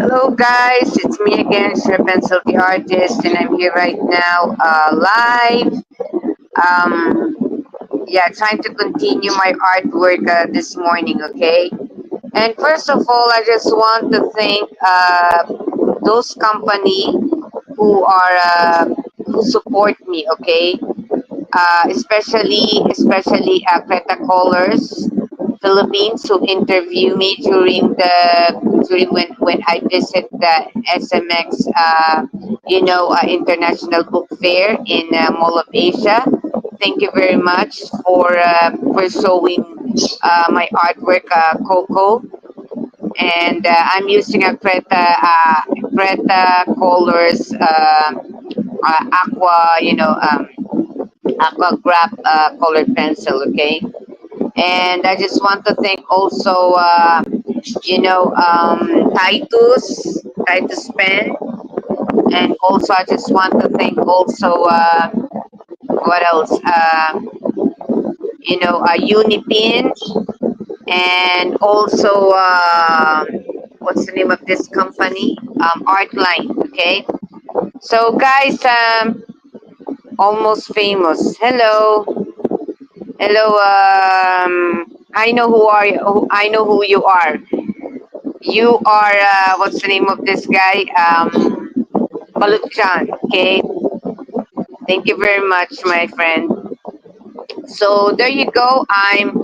Hello guys, it's me again, Sir Pencil the Artist, and I'm here right now live. Trying to continue my artwork this morning, okay? And first of all, I just want to thank those company who are who support me, okay? Especially CRETA Colors Philippines, who interview me during when I visit the SMX International Book Fair in Mall of Asia. Thank you very much for showing my artwork, Coco, and I'm using a Creta Colors Aqua, Aqua Graph colored pencil. Okay, and I just want to thank also Titus Pen, and also I just want to thank also what else Uni Pin, and also what's the name of this company, Artline. Okay, so guys, almost famous. Hello. I know who are you. I know who you are. You are what's the name of this guy? Balutchan. Okay. Thank you very much, my friend. So there you go. I'm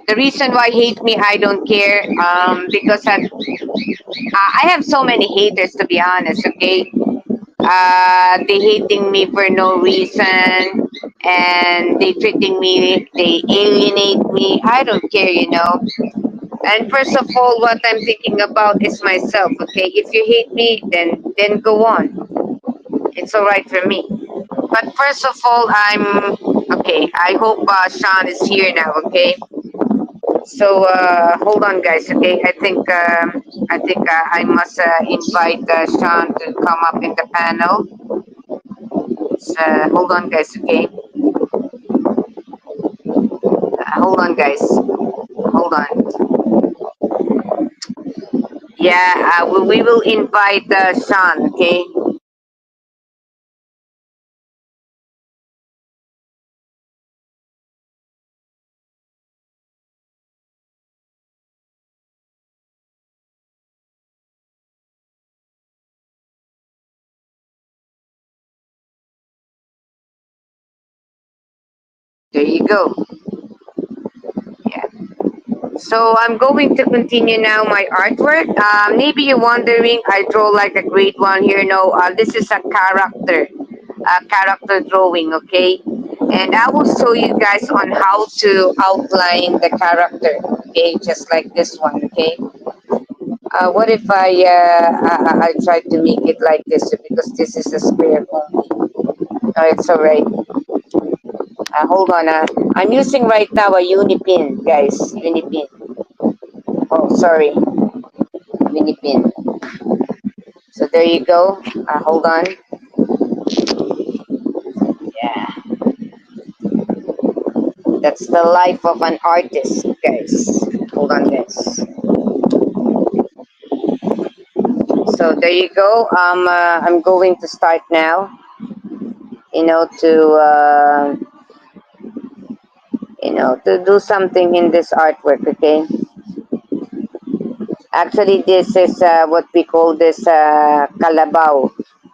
the reason why hate me. I don't care. Because I have so many haters, to be honest. Okay. They hating me for no reason, and they alienate me. I don't care. And first of all, what I'm thinking about is myself. Okay, if you hate me, then go on. It's all right for me. But first of all, I'm okay. I hope Sean is here now. Okay, so hold on, guys. Okay, I think I must invite Sean to come up in the panel. Hold on, guys. Okay, hold on, guys. Hold on. Yeah, we will invite Sean. Okay. There you go. Yeah. So I'm going to continue now my artwork. Maybe you're wondering, I draw like a grade one here. No, this is a character drawing. Okay, and I will show you guys on how to outline the character. Okay, just like this one. Okay. What if I try to make it like this because this is a square only. No, it's alright. Hold on. I'm using right now a uni pin, guys. Uni pin. Oh, sorry. Uni pin. So there you go. Hold on. Yeah. That's the life of an artist, guys. Hold on, guys. So there you go. I'm going to start now. You know to to do something in this artwork. Okay. Actually, this is what we call this Calabao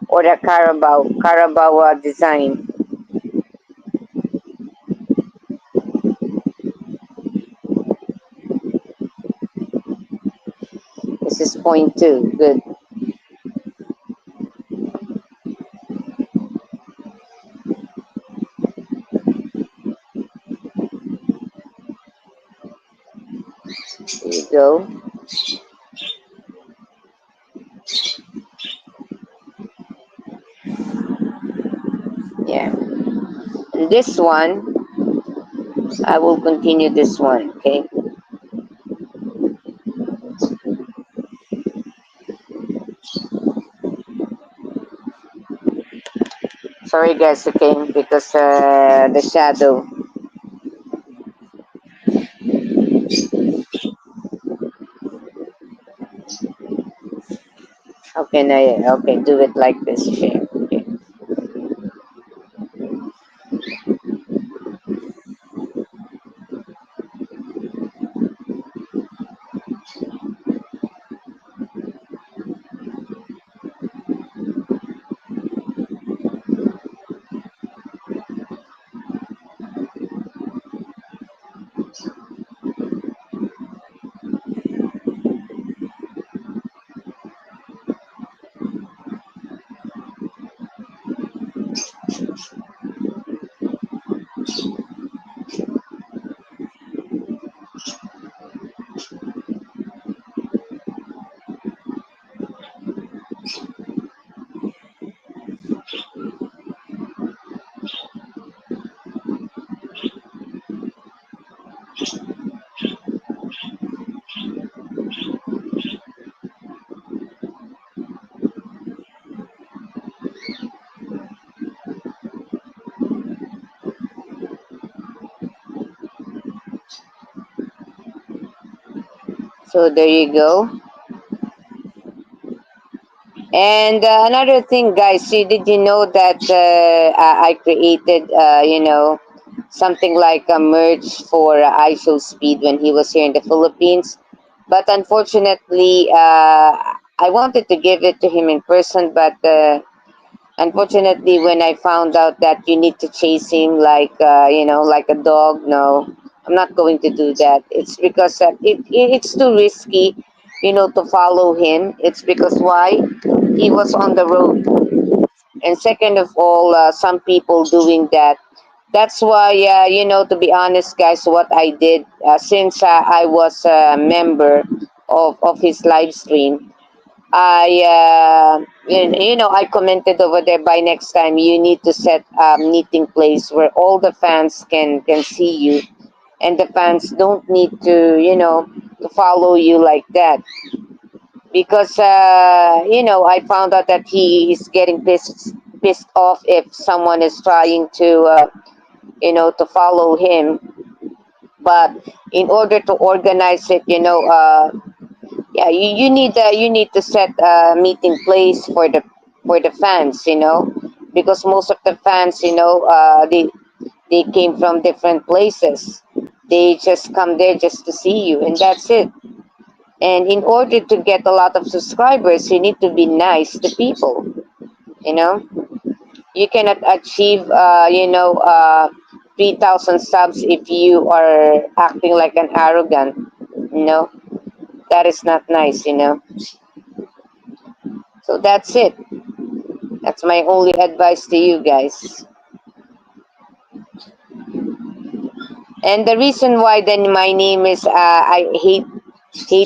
or the Carabao design. This is point two. Good. There you go. Yeah. And this one, I will continue this one. Okay. Sorry, guys. Okay, because the shadow. Okay, do it like this, share. Okay. So there you go. And another thing, guys, did you know that I created, something like a merch for ISO Speed when he was here in the Philippines? But unfortunately, I wanted to give it to him in person, but unfortunately, when I found out that you need to chase him like, like a dog, no, I'm not going to do that. It's because it's too risky, to follow him. It's because why? He was on the road. And second of all, some people doing that. That's why, to be honest, guys, what I did, since I was a member of his live stream, I commented over there. By next time, you need to set a meeting place where all the fans can see you, and the fans don't need to follow you like that, because I found out that he is getting pissed off if someone is trying to follow him. But in order to organize it, yeah, you need to set a meeting place for the fans, because most of the fans, they came from different places. They just come there just to see you, and that's it. And in order to get a lot of subscribers, you need to be nice to people. You know, you cannot achieve, 3,000 subs if you are acting like an arrogant. You know, that is not nice. So that's it. That's my only advice to you guys. And the reason why then my name is I hate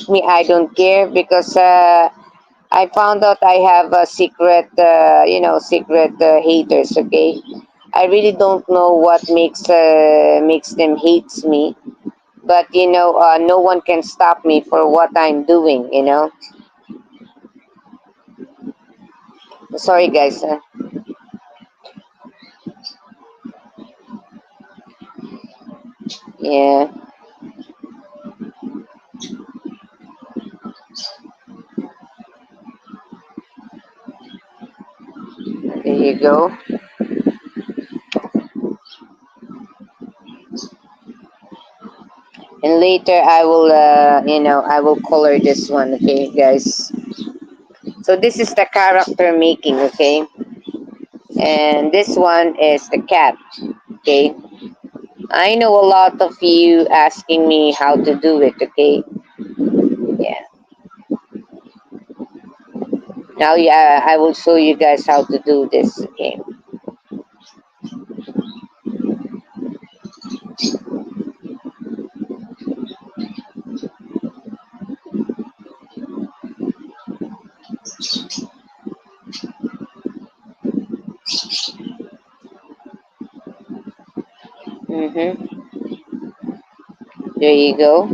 me I don't care, because I found out I have a secret, secret haters. Okay, I really don't know what makes them hates me, but no one can stop me for what I'm doing. Sorry, guys. Yeah, there you go. And later I will color this one. Okay, guys. So this is the character making. Okay, and this one is the cat. Okay, I know a lot of you asking me how to do it. Okay, yeah. Now, yeah, I will show you guys how to do this. Okay. Mm-hmm. There you go.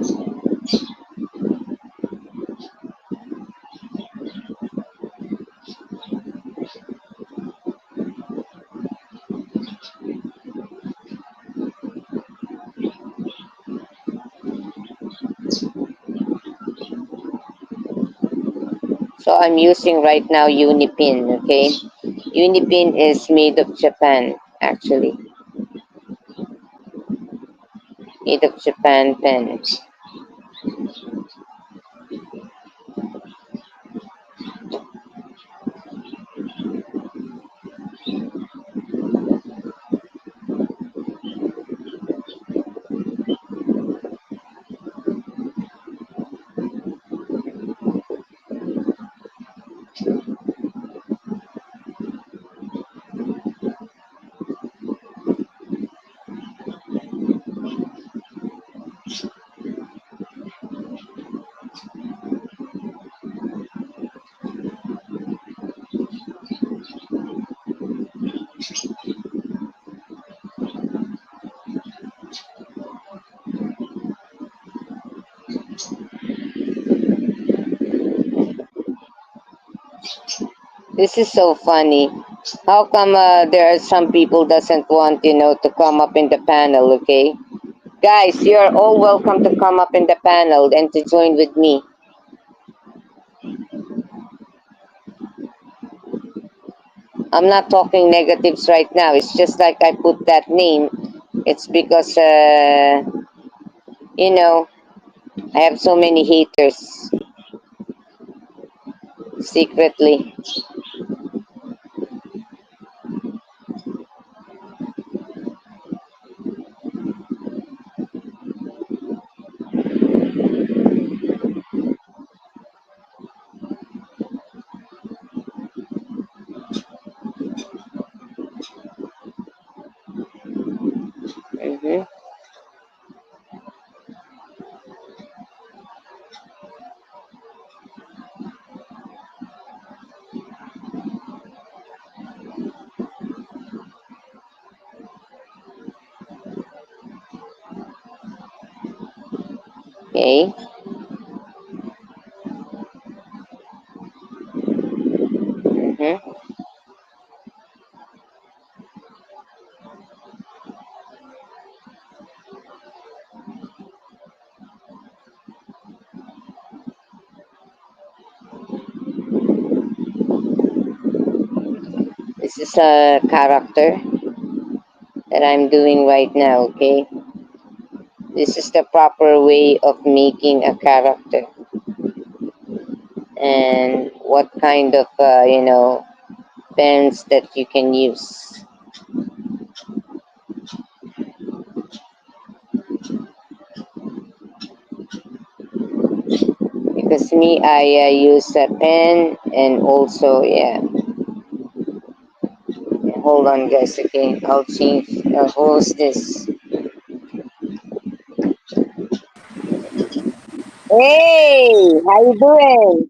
So I'm using right now Unipin, okay? Unipin is made of Japan, actually. Made of Japan pen. This is so funny. How come there are some people doesn't want, to come up in the panel, okay? Guys, you're all welcome to come up in the panel and to join with me. I'm not talking negatives right now. It's just like I put that name. It's because, you know, I have so many haters secretly. Hmm. Okay. Hmm. This is a character that I'm doing right now, okay? This is the proper way of making a character and what kind of, pens that you can use. Because me, I use a pen and also, yeah. Hold on, guys, okay? I'll change. Who's this? Hey, how you doing?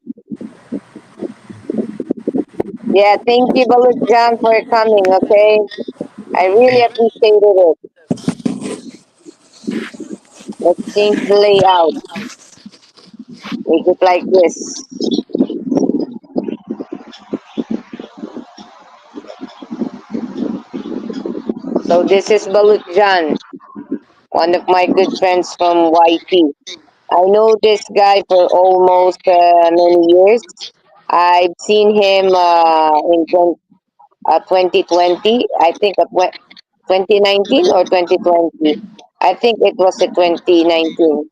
Yeah, thank you, Balut John, for coming, okay? I really appreciated it. Let's change the layout. Make it like this. So this is Balut John, one of my good friends from YT. I know this guy for almost many years. I've seen him in 2020, I think 2019 or 2020. I think it was 2019.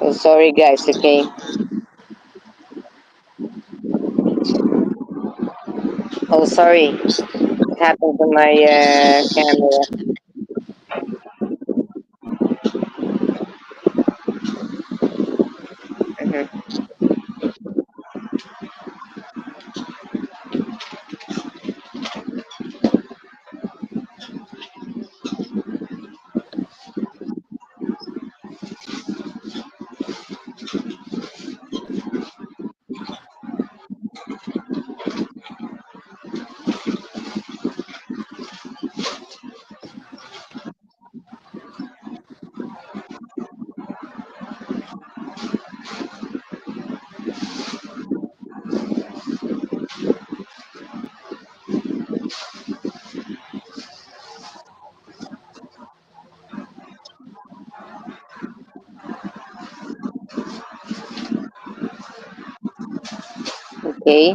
Oh, sorry, guys, okay? Oh, sorry. What happened to my camera? Mhm. Okay.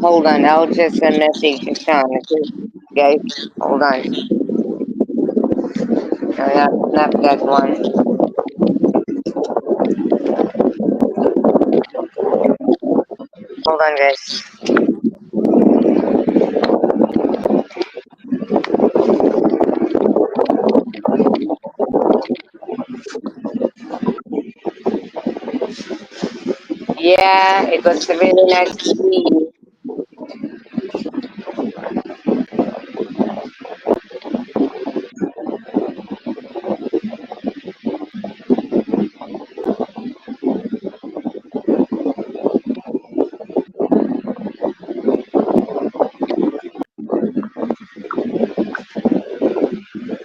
Hold on. I'll just message Sean. Okay, guys. Hold on. No, not that one. Hold on, guys. Yeah, it was really nice to see you.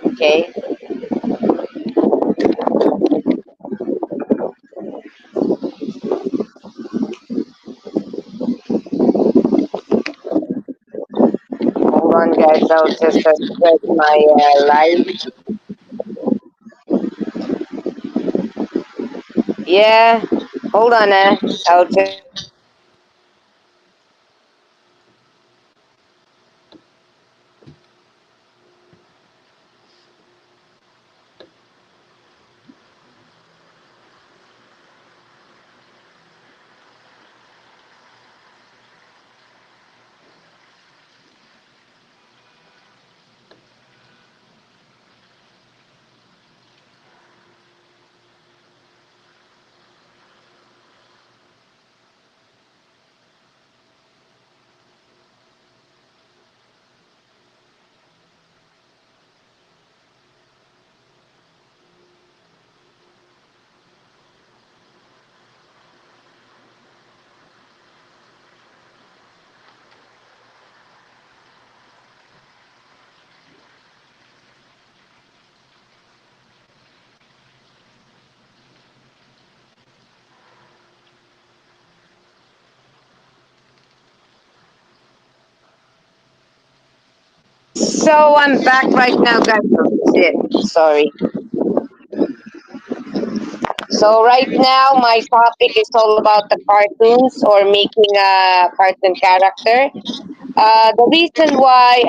Okay. Hold on, guys. I'll just spread my live. Yeah. Hold on, I'll just. So I'm back right now, guys. Oh, shit. Sorry. So right now, my topic is all about the cartoons or making a cartoon character. The reason why,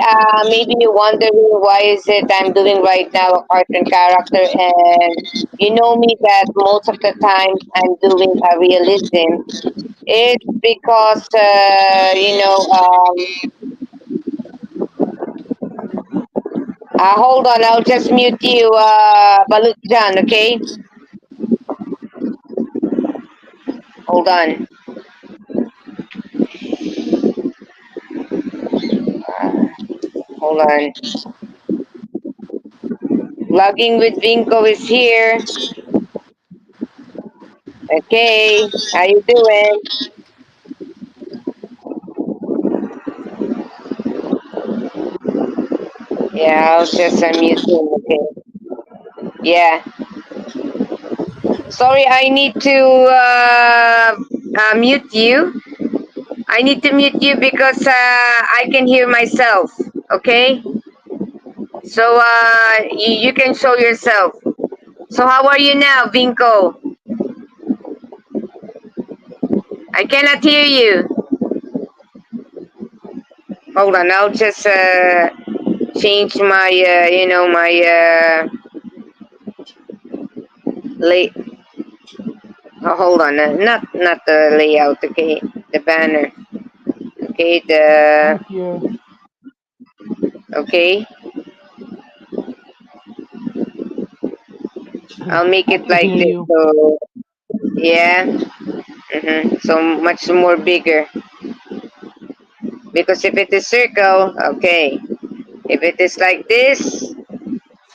maybe you're wondering why is it I'm doing right now a cartoon character, and you know me that most of the time I'm doing a realism. It's because, hold on, I'll just mute you, Balut Jan, okay? Hold on. Hold on. Logging with Vinko is here. Okay, how you doing? Yeah, I'll just unmute him, okay? Yeah. Sorry, I need to mute you. I need to mute you because I can hear myself, okay? So you can show yourself. So how are you now, Vinko? I cannot hear you. Hold on, I'll just change my, lay. Oh, hold on, not the layout, okay? The banner, okay? I'm here. Okay. I'll make I it can like hear this. you. So yeah. So much more bigger because if it is circle, okay. If it is like this,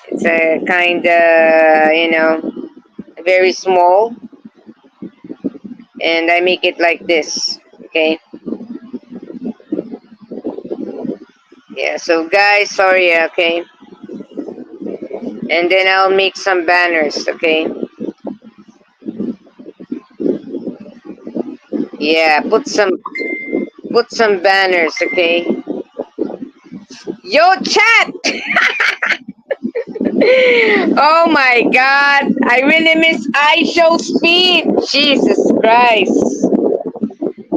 it's a kind of very small, and I make it like this. Okay. Yeah. So guys, sorry. Okay. And then I'll make some banners. Okay. Yeah. Put some banners. Okay. Yo, chat! Oh my god! I really miss iShow Speed! Jesus Christ!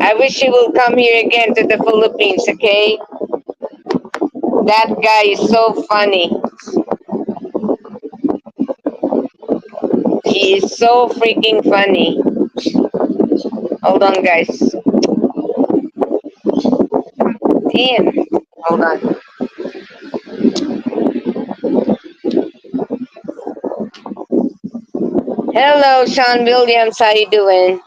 I wish he will come here again to the Philippines, okay? That guy is so funny. He is so freaking funny. Hold on, guys. Damn. Hold on. Hello, Sean Williams. How you doing?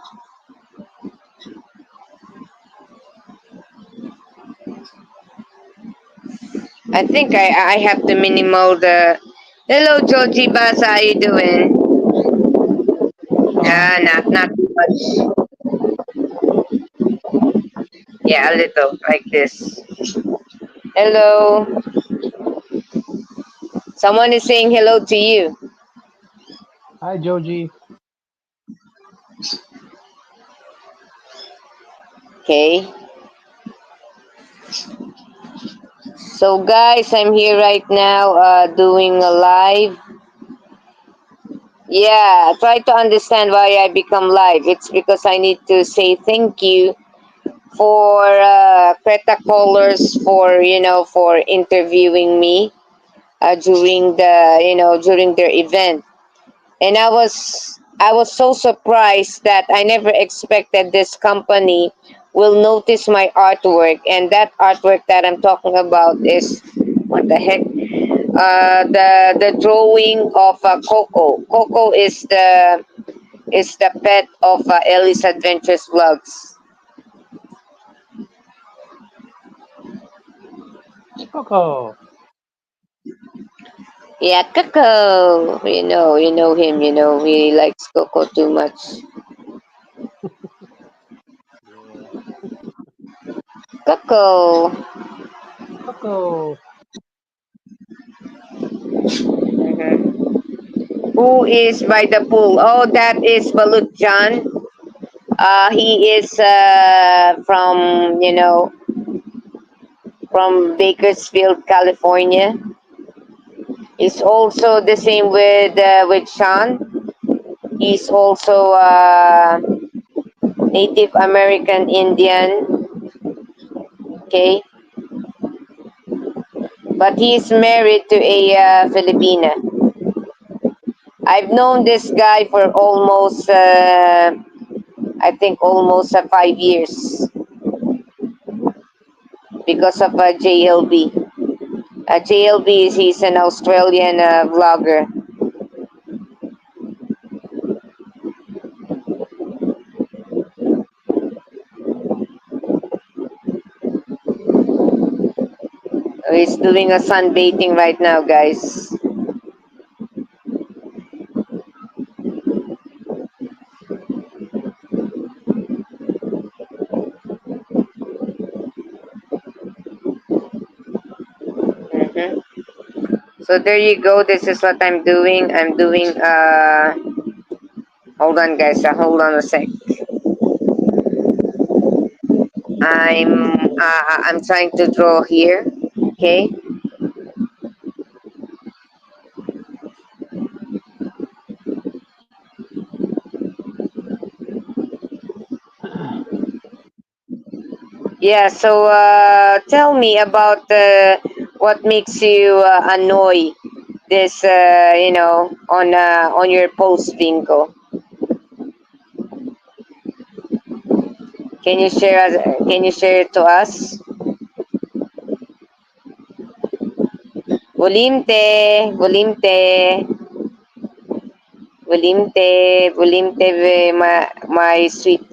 I think I have to minimal the. Hello, Joji Bas. How you doing? Not too much. Yeah, a little like this. Hello. Someone is saying hello to you. Hi, Joji. Okay. So, guys, I'm here right now doing a live. Yeah, try to understand why I become live. It's because I need to say thank you for CRETA callers for for interviewing me during during their event. And I was so surprised that I never expected this company will notice my artwork, and that artwork that I'm talking about is what the heck, the drawing of Coco. Coco is the pet of Ellie's Adventures Vlogs. Coco. Yeah, Coco. You know him. You know he likes Coco too much. Yeah. Coco. Coco. Mhm. Who is by the pool? Oh, that is Balut John. He is from from Bakersfield, California. He's also the same with Sean. He's also Native American Indian. Okay, but he's married to a Filipina. I've known this guy for almost I think almost 5 years because of JLB. JLB is he's an Australian vlogger. He's doing a sunbathing right now, guys. hmm So there you go. This is what I'm doing. I'm doing. Hold on, guys. Hold on a sec. I'm trying to draw here. Okay. Yeah. So tell me about what makes you annoy this. On your post, Vinco. Can you share? Can you share it to us? Volimte, volimte, volimte, my sweet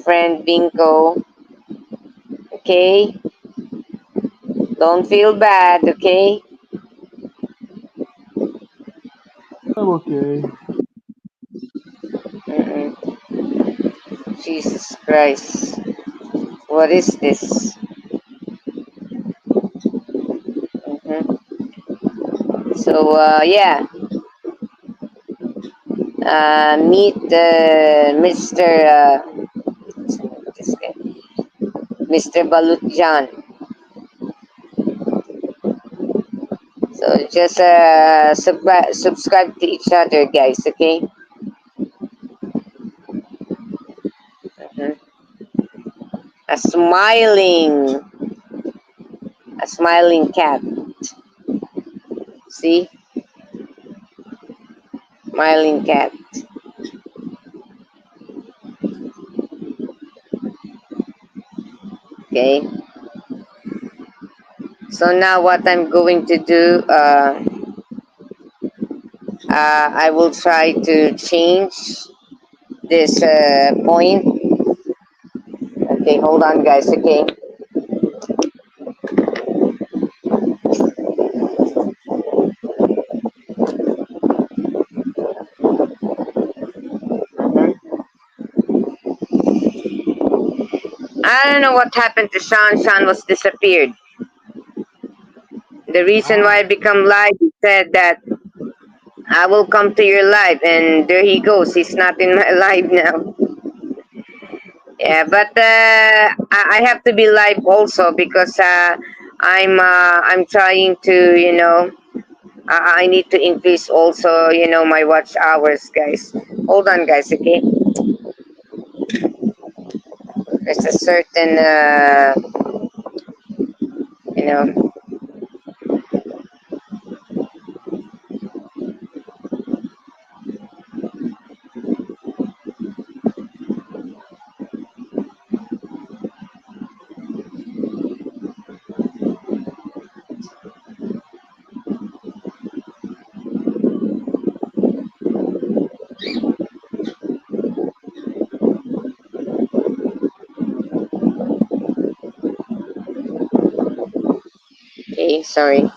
friend Vinco. Okay, don't feel bad. Okay. I'm okay. Mm-mm. Jesus Christ, what is this? hmm So yeah, meet Mr. This guy, Mr. Balut John. So just subscribe to each other, guys. Okay. Mhm. A smiling cat. See, smiling cat. Okay. So now what I'm going to do, I will try to change this point. Okay, hold on, guys. Okay. Mhm. I don't know what happened to Sean. Sean was disappeared. The reason why I Ah, become live, he said that I will come to your live, and there he goes. He's not in my live now. Yeah, but I have to be live also because I'm trying to I need to increase also my watch hours, guys. Hold on, guys. Okay, there's a certain you know. Okay, sorry.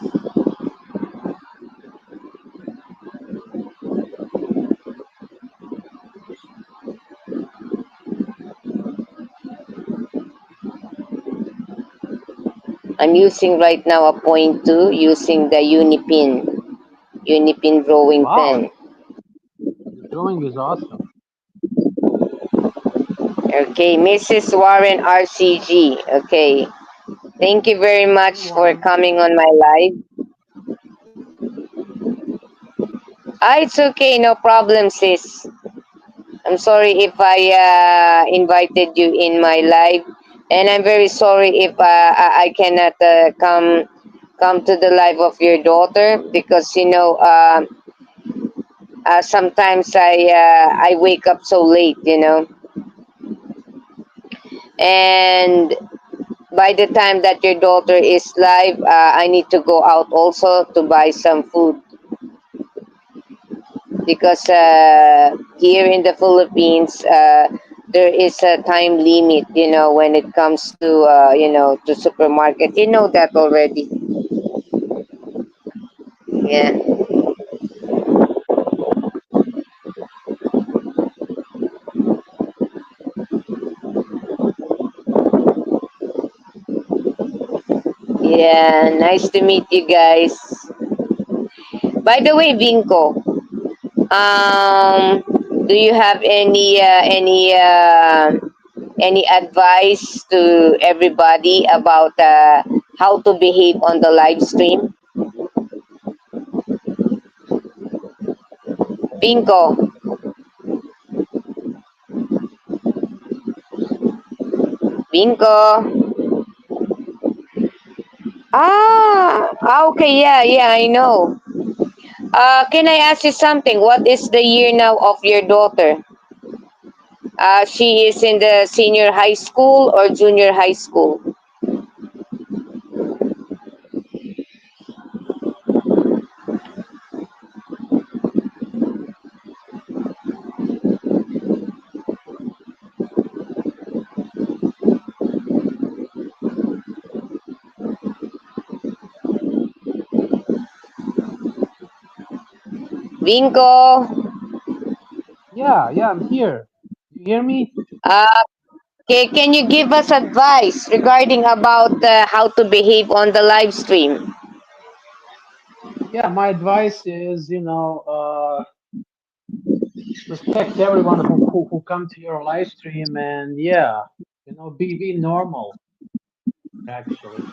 I'm using right now a point two using the Unipin drawing wow, pen. your drawing is awesome. Okay, Mrs. Warren RCG. Okay, thank you very Hey, much for Warren. coming on my live. Ah, it's okay, no problem, sis. I'm sorry if I invited you in my live, and I'm very sorry if I cannot come to the live of your daughter because sometimes I wake up so late, and by the time that your daughter is live, I need to go out also to buy some food because here in the Philippines, there is a time limit, when it comes to, to supermarket. You know that already. Yeah, yeah. Nice to meet you guys. By the way, Vinco, um, do you have any advice to everybody about how to behave on the live stream? Vinco, Vinco. Okay, yeah, yeah, I know. Can I ask you something? What is the year now of your daughter? She is in the senior high school or junior high school? Vinco, Yeah, yeah, I'm here. You hear me? uh, can you give us advice regarding about how to behave on the live stream? Yeah, my advice is, respect everyone who come to your live stream, and yeah, be normal actually.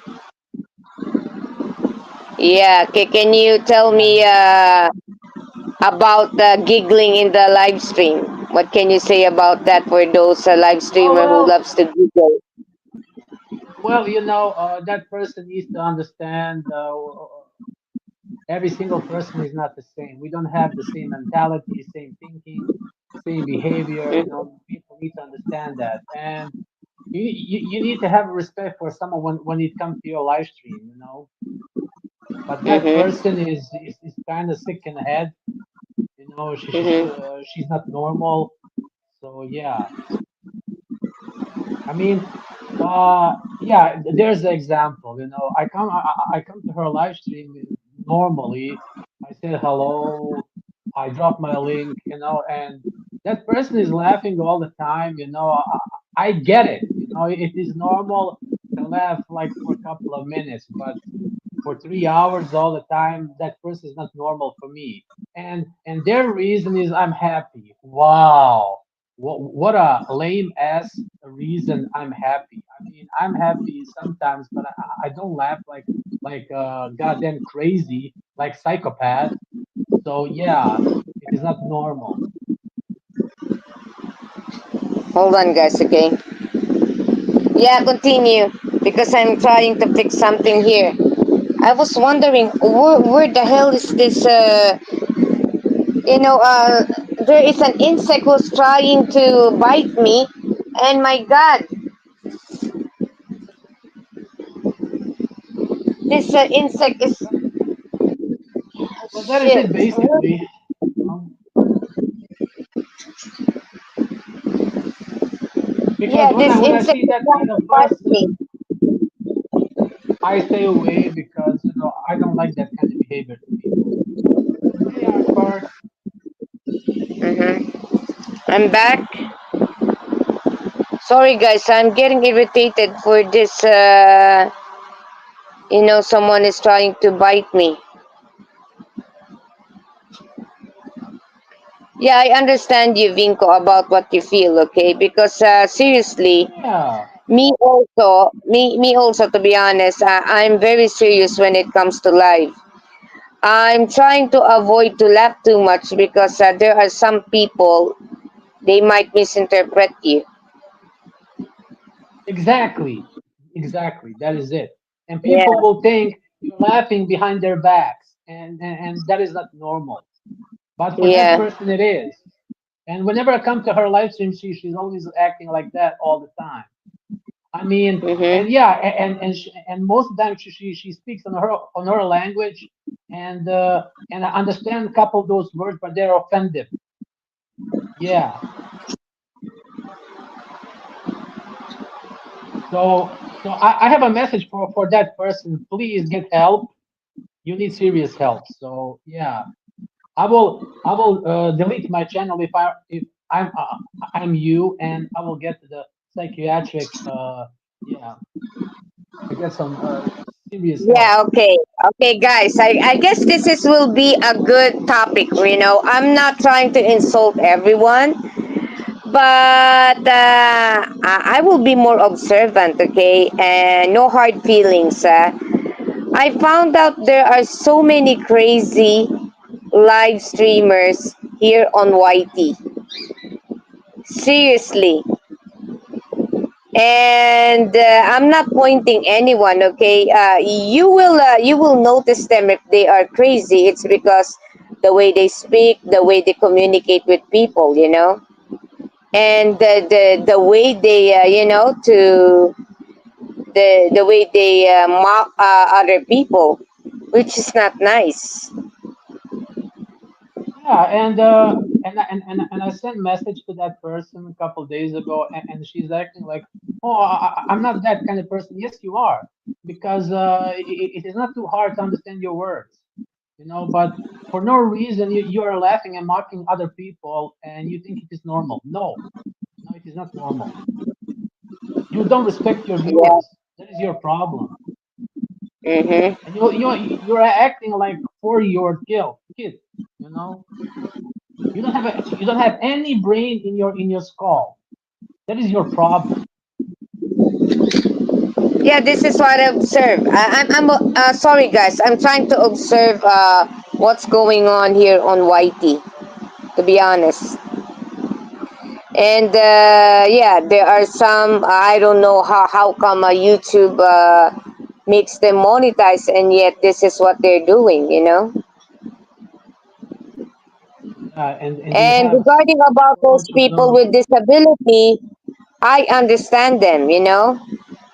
Yeah, can you tell me Yeah. about the giggling in the live stream? What can you say about that for those live Oh streamer who well, loves to giggle? that person needs to understand. Every single person is not the same. We don't have the same mentality, same thinking, same behavior. People need to understand that, and you need to have respect for someone when it comes to your live stream. But that Mm-hmm. person is kind of sick in the head. Mm-hmm. She's not normal. So yeah, I mean, yeah, there's the example. I come to her live stream normally. I say hello. I drop my link. And that person is laughing all the time. I get it. It is normal to laugh like for a couple of minutes, but for 3 hours all the time, that person is not normal for me. And their reason is I'm happy. Wow, what a lame ass reason I'm happy. I mean, I'm happy sometimes, but I don't laugh like goddamn crazy, like psychopath. So yeah, it is not normal. Hold on, guys. Okay. Yeah, continue because I'm trying to fix something here. I was wondering where the hell is this? You know, there is an insect who's trying to bite me, and my God, this insect is Well, that is shit. it basically. Because Yeah, this when I insect see is that trying kind to of bite me. person, I stay away because I don't like that kind of behavior to people. Hey, Akbar. Hmm. I'm back. Sorry, guys, I'm getting irritated for this. Someone is trying to bite me. Yeah, I understand you, Vinco, about what you feel. Okay, because seriously, Yeah, me also, to be honest, I'm very serious when it comes to life. I'm trying to avoid to laugh too much because there are some people they might misinterpret you. exactly. Exactly. That is it. And people Yeah, will think you're laughing behind their backs, and that is not normal. But for that yeah. person, it is. And whenever I come to her live stream, she's always acting like that all the time. I mean, and Mhm. yeah, and most of the time she speaks on her language, and I understand a couple of those words, but they're offensive. Yeah. So I have a message for that person. Please get help. You need serious help. So yeah, I will delete my channel if I'm you, and I will get the psychiatric. Yeah, to get some serious help. Yeah, okay. Okay, guys. I guess this is will be a good topic, I'm not trying to insult everyone, but I will be more observant, okay? And no hard feelings. I found out there are so many crazy live streamers here on YT. Seriously. And I'm not pointing anyone, okay? You will notice them if they are crazy. It's because the way they speak, the way they communicate with people, and the way they to the way they mock other people, which is not nice. Yeah, and I sent message to that person a couple days ago, and she's acting like, oh, I'm not that kind of person. Yes, you are, because it is not too hard to understand your words, But for no reason, you are laughing and mocking other people, and you think it is normal. No, no, it is not normal. You don't respect your Yeah. viewers. That is your problem, Mm-hmm. and you're acting like 4-year-old kid. You know, you don't have any brain in your skull. That is your problem. Yeah, this is what I observe. I'm sorry, guys. I'm trying to observe what's going on here on YT. To be honest, and yeah, there are some. I don't know how come YouTube makes them monetize, and yet this is what they're doing. Yeah, and they And have regarding about so those much of people those. with disability, I understand them.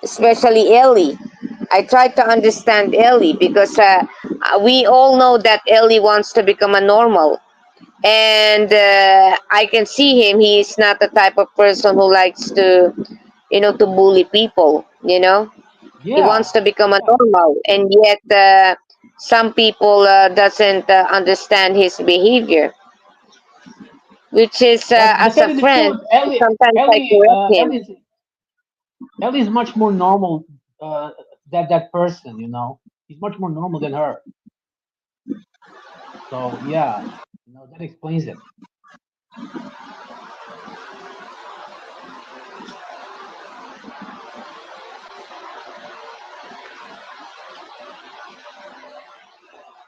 Especially Ellie. I try to understand Ellie because we all know that Ellie wants to become a normal. And I can see him. He is not the type of person who likes to bully people. He wants Yeah, to become a yeah. normal, and yet some people doesn't understand his behavior, which is But to as tell a you the friend, truth, Ellie, sometimes I Ellie, correct him. Ellie is much more normal uh, that person. He's much more normal than her. So yeah, that explains it.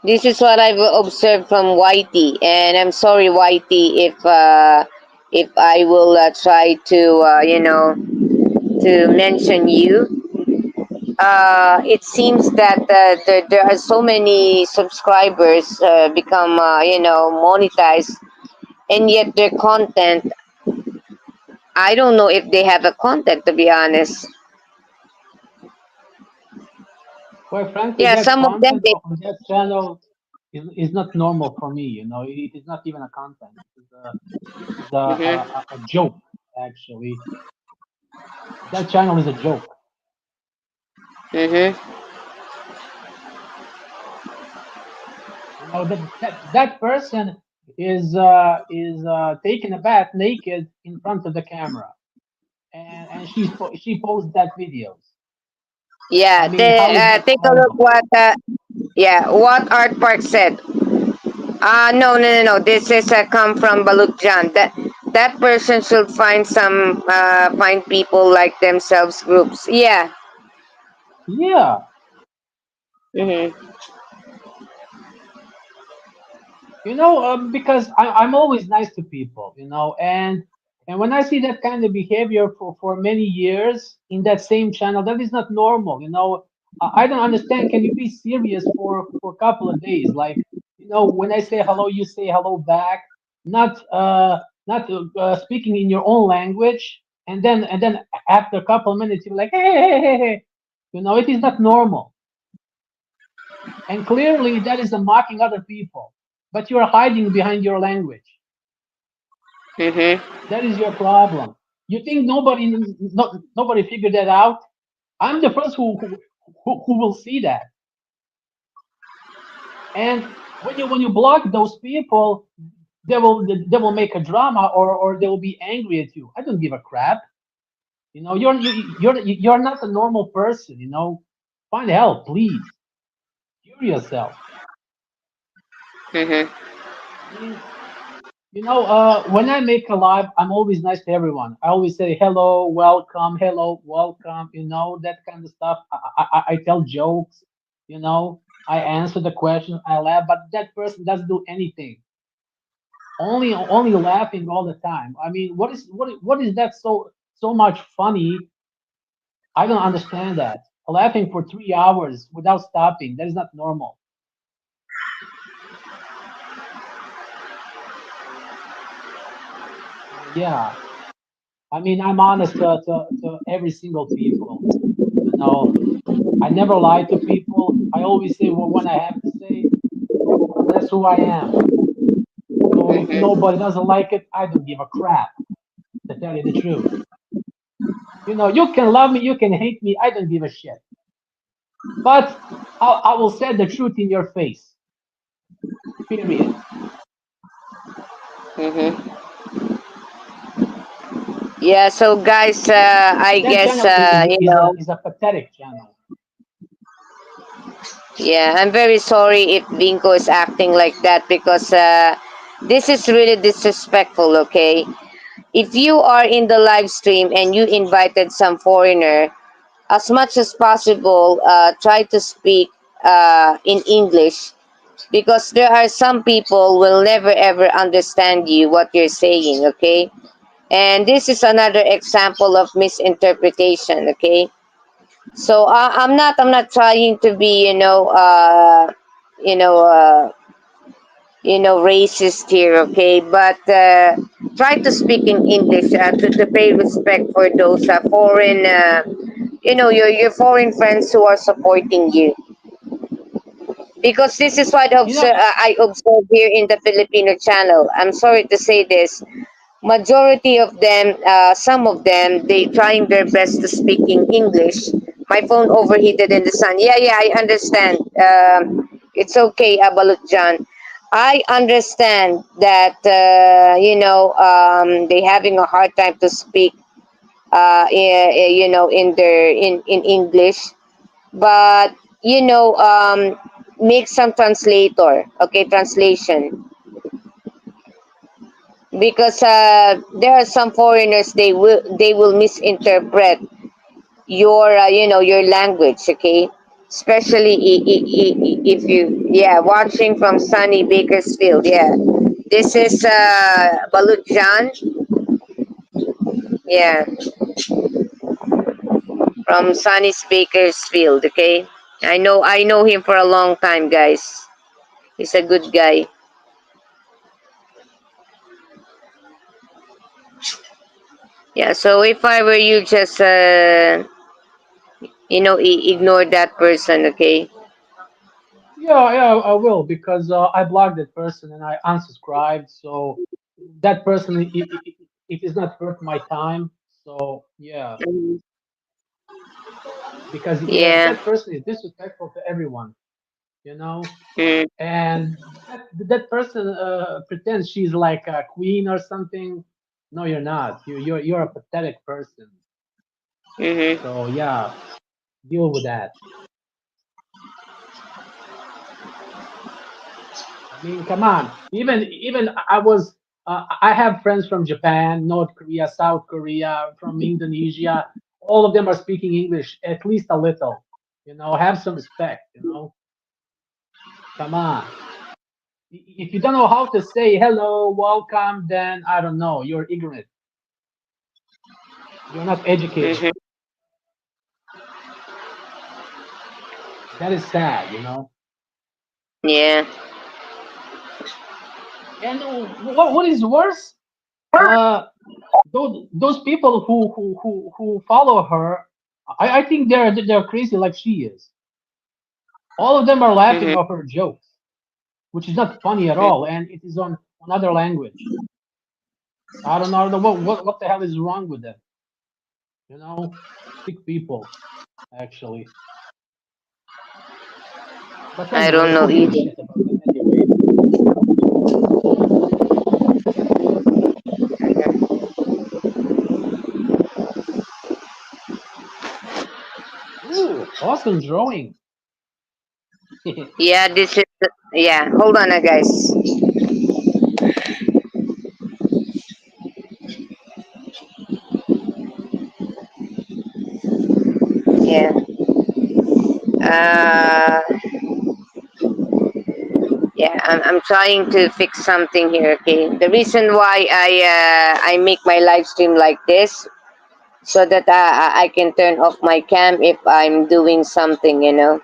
This is what I've observed from Whitey, and I'm sorry, Whitey, if I will try to to mention you. It seems that there are so many subscribers become monetized, and yet their content. I don't know if they have a content, to be honest. Quite frankly, Yeah, that some of them. content on that channel is not normal for me. It is not even a content. It is Mm-hmm, a joke, actually. That channel is a joke. mm-hmm. That person is taking a bath naked in front of the camera, and she posts that videos. I Yeah, mean, how is that take a look normal? what what Art Park said. No, no, no, no. This is come from Balukjan. That person should find people like themselves groups. Yeah. Yeah, Mm-hmm. because I'm always nice to people, and when I see that kind of behavior for many years in that same channel, that is not normal. I don't understand. Can you be serious for a couple of days? Like, when I say hello, you say hello back, not speaking in your own language, and then after a couple of minutes, you're like, hey. It is not normal, and clearly that is a mocking other people, but you're hiding behind your language. Mm-hmm. That is your problem. You think nobody figured that out? I'm the first who will see that. And when you block those people, they will make a drama, or they will be angry at you. I don't give a crap. You're not a normal person. Find help, please. Cure yourself. Mm-hmm. I mean, when I make a live, I'm always nice to everyone. I always say hello, welcome, that kind of stuff. I tell jokes, I answer the questions, I laugh, but that person doesn't do anything. Only laughing all the time. I mean, what is that so much funny? I don't understand that. Laughing for 3 hours without stopping, that is not normal. So yeah, I mean, I'm honest to every single people. You know, I never lie to people. I always say what I have to say. That's who I am. So if Mm-hmm. nobody doesn't like it, I don't give a crap, to tell you the truth. You can love me, you can hate me, I don't give a shit. But I will say the truth in your face. Period. Mm-hmm. Yeah. So, guys, I And that guess channel is a pathetic channel. yeah, I'm very sorry if Vinko is acting like that because this is really disrespectful. Okay, if you are in the live stream and you invited some foreigner, as much as possible, try to speak in English, because there are some people will never ever understand you what you're saying. Okay, and this is another example of misinterpretation. Okay, so I'm not trying to be you know uh, racist here. Okay, but try to speak in English, to pay respect for those foreign your foreign friends who are supporting you, because this is what You know, I observe here in the Filipino channel. I'm sorry to say this. Majority of them, some of them, they trying their best to speak in English. My phone overheated in the sun. Yeah, yeah, I understand. It's okay, Abalut John. I understand that they having a hard time to speak in English, but make some translator, okay, translation, because there are some foreigners, they will misinterpret your language. Okay, especially if you, yeah, watching from sunny Bakersfield. Yeah, this is Balut Jan. Yeah, from sunny Bakersfield. Okay, I know him for a long time, guys. He's a good guy. Yeah, so if I were you, just ignore that person. Okay. yeah, yeah, I will because I blocked that person and I unsubscribed. So that person, it is not worth my time. So yeah, Mhm. because Yeah. that person is disrespectful to everyone, you know. Mm-hmm. And that person pretends she's like a queen or something. No, you're not. You're a pathetic person. Mm-hmm. So yeah, deal with that. I mean, come on. Even I was. I have friends from Japan, North Korea, South Korea, from Indonesia. All of them are speaking English at least a little. Have some respect. Come on. If you don't know how to say hello, welcome, then I don't know. You're ignorant. You're not educated. Mm-hmm. That is sad. Yeah. And what is worse? Uh, those people who follow her, I think they're crazy like she is. All of them are laughing Mm-hmm. off her jokes, which is not funny at all, and it is on another language. I don't know what the hell is wrong with them. Sick people actually. But I anyway, don't who know gives a either. shit about them anyway? Ooh, awesome drawing. Yeah, this is. Yeah, hold on, guys. Yeah. Uh, yeah, I'm trying to fix something here. Okay. The reason why I make my live stream like this, so that I can turn off my cam if I'm doing something. Yeah,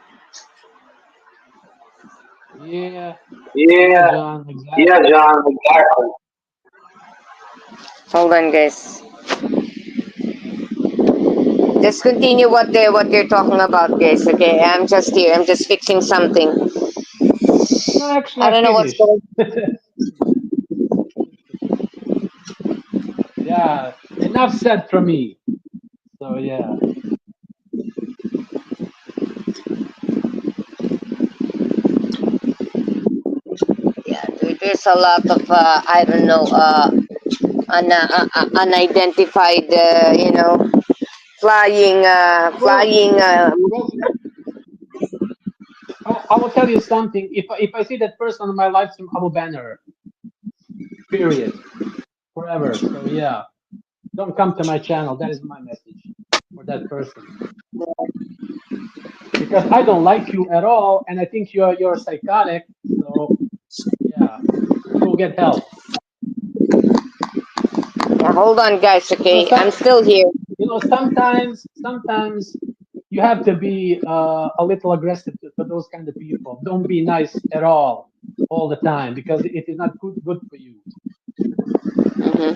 yeah, Yeah. John, Yeah, exactly. John. Exactly. Hold on, guys. Just continue what you're talking about, guys. Okay, I'm just here. I'm just fixing something. No, actually, I I don't know what's finished. going. Yeah, enough said from me. So yeah. Yeah, there's a lot of I don't know unidentified flying Well, flying. well, I will tell you something. If I see that person on my live stream, I will ban her. Period. Forever. So yeah, don't come to my channel. That is my message for that person because I don't like you at all, and I think you're psychotic. So yeah, let's go get help. Yeah, hold on, guys. You know, Okay, I'm some still here. sometimes you have to be a little aggressive to those kind of people. Don't be nice at all the time because it is not good for you. Hmm.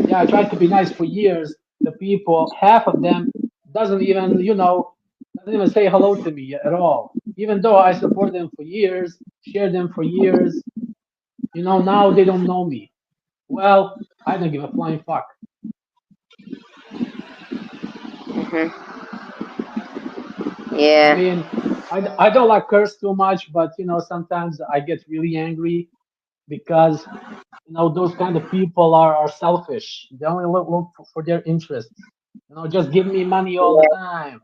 Yeah, I tried to be nice for years. The people, half of them doesn't even, doesn't even say hello to me at all. Even though I support them for years, share them for years, now they don't know me. Well, I don't give a flying fuck. Hmm. I Yeah. mean, I don't like curse too much, but sometimes I get really angry because those kind of people are selfish. They only look for their interests. Just give me money all the Yeah. time.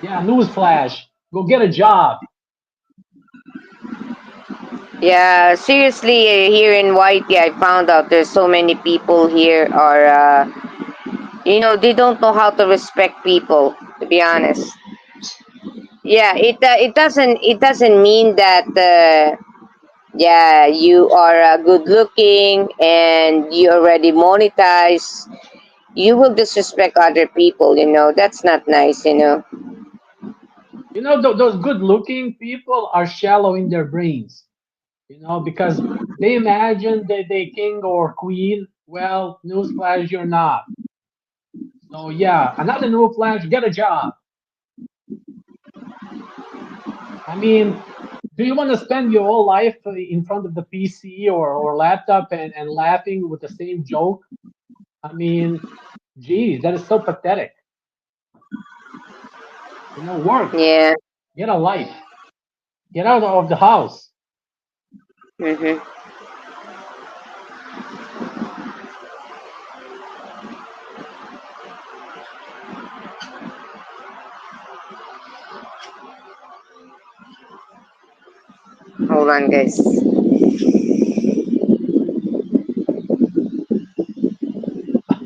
Yeah, newsflash. Go get a job. Yeah, seriously, here in Whitey, I found out there's so many people here are, they don't know how to respect people. To be honest, yeah, it doesn't mean that, yeah, you are good looking and you already monetize. You will disrespect other people. That's not nice. Those good-looking people are shallow in their brains. Because they imagine that they king or queen. Well, newsflash, you're not. So yeah, another newsflash, get a job. I mean, do you want to spend your whole life in front of the PC or laptop and laughing with the same joke? I mean, geez, that is so pathetic. Work, Yeah. get a life, get out of the house. Mhm. Hold on, guys.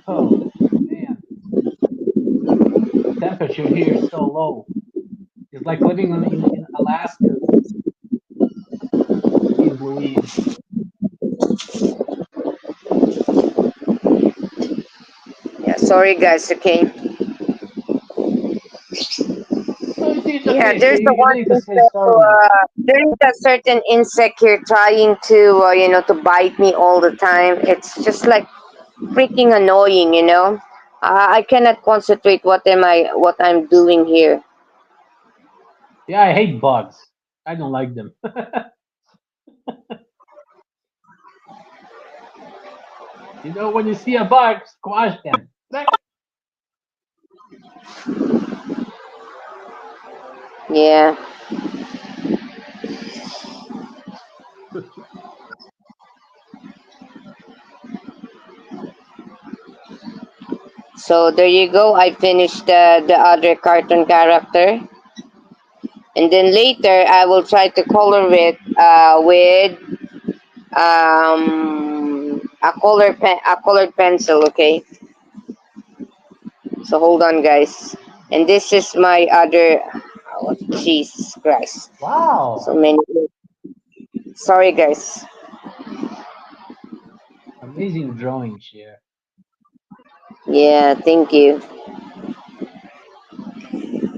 Oh, man, the temperature here is so low. It's like living in Alaska. Jeez Louise. Yeah, sorry, guys. Okay. No, it's Yeah, okay. there's Say the you one don't need to say insect. sorry. There is a certain insect here trying to, to bite me all the time. It's just like freaking annoying. I cannot concentrate. What I'm doing here. Yeah, I hate bugs. I don't like them. When you see a bug, squash them. Yeah. So there you go. I finished the other cartoon character, and then later I will try to color it with a colored pencil. Okay. So hold on, guys. And this is my other. Oh, Jesus Christ! Wow, So many. Sorry, guys. amazing drawings here. Yeah, thank you.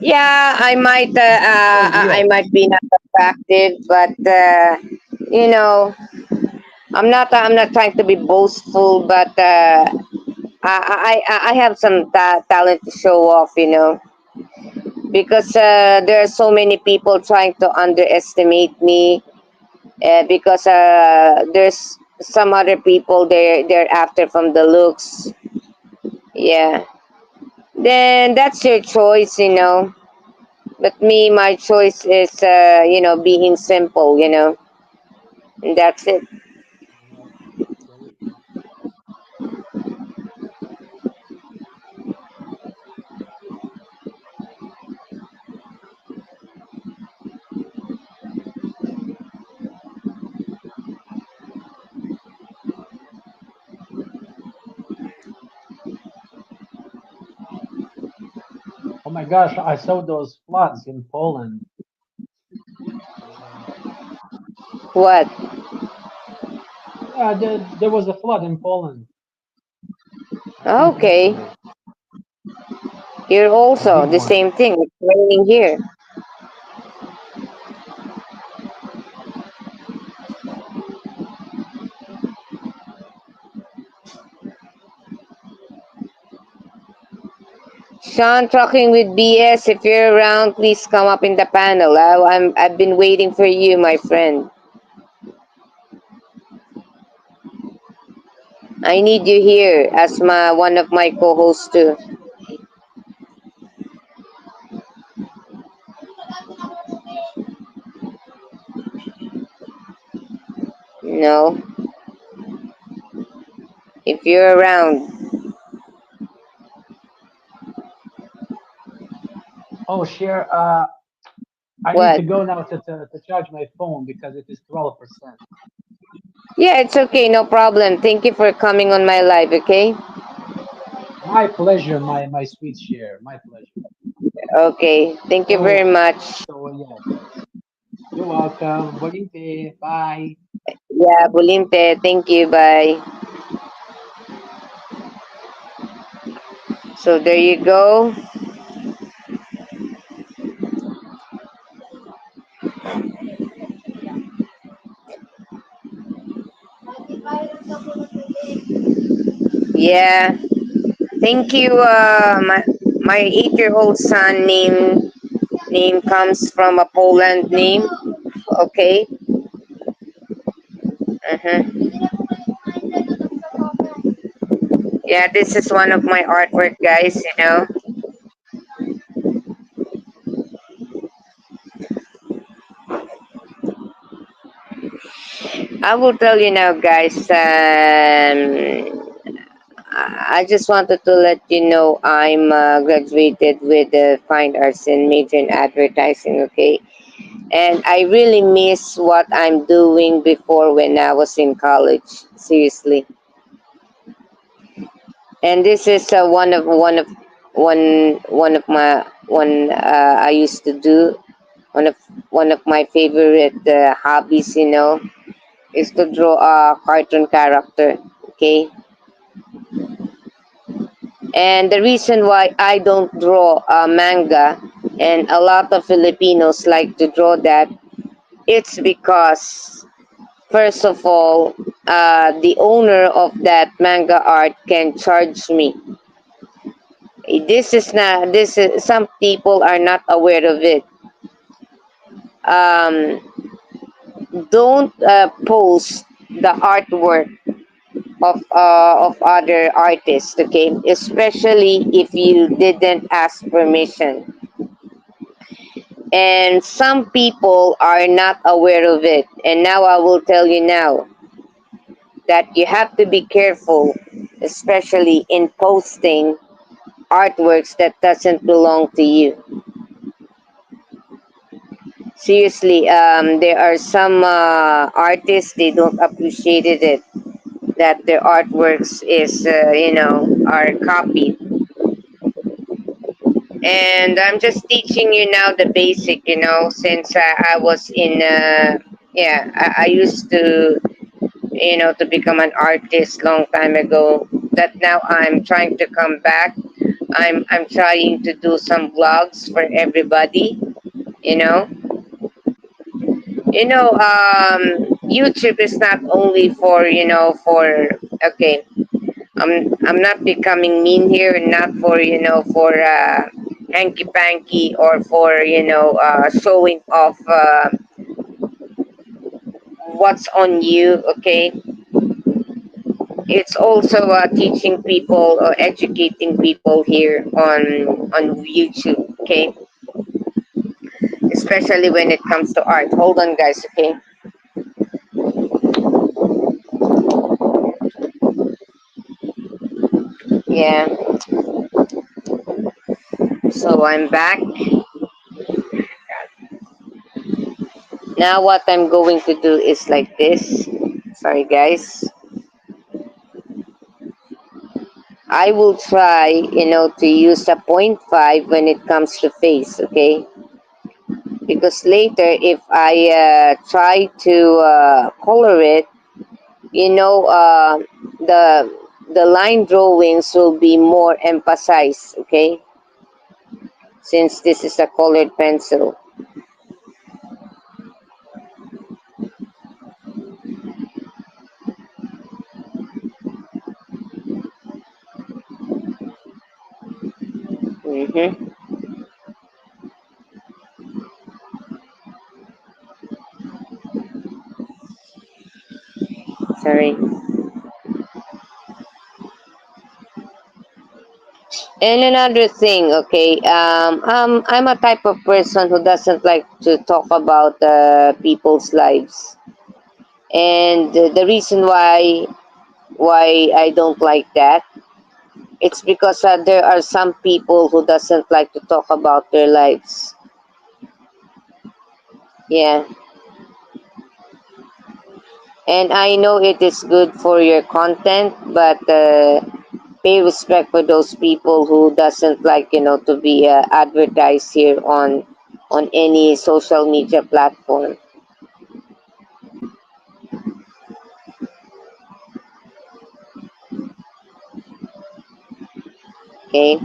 Yeah, I might. It's so I real. might be not attractive, but you know, I'm not. I'm not trying to be boastful, but I have some talent to show off. Because there are so many people trying to underestimate me. Because there's some other people they're after from the looks. Yeah. Then that's your choice. But me, my choice is being simple. And that's it. Yeah, very true. Oh my gosh, I saw those floods in Poland. Yeah, What? yeah, there was a flood in Poland. I think Okay. yesterday Here a also big the one. same thing. It's raining here. Sean talking with BS. If you're around, please come up in the panel. I've been waiting for you, my friend. I need you here as my one of my co-hosts too. No, if you're around, Oh, share. I need what? to go now to charge my phone because it is 12%. Yeah, it's okay, no problem. Thank you for coming on my live. Okay. My pleasure, my sweet share. My pleasure. Okay. Thank you very So much. yes, you're welcome. Bolinte. Bye. Yeah, Bulimpe. Thank you. Bye. So there you go. Yeah. Thank you. My 8-year-old son name comes from a Poland name. Okay. Uh-huh. Yeah, this is one of my artwork, guys. I will tell you now, guys. I just wanted to let you know I'm graduated with fine arts and major in advertising. Okay, and I really miss what I'm doing before when I was in college. Seriously, and this is one of my one I used to do. One of one of my favorite hobbies, is to draw a cartoon character. Okay, and the reason why I don't draw manga, and a lot of Filipinos like to draw that, it's because first of all, the owner of that manga art can charge me. This is not. This is some people are not aware of it. Um, don't post the artwork of other artists, okay? Especially if you didn't ask permission. And some people are not aware of it. And now I will tell you now that you have to be careful, especially in posting artworks that doesn't belong to you. Seriously, there are some artists, they don't appreciate it that their artworks is are copied. And I'm just teaching you now the basic, since I was in yeah, I used to to become an artist long time ago, that now I'm trying to come back. I'm trying to do some vlogs for everybody, you know YouTube is not only for okay, I'm not becoming mean here, not for for hanky panky, or for showing off what's on you. Okay, it's also teaching people or educating people here on YouTube. Okay, especially when it comes to art. Hold on, guys. Okay, yeah. So I'm back now. What I'm going to do is like this. Sorry, guys. I will try, to use a point 0.5 when it comes to face, okay? Because later, if I try to color it, you know, the line drawings will be more emphasized, okay? Since this is a colored pencil. Mm-hmm. Sorry. And another thing, okay, I'm a type of person who doesn't like to talk about people's lives, and the reason why I don't like that, it's because there are some people who doesn't like to talk about their lives. Yeah, and I know it is good for your content, but pay respect for those people who doesn't like to be advertised here on any social media platform. Okay.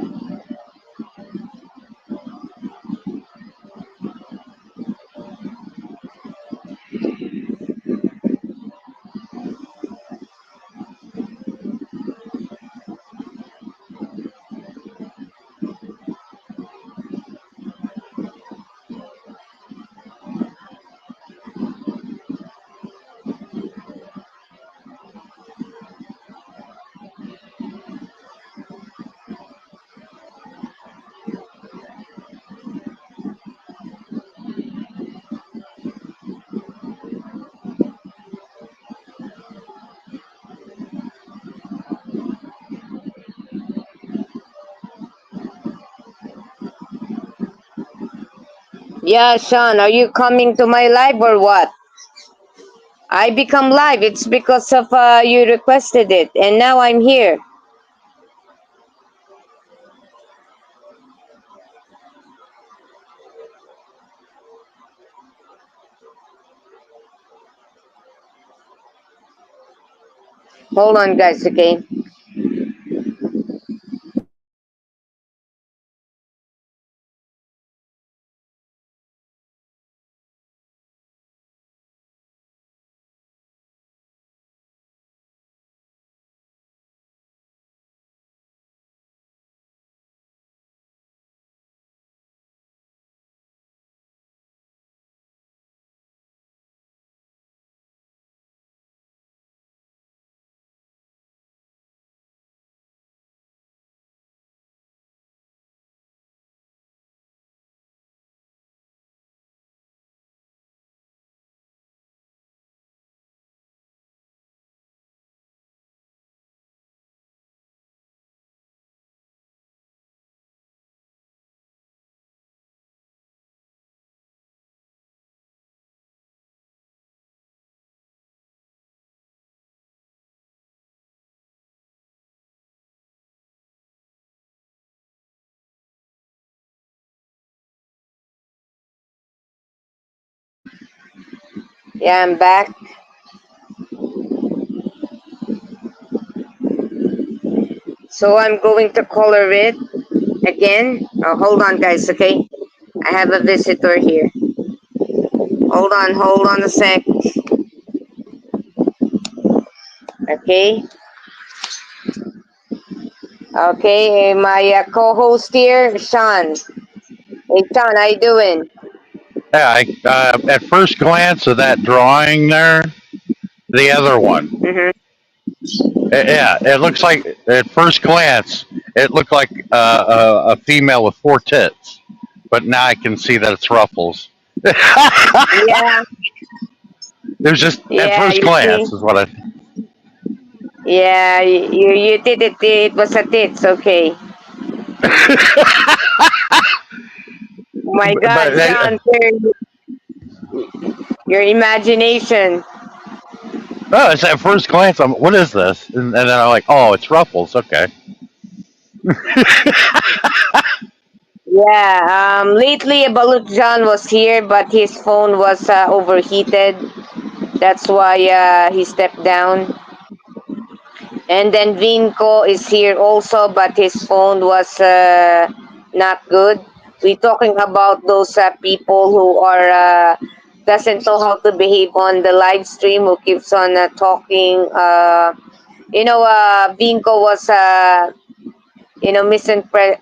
Yeah, Sean, are you coming to my live or what? I become live. It's because of you requested it, and now I'm here. Hold on, guys. Okay. Yeah, I'm back. So I'm going to color it again. Oh, hold on, guys. Okay. I have a visitor here. Hold on a sec. Okay. Okay, my co-host here, Sean. Hey, Sean, how you doing? Yeah, at first glance of that drawing there, the other one. Mm-hmm. Yeah, it looks like at first glance it looked like a female with four tits, but now I can see that it's ruffles. It Yeah, was just at yeah. first You see. glance is what I. Yeah, you did it. It was a tits. Okay. My God, But Sean, your imagination. oh, it's at first glance. What is this? And then I'm like, oh, it's ruffles. Okay. Yeah, lately Balut John was here, but his phone was overheated. That's why he stepped down. And then Vinco is here also, but his phone was not good. We talking about those people who are doesn't know how to behave on the live stream, who keeps on talking. Vinco was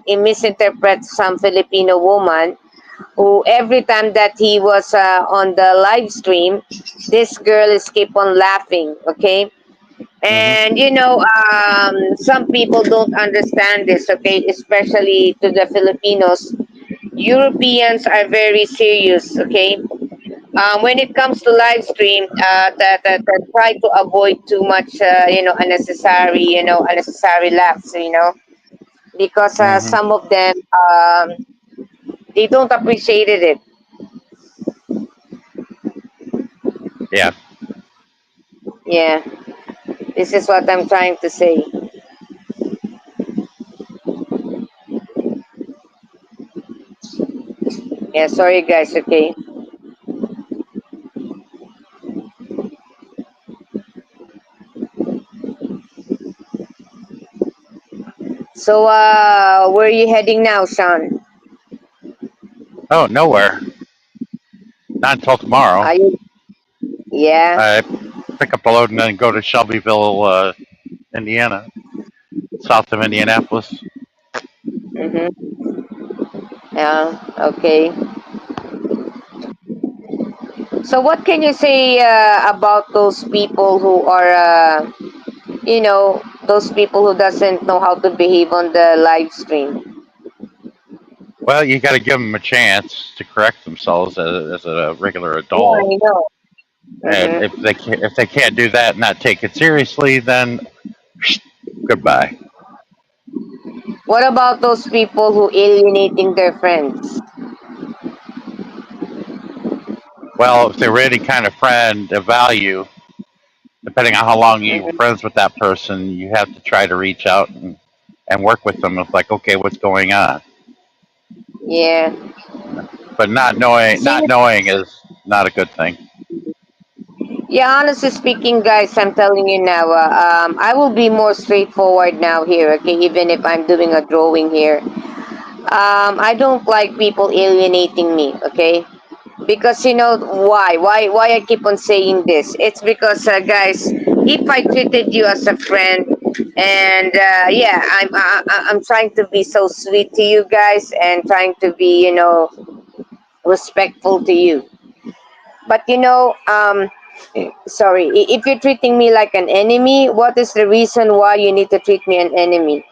misinterpret some Filipino woman who every time that he was on the live stream, this girl is keep on laughing. Okay, Hmm. and some people don't understand this, okay, especially to the Filipinos. Europeans are very serious, okay. When it comes to live stream, that try to avoid too much, unnecessary laughs, because Hmm. some of them they don't appreciate it. Yeah. Yeah, this is what I'm trying to say. Yeah, sorry guys, okay. So, where are you heading now, Sean? Oh, nowhere. Not until tomorrow. Are you? Yeah. I pick up a load and then go to Shelbyville, Indiana, south of Indianapolis. Mm-hmm. Yeah. Okay. So, what can you say about those people who are, those people who doesn't know how to behave on the live stream? Well, you got to give them a chance to correct themselves as a regular Yeah, adult. I know. And Mm-hmm. if they can't do that and not take it seriously, then goodbye. What about those people who alienating their friends? Well, if they were any kind of friend of value, depending on how long you were Hmm. friends with that person, you have to try to reach out and work with them. It's like, okay, what's going on? Yeah. But See, not knowing is not a good thing. yeah, honestly speaking, guys, I'm telling you now, I will be more straightforward now here, okay, even if I'm doing a drawing here. I don't like people alienating me, okay? Because why I keep on saying this? It's because, guys, if I treated you as a friend, and yeah, I'm trying to be so sweet to you guys and trying to be, respectful to you. But sorry, if you're treating me like an enemy, what is the reason why you need to treat me an enemy?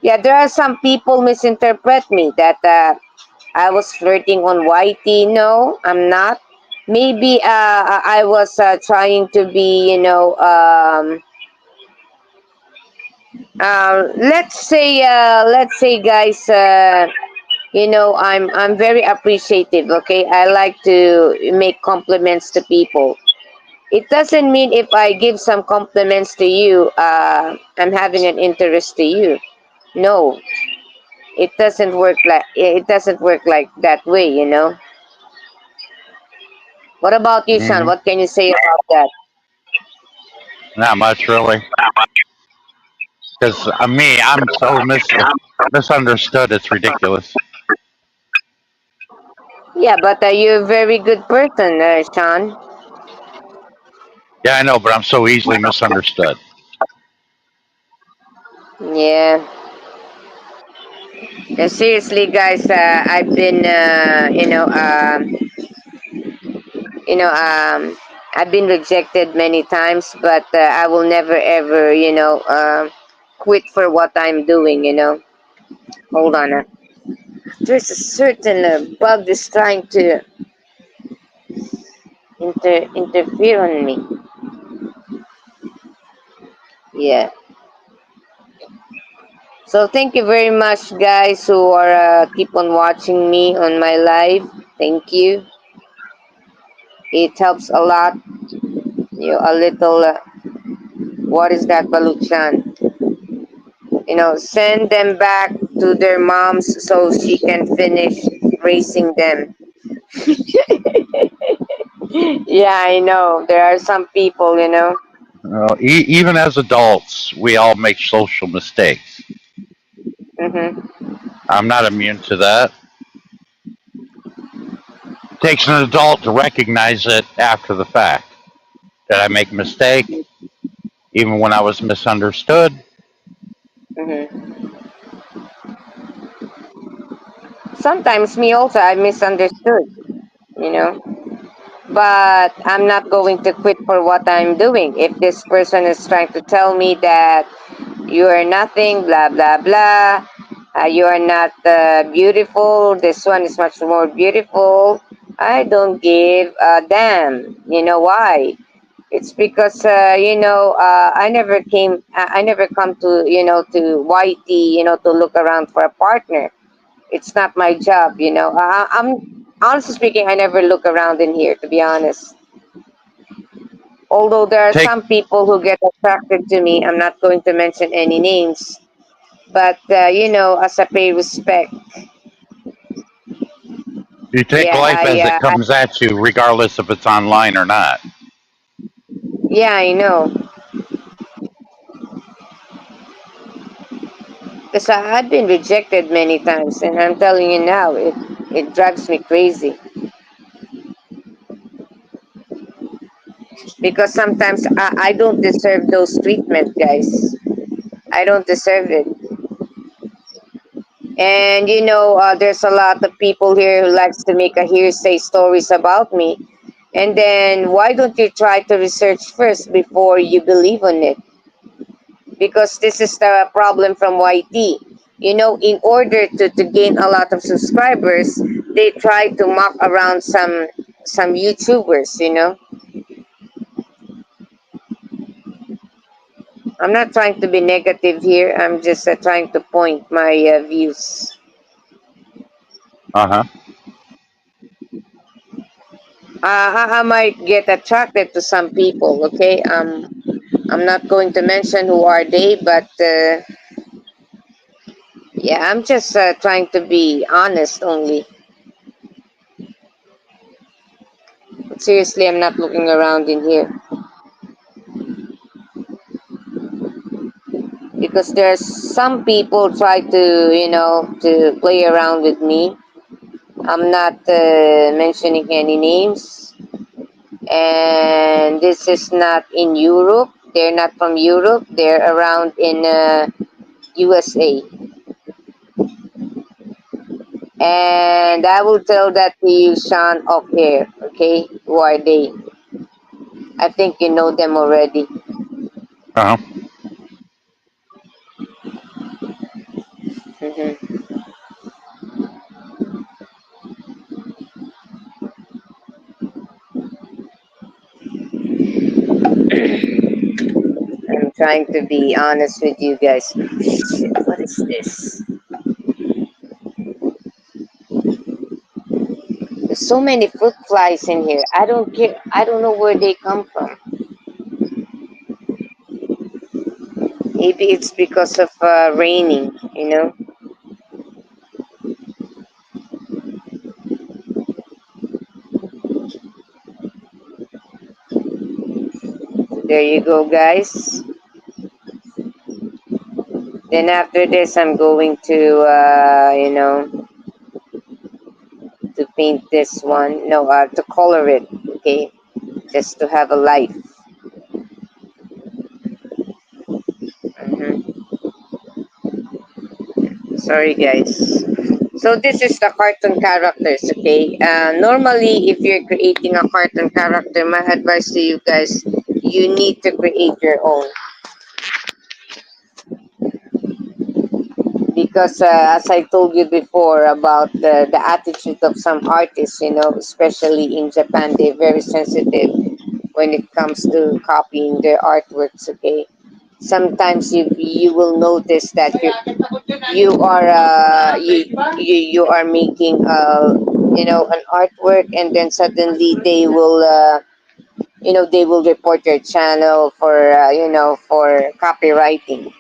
Yeah, there are some people misinterpret me that I was flirting on YT. No, I'm not. Maybe I was trying to be, let's say, guys, I'm very appreciative. Okay, I like to make compliments to people. It doesn't mean if I give some compliments to you, I'm having an interest to you. No, it doesn't work like that way. What about you, Sean? Hmm. What can you say about that? Not much really, because me, I'm so misunderstood. It's ridiculous. Yeah, but you're a very good person, Sean. Yeah, I know, but I'm so easily misunderstood. Yeah. Seriously, guys, I've been, you know, um, I've been rejected many times, but I will never ever, quit for what I'm doing. Hold on. There's a certain bug that's trying to interfere on me. Yeah. So thank you very much, guys, who are keep on watching me on my live. Thank you. It helps a lot. A little. What is that, Baluchan? Send them back to their moms so she can finish raising them. Yeah, I know. There are some people. Even as adults, we all make social mistakes. Hmm. I'm not immune to that. It takes an adult to recognize it after the fact. Did I make a mistake? Even when I was misunderstood? Hmm. Sometimes me also, I misunderstood, you know. But I'm not going to quit for what I'm doing. If this person is trying to tell me that you are nothing, blah, blah, blah, you are not beautiful, this one is much more beautiful, I don't give a damn. You know why? It's because I never come to YT to look around for a partner. It's not my job. I'm honestly speaking, I never look around in here, to be honest. Although there are Take some people who get attracted to me, I'm not going to mention any names, but as a pay respect, you take yeah, life as it comes at you, regardless if it's online or not. yeah, I know. Because I've been rejected many times, and I'm telling you now, it drives me crazy. Because sometimes I don't deserve those treatment, guys. I don't deserve it. And there's a lot of people here who likes to make a hearsay stories about me. And then why don't you try to research first before you believe on it? Because this is the problem from YT. In order to gain a lot of subscribers, they try to mock around some YouTubers. I'm not trying to be negative here. I'm just trying to point my views. Uh huh. I might get attracted to some people. Okay, I'm not going to mention who are they, but yeah, I'm just trying to be honest only. But seriously, I'm not looking around in here because there's some people try to play around with me. I'm not mentioning any names, and this is not in Europe. They're not from Europe. They're around in USA. And I will tell that to you, Sean, off air. Okay, who are they? I think you know them already. Uh huh. Hmm. I'm trying to be honest with you guys. Shit, what is this? There's so many fruit flies in here. I don't care. I don't know where they come from. Maybe it's because of raining. There you go, guys. Then after this, I'm going to paint this one. No, to color it. Okay, just to have a life. Hmm. Sorry, guys. So this is the cartoon characters, okay? Normally, if you're creating a cartoon character, my advice to you guys, you need to create your own. Because as I told you before about the attitude of some artists, especially in Japan, they're very sensitive when it comes to copying their artworks, okay? Sometimes you will notice that you are making an artwork, and then suddenly they will report your channel for for copywriting.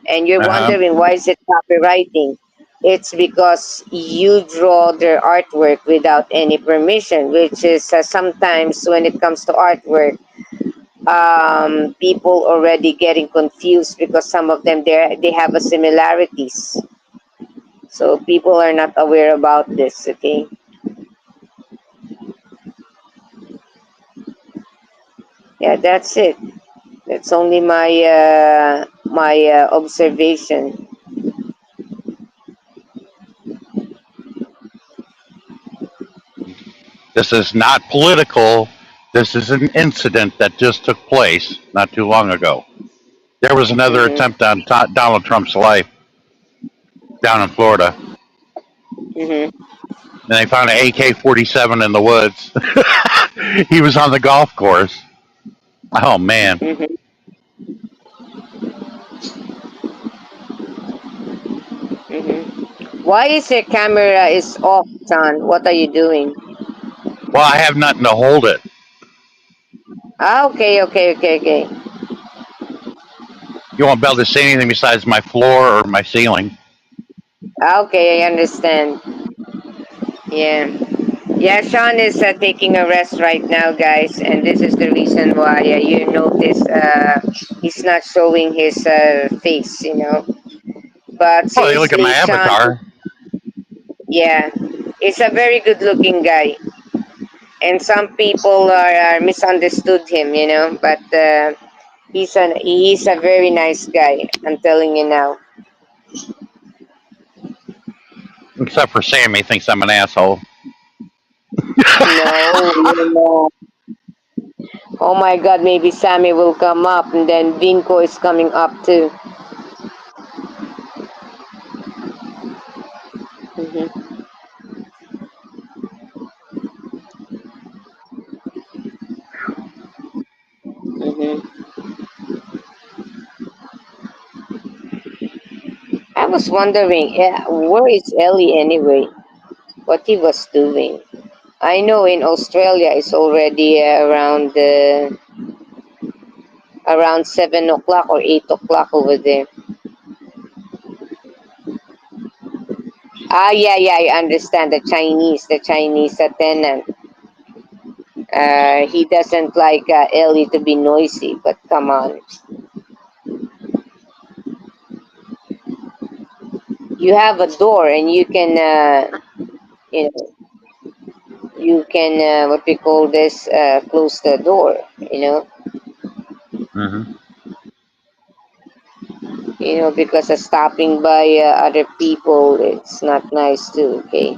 And you're Uh-huh. wondering why is it copywriting? It's because you draw their artwork without any permission, which is sometimes when it comes to artwork, people already getting confused because some of them they have a similarities. So people are not aware about this. Okay, yeah, that's it. That's only my observation. This is not political. This is an incident that just took place not too long ago. There was another Mhm. attempt on Donald Trump's life down in Florida, Mhm. and they found an AK-47 in the woods. He was on the golf course. Oh man! Mhm. Mhm. Why is your camera is off, John? What are you doing? Well, I have nothing to hold it. Ah, okay, okay, okay, okay. You won't be able to see anything besides my floor or my ceiling. Ah, okay, I understand. Yeah. Yeah, Sean is taking a rest right now, guys, and this is the reason why you notice he's not showing his face, you know. But Oh, you look since at my Sean, avatar. yeah, he's a very good-looking guy, and some people are misunderstood him, you know. But he's a very nice guy. I'm telling you now. Except for Sammy thinks I'm an asshole. No, no. Oh my God, maybe Sammy will come up, and then Vinko is coming up too. Hmm. Hmm. I was wondering, where is Ellie anyway? What he was doing? I know in Australia it's already around 7 o'clock or 8 o'clock over there. Ah, yeah, yeah, I understand the Chinese tenant. He doesn't like Ellie to be noisy, but come on, you have a door and you know, you can what we call this close the door. Hmm. Because of stopping by other people, it's not nice too. Okay.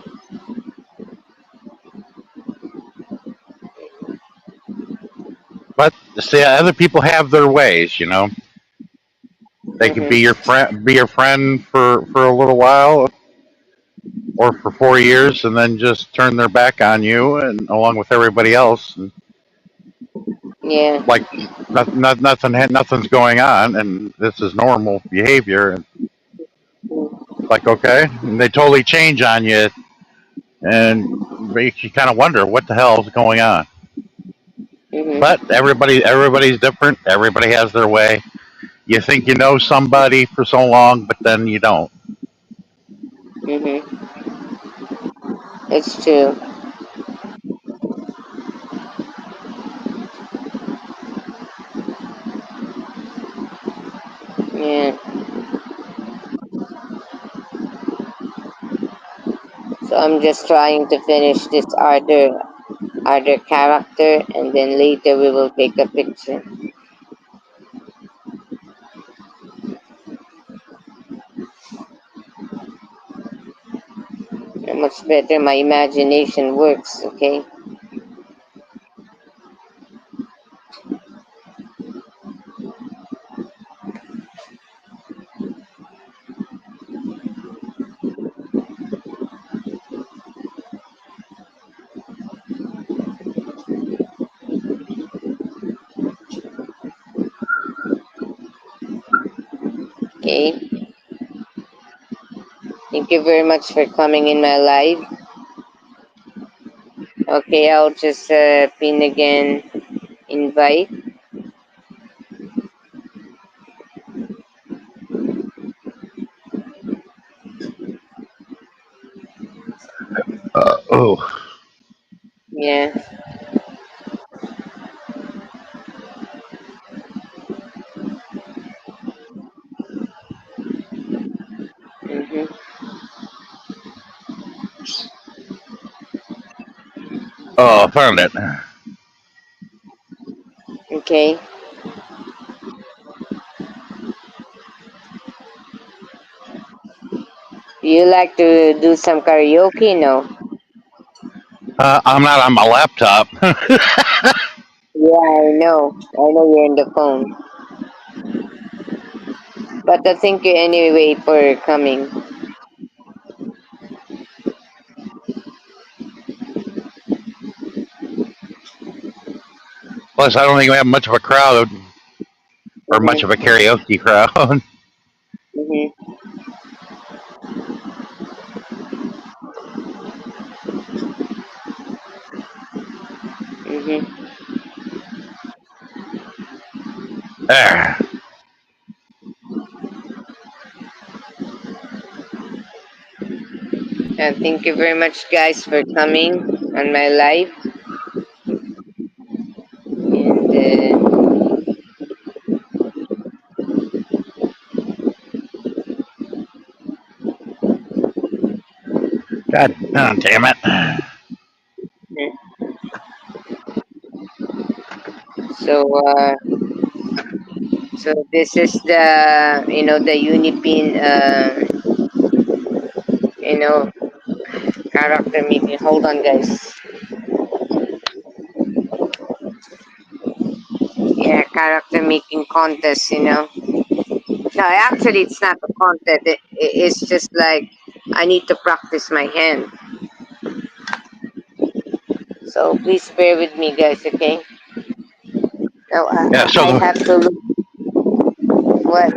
But see, other people have their ways. You know, they could Mm-hmm. be your friend for a little while, or for 4 years, and then just turn their back on you, and along with everybody else, and Yeah. like nothing's going on, and this is normal behavior. And like, okay, and they totally change on you, and makes you kind of wonder what the hell is going on. But Mm-hmm. everybody's different. Everybody has their way. You think you know somebody for so long, but then you don't. Mm-hmm. It's true. Yeah. So I'm just trying to finish this other character, and then later we will take a picture. How much better my imagination works. Okay. Okay. Thank you very much for coming in my live. Okay, I'll just pin again invite. Oh, Yeah. Mm-hmm. oh, I found it. Okay. You like to do some karaoke? No. I'm not on my laptop. Yeah, I know. I know you're on the phone. But thank you anyway for coming. Plus, I don't think we have much of a crowd or much of a Mm-hmm. karaoke crowd. Mm-hmm. Mm-hmm. There. And thank you very much, guys, for coming on my live. And God, oh, damn it. so, uh, so this is the the Unipin you know character meeting. Hold on, guys. Yeah, character making contest. No, actually, it's not a contest. It's just like I need to practice my hand. So please bear with me, guys. Okay. Now Yeah, I have to look what.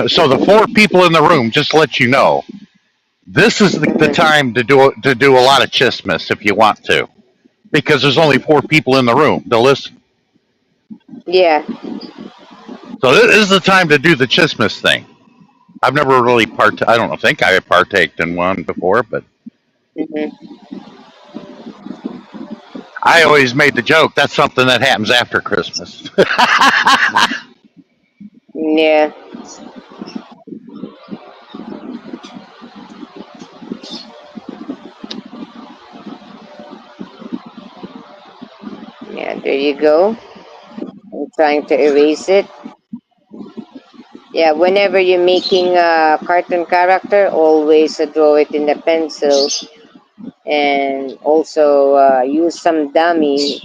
so the four people in the room, just to let you know, this is the Mhm. time to do a lot of chismis if you want to, because there's only four people in the room to listen. Yeah. So this is the time to do the chismis thing. I've never really I don't think I partaked in one before, but Hmm. I always made the joke that's something that happens after Christmas. Yeah. Yeah. There you go. I'm trying to erase it. Yeah. Whenever you're making a cartoon character, always draw it in the pencil, and also use some dummy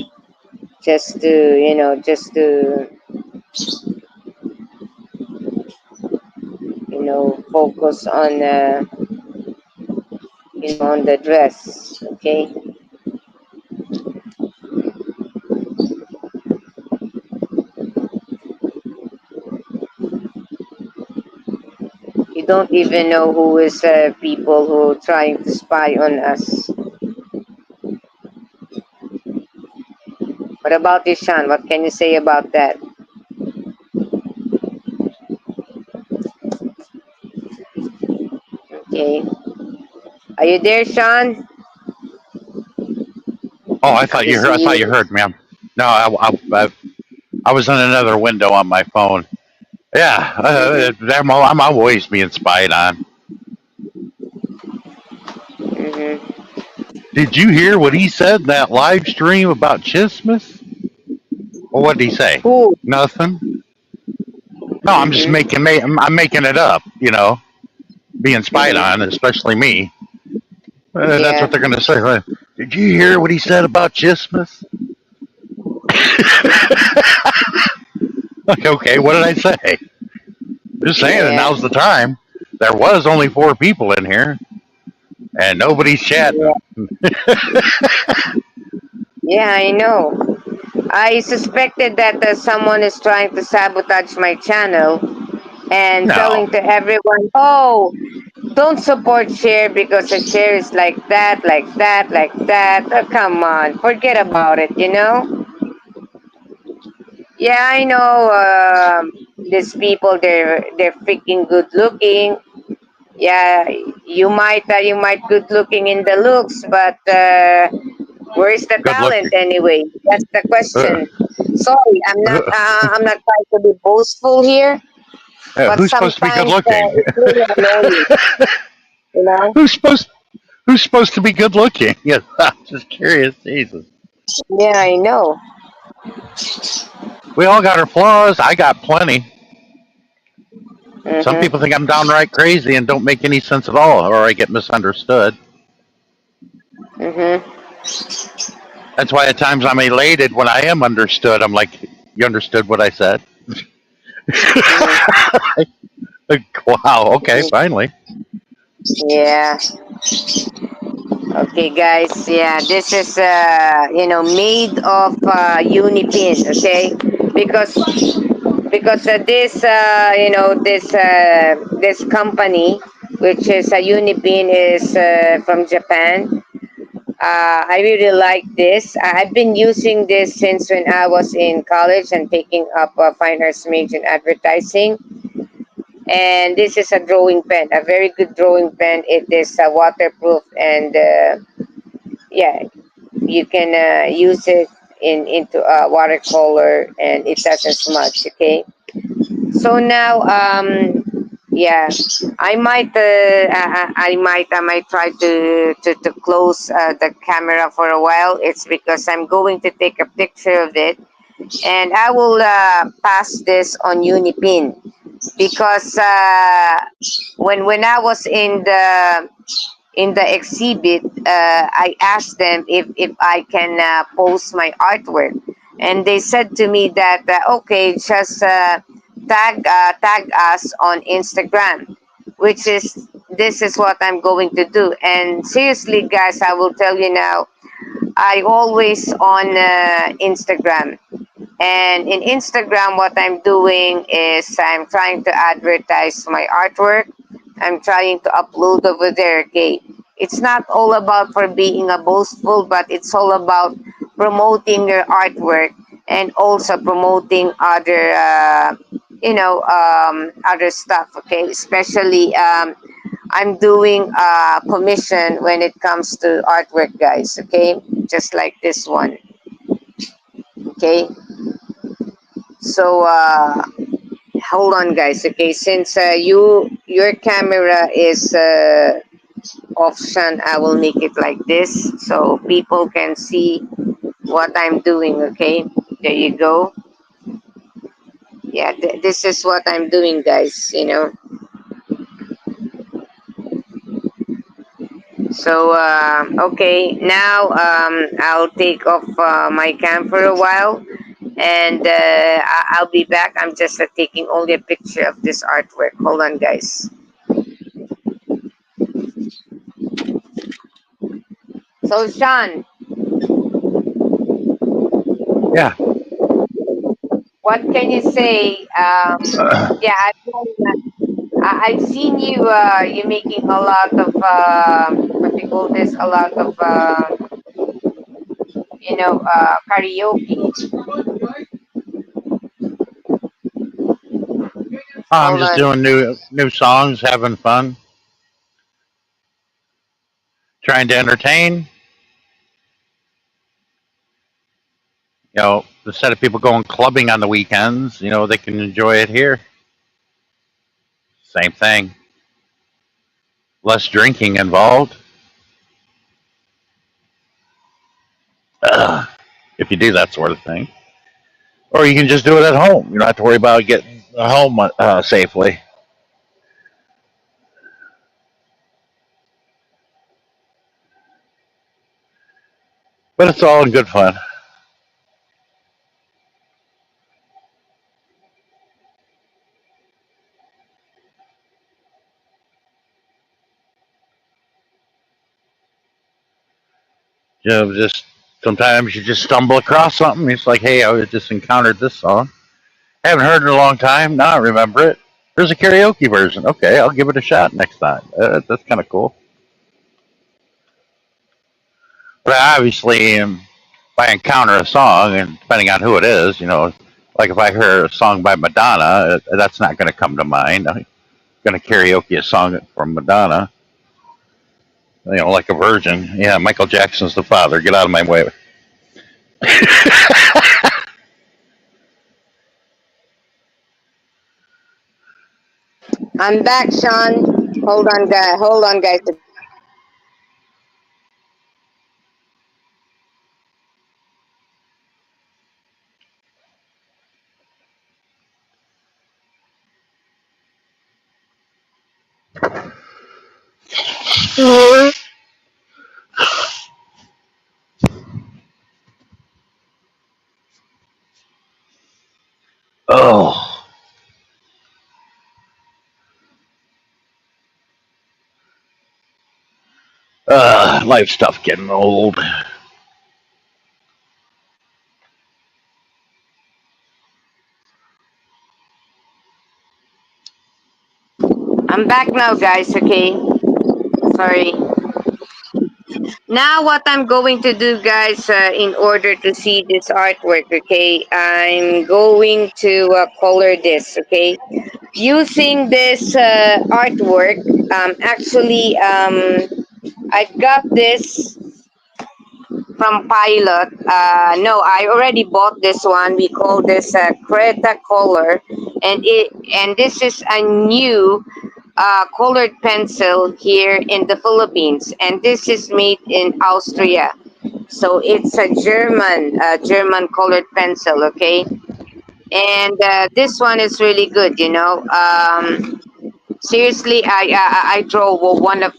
just to focus on on the dress. Okay. You don't even know who is people who trying to spy on us. What about you, Sean? What can you say about that? Okay. Are you there, Sean? Oh, You I see thought you you. heard me. No, I was in another window on my phone. Yeah, Mm-hmm. I'm always being spied on. Mm-hmm. Did you hear what he said in that live stream about Chismas? Or what did he say? Who? Nothing. No, I'm just Mm-hmm. I'm making it up. Being spied on, Mm-hmm. especially me. That's what Yeah. they're going to say. Did you hear what he said about Chismas? Like, okay, what did I say? Just saying, and Yeah. now's the time. There was only four people in here, and nobody's Yeah. chatting. Yeah, I know. I suspected that someone is trying to sabotage my channel and No, telling to everyone, "Oh, don't support share because a share is like that, like that, like that." Oh, come on, forget about it. Yeah, I know. These people, they're freaking good looking. Yeah, you might good looking in the looks, but where's the Good talent looking. anyway? That's the Uh, question. Sorry, I'm not trying to be boastful here, but who's supposed to be good sometimes looking? it's really annoying, you know. who's supposed Who's supposed to be good looking? Yeah, I'm just curious. Jesus, Yeah, I know. we all got our flaws. I got plenty. Some people Mhm. think I'm downright crazy and don't make any sense at all, or I get misunderstood. Mhm. That's why at times I'm elated when I am understood. I'm like, you understood what I said? Mhm. Like, wow, okay, Mhm. finally. Yeah. Okay, guys. Yeah, this is made of unipin. Okay, because this this company, which is a unipin, is from Japan. I really like this. I've been using this since when I was in college and taking up a fine arts major in advertising. And this is a drawing pen, a very good drawing pen. It is waterproof and yeah, you can use it into watercolor and it doesn't smudge. Okay, so now yeah, I might try to close the camera for a while. It's because I'm going to take a picture of it and I will pass this on Unipin because when I was in the exhibit, I asked them if I can post my artwork, and they said to me that okay, just tag us on Instagram, which is this is what I'm going to do. And seriously, guys, I will tell you now, I always on Instagram. And in Instagram, what I'm doing is I'm trying to advertise my artwork. I'm trying to upload over there. Okay, it's not all about for being a boastful, but it's all about promoting your artwork and also promoting other, other stuff. Okay, especially I'm doing commission when it comes to artwork, guys. Okay, just like this one. Okay, so hold on, guys. Okay, since your camera is option, I will make it like this so people can see what I'm doing. Okay, there you go. Yeah, this is what I'm doing, guys. So okay, now I'll take off my cam for a while, and I'll be back. I'm just taking only a picture of this artwork. Hold on, guys. So Sean, Yeah. what can you say? Yeah, I've seen you. You making a lot of what do you call this? A lot of karaoke. I'm Hold just on. doing new songs, having fun, trying to entertain. Instead of people going clubbing on the weekends, they can enjoy it here. Same thing. Less drinking involved. Ugh, if you do that sort of thing. Or you can just do it at home. You don't have to worry about getting home safely. But it's all in good fun. Just sometimes you just stumble across something. It's like, hey, I just encountered this song. I haven't heard it in a long time. Now I remember it. There's a karaoke version. Okay, I'll give it a shot next time. That's kind of cool. But obviously, if I encounter a song, and depending on who it is, like if I hear a song by Madonna, that's not going to come to mind. going to karaoke a song from Madonna, like a version. Yeah, Michael Jackson's the father. Get out of my way. I'm back, Sean. Hold on, guys. Hold on, guys. Oh, life stuff getting old. I'm back now, guys. Okay. Sorry. Now, what I'm going to do, guys, in order to see this artwork, okay, I'm going to color this, okay. Using this artwork, I got this from Pilot. No, I already bought this one. We call this CRETA color, and this is a new colored pencil here in the Philippines, and this is made in Austria. So it's a German colored pencil, okay. And this one is really good, you know. Seriously, I draw one of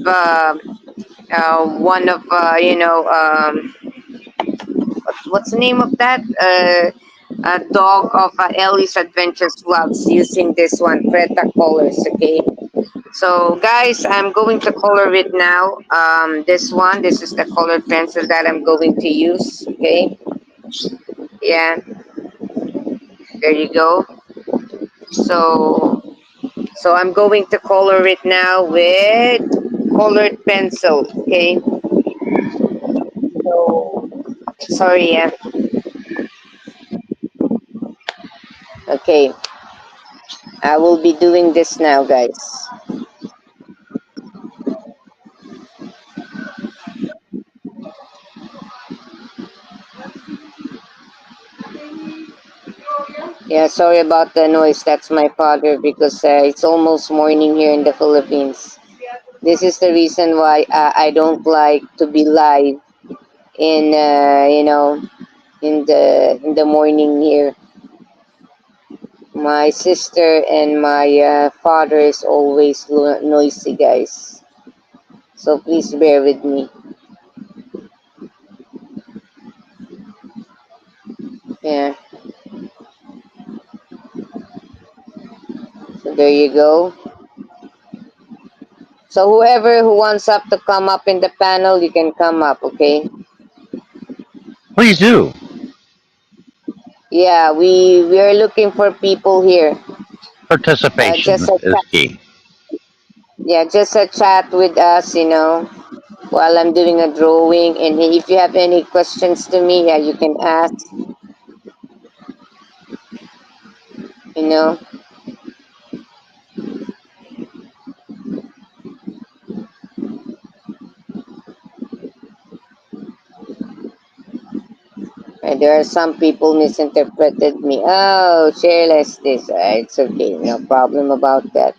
what's the name of that? A dog of Ellie's Adventures Vlogs using this one, Creta colors. Okay, so guys, I'm going to color it now. This is the colored pencil that I'm going to use. Okay, yeah, there you go. So, so I'm going to color it now with colored pencil. Okay, so sorry, yeah. Okay, I will be doing this now, guys. Yeah, sorry about the noise. That's my father because it's almost morning here in the Philippines. This is the reason why I don't like to be live in in the morning here. My sister and my father is always noisy, guys. So please bear with me. Yeah. So there you go. So whoever who wants up to come up in the panel, you can come up, okay? Please do. Yeah, we are looking for people here. Just Participation a is key. yeah, just a chat with us, you know, while I'm doing a drawing. And if you have any questions to me, yeah, you can ask, you know. And there are some people misinterpreted me. Oh, careless this. It's okay, no problem about that.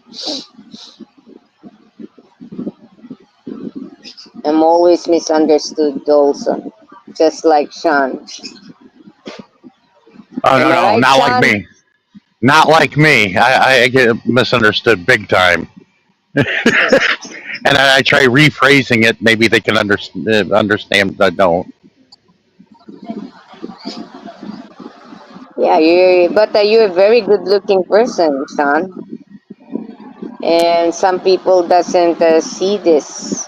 I'm always misunderstood also, just like Sean. Oh Am no, I no, right, not like Sean? me. Not like me. I get misunderstood big time, and I try rephrasing it. Maybe they can understand. I don't. Yeah, you're a very good-looking person, Sean. And some people doesn't see this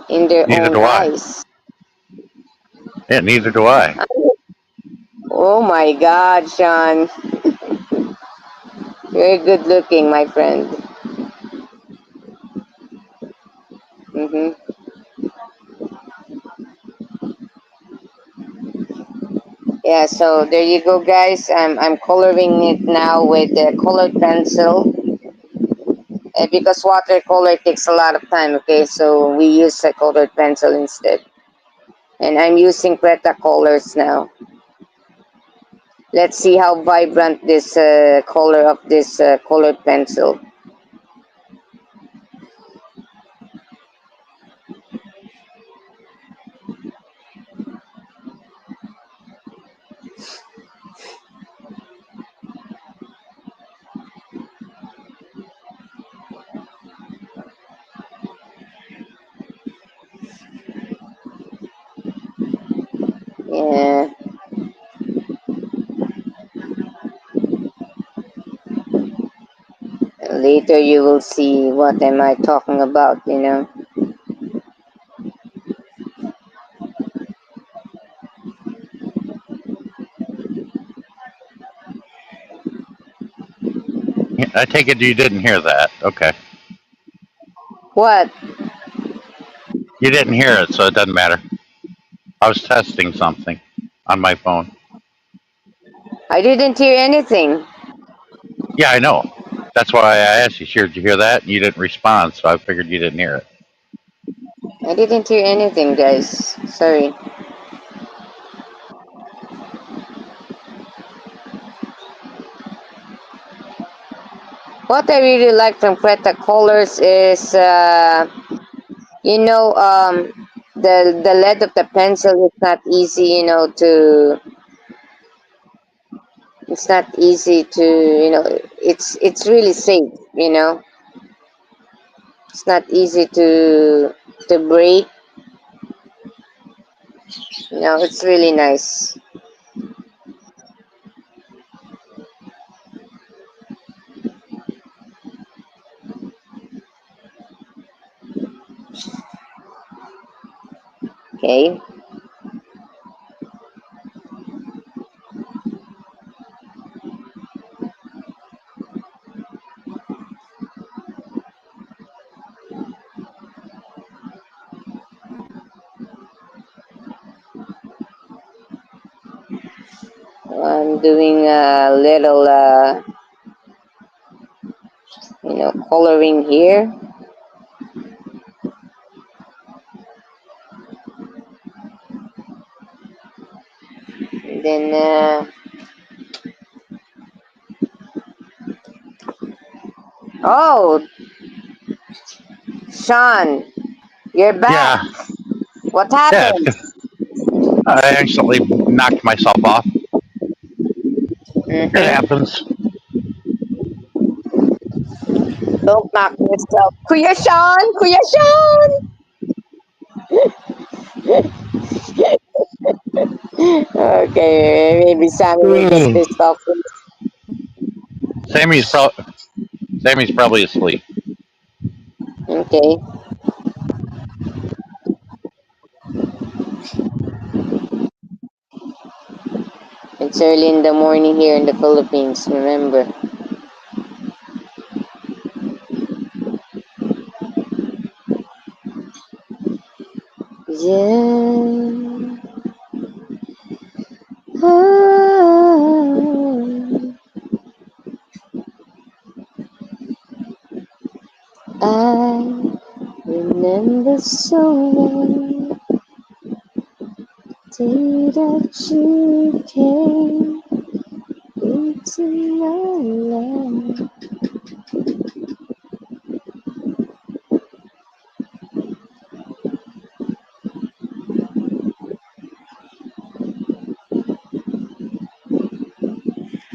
in their Neither own do I. eyes. Yeah, neither do I. Oh my God, Sean, very good looking, my friend. hmm Yeah, so there you go, guys. I'm coloring it now with the colored pencil. because watercolor takes a lot of time. Okay, so we use a colored pencil instead, and I'm using CRETA colors now. Let's see how vibrant this color of this colored pencil. Yeah, later you will see what am I talking about. I take it you didn't hear that. Okay. What? You didn't hear it, so it doesn't matter. I was testing something on my phone. I didn't hear anything. Yeah, I know. That's why I asked you, did you hear that? And you didn't respond, so I figured you didn't hear it. I didn't hear anything, guys. Sorry. What I really like from Creta Colors is, the lead of the pencil is not easy, it's not easy to, it's really safe, it's not easy to break, it's really nice. Okay, I'm doing a little, coloring here. And then, oh, Sean, you're back. Yeah, What yeah. happened? I accidentally knocked myself off. It Mm-hmm. happens. Don't knock yourself. Kuya Sean! Kuya Sean! Okay, maybe Sammy will get Mm. pissed off. Sammy's, pro- Sammy's probably asleep. Okay, it's early in the morning here in the Philippines, remember. Yeah. Oh, I remember so well the day that you came into my life.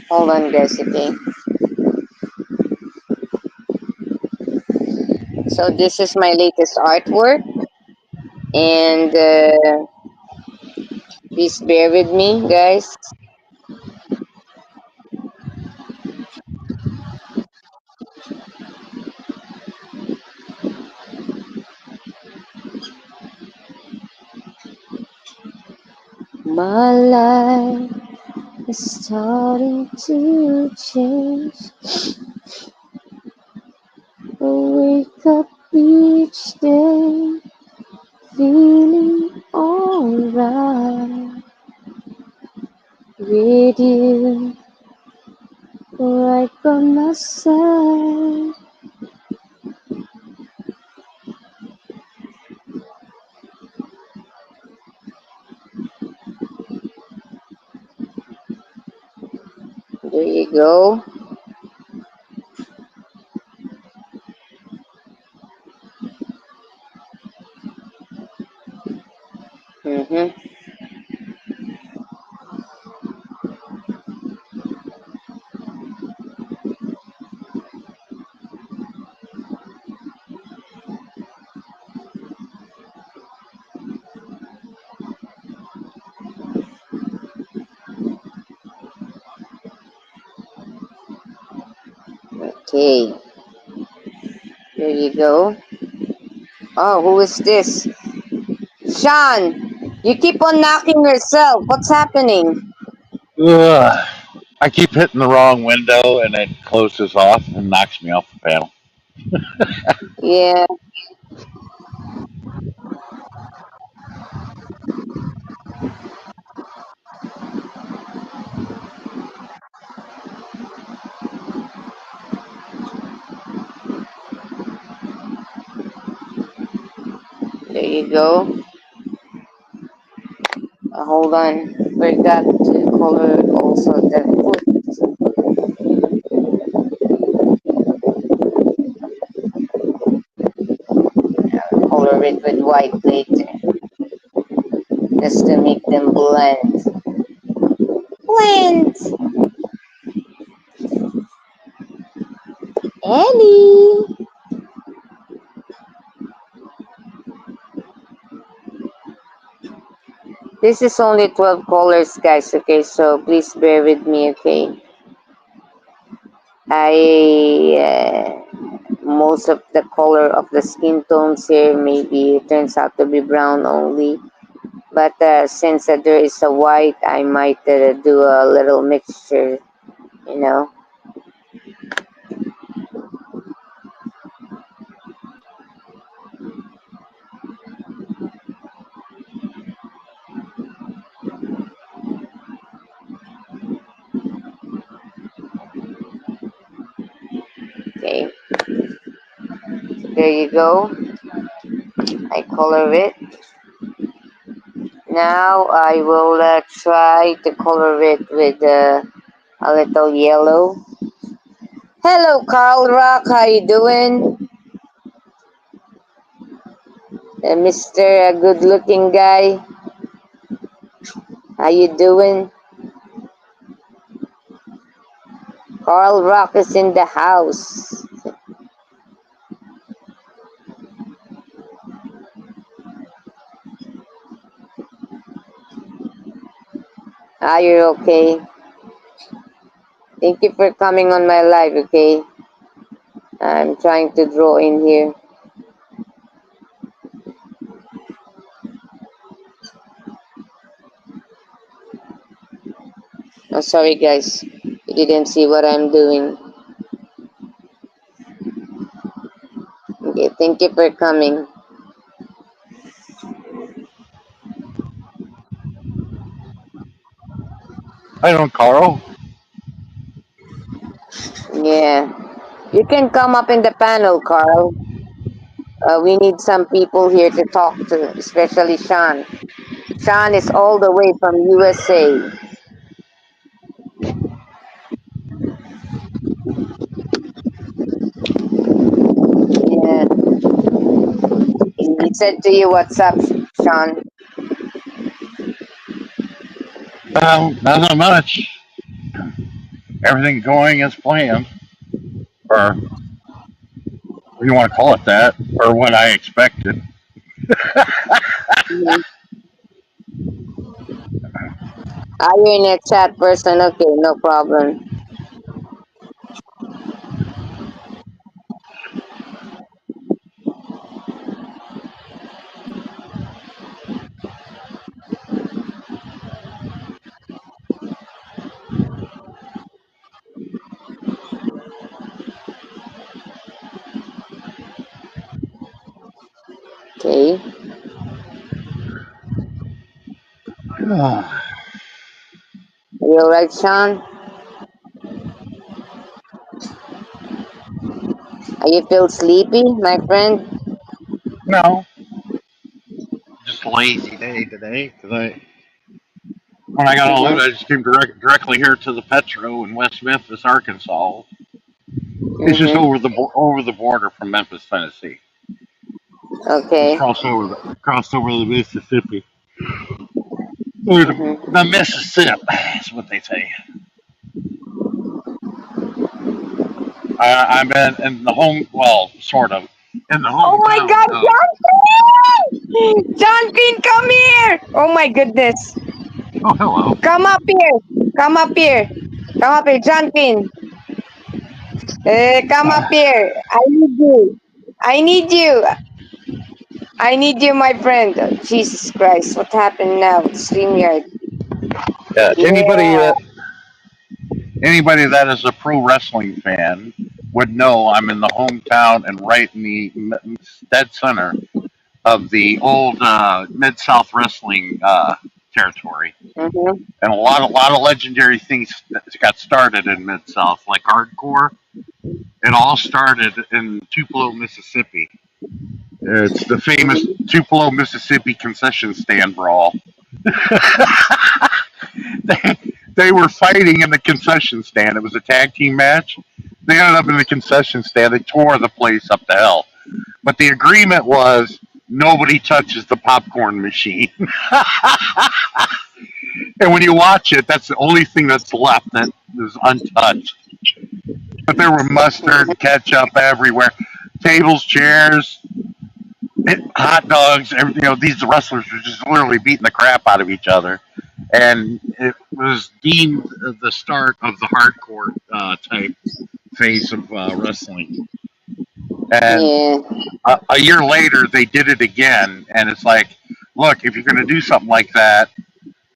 Hold on, guys, okay? So this is my latest artwork, and please bear with me, guys. My life is starting to change. I wake up each day feeling alright with you right by my side. There you go. Mm-hmm. Okay. There you go. Oh, who is this? Sean, you keep on knocking yourself. What's happening? Ugh. I keep hitting the wrong window and it closes off and knocks me off the panel. Yeah, there you go. Hold on. Forgot to color also the foot. Color it with white later. Just to make them blend. Blend! Ellie! This is only 12 colors, guys, okay? So please bear with me, okay? Most of the color of the skin tones here maybe turns out to be brown only. But since there is a white, I might do a little mixture, you know? Okay, there you go. I color it. Now I will try to color it with a little yellow. Hello, Carl Rock. How you doing, Mr. Good-looking guy? How you doing? Carl Rock is in the house. Ah, you're okay. Thank you for coming on my live. Okay, I'm trying to draw in here. Oh, sorry, guys. You didn't see what I'm doing. Okay, thank you for coming. I don't, Carl. Yeah, you can come up in the panel, Carl. We need some people here to talk to, especially Sean. Sean is all the way from USA. Yeah, he said to you, "What's up, Sean?" Nothing much. Everything going as planned, or you want to call it that, or what I expected. Mhm. Are you in a chat person? Okay, no problem. Okay, are you alright, Sean? Are you feel sleepy, my friend? No, just a lazy day today because when I got all Mm-hmm. that, I just came directly here to the Petro in West Memphis, Arkansas. It's just Mm-hmm. over the border from Memphis, Tennessee. Just Okay. crossed over the Mississippi. Or Mm-hmm. the Mississippi is what they say. I'm in the home, well, sort of, in the Oh my hometown God, of. John Quinn! John Quinn, come here! Oh my goodness. Oh, hello. Come up here. Come up here. Come up here, John Quinn. Come up here. I need you. I need you. I need you, my friend. Oh, Jesus Christ, what happened now? StreamYard. Yeah, Yeah. anybody that is a pro wrestling fan would know I'm in the hometown and right in the dead center of the old Mid South Wrestling territory, Mm-hmm. and a lot of legendary things that got started in Mid South, like hardcore. It all started in Tupelo, Mississippi. It's the famous Mm-hmm. Tupelo, Mississippi concession stand brawl. They were fighting in the concession stand. It was a tag team match. They ended up in the concession stand. They tore the place up to hell. But the agreement was nobody touches the popcorn machine. And when you watch it, that's the only thing that's left that is untouched. But there were mustard, ketchup everywhere, tables, chairs, hot dogs. These wrestlers were just literally beating the crap out of each other, and it was deemed the start of the hardcore type phase of wrestling. And Yeah. a year later, they did it again, and it's like, look, if you're going to do something like that,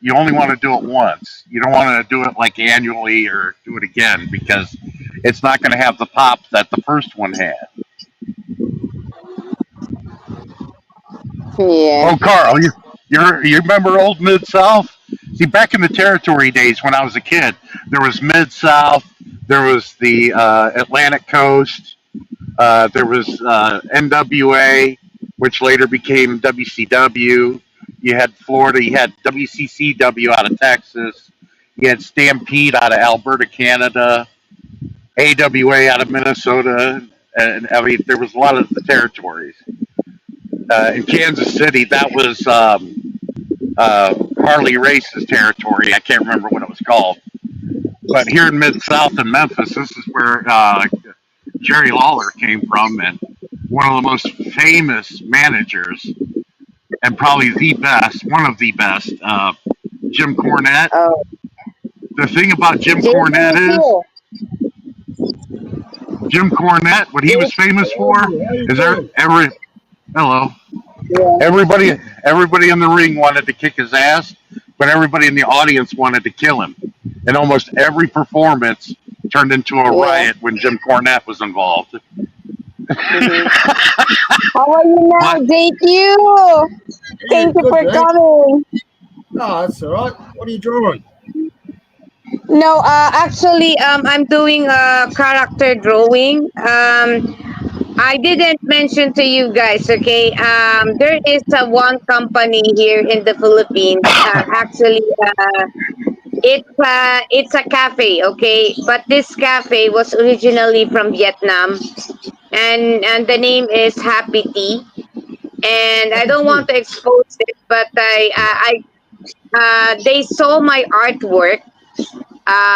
you only want to do it once. You don't want to do it like annually or do it again because it's not going to have the pop that the first one had. Yeah. Oh, Carl, you remember old Mid South? See, back in the territory days when I was a kid, there was Mid South, there was the Atlantic Coast, there was NWA, which later became WCW. You had Florida, you had WCCW out of Texas, you had Stampede out of Alberta, Canada, AWA out of Minnesota, and I mean there was a lot of the territories. In Kansas City, that was Harley Race's territory. I can't remember what it was called. But here in Mid South in Memphis, this is where Jerry Lawler came from, and one of the most famous managers, and probably the best, one of the best, Jim Cornette. Oh, The thing about Jim Jason is Cornette is here. Jim Cornette. What he was Jason, famous for Andy, how you is there doing? every hello yeah. everybody in the ring wanted to kick his ass, but everybody in the audience wanted to kill him. And almost every performance turned into a Yeah. riot when Jim Cornette was involved. Mm-hmm. How are you now, But JQ? Yeah, Thank you good, for thanks. coming. Oh, that's all right. What are you drawing? No, actually, I'm doing a character drawing. I didn't mention to you guys, okay? There is one company here in the Philippines. Actually, it's a cafe, okay? But this cafe was originally from Vietnam, and the name is Happy Tea. And I Happy don't want tea. to expose it, but they saw my artwork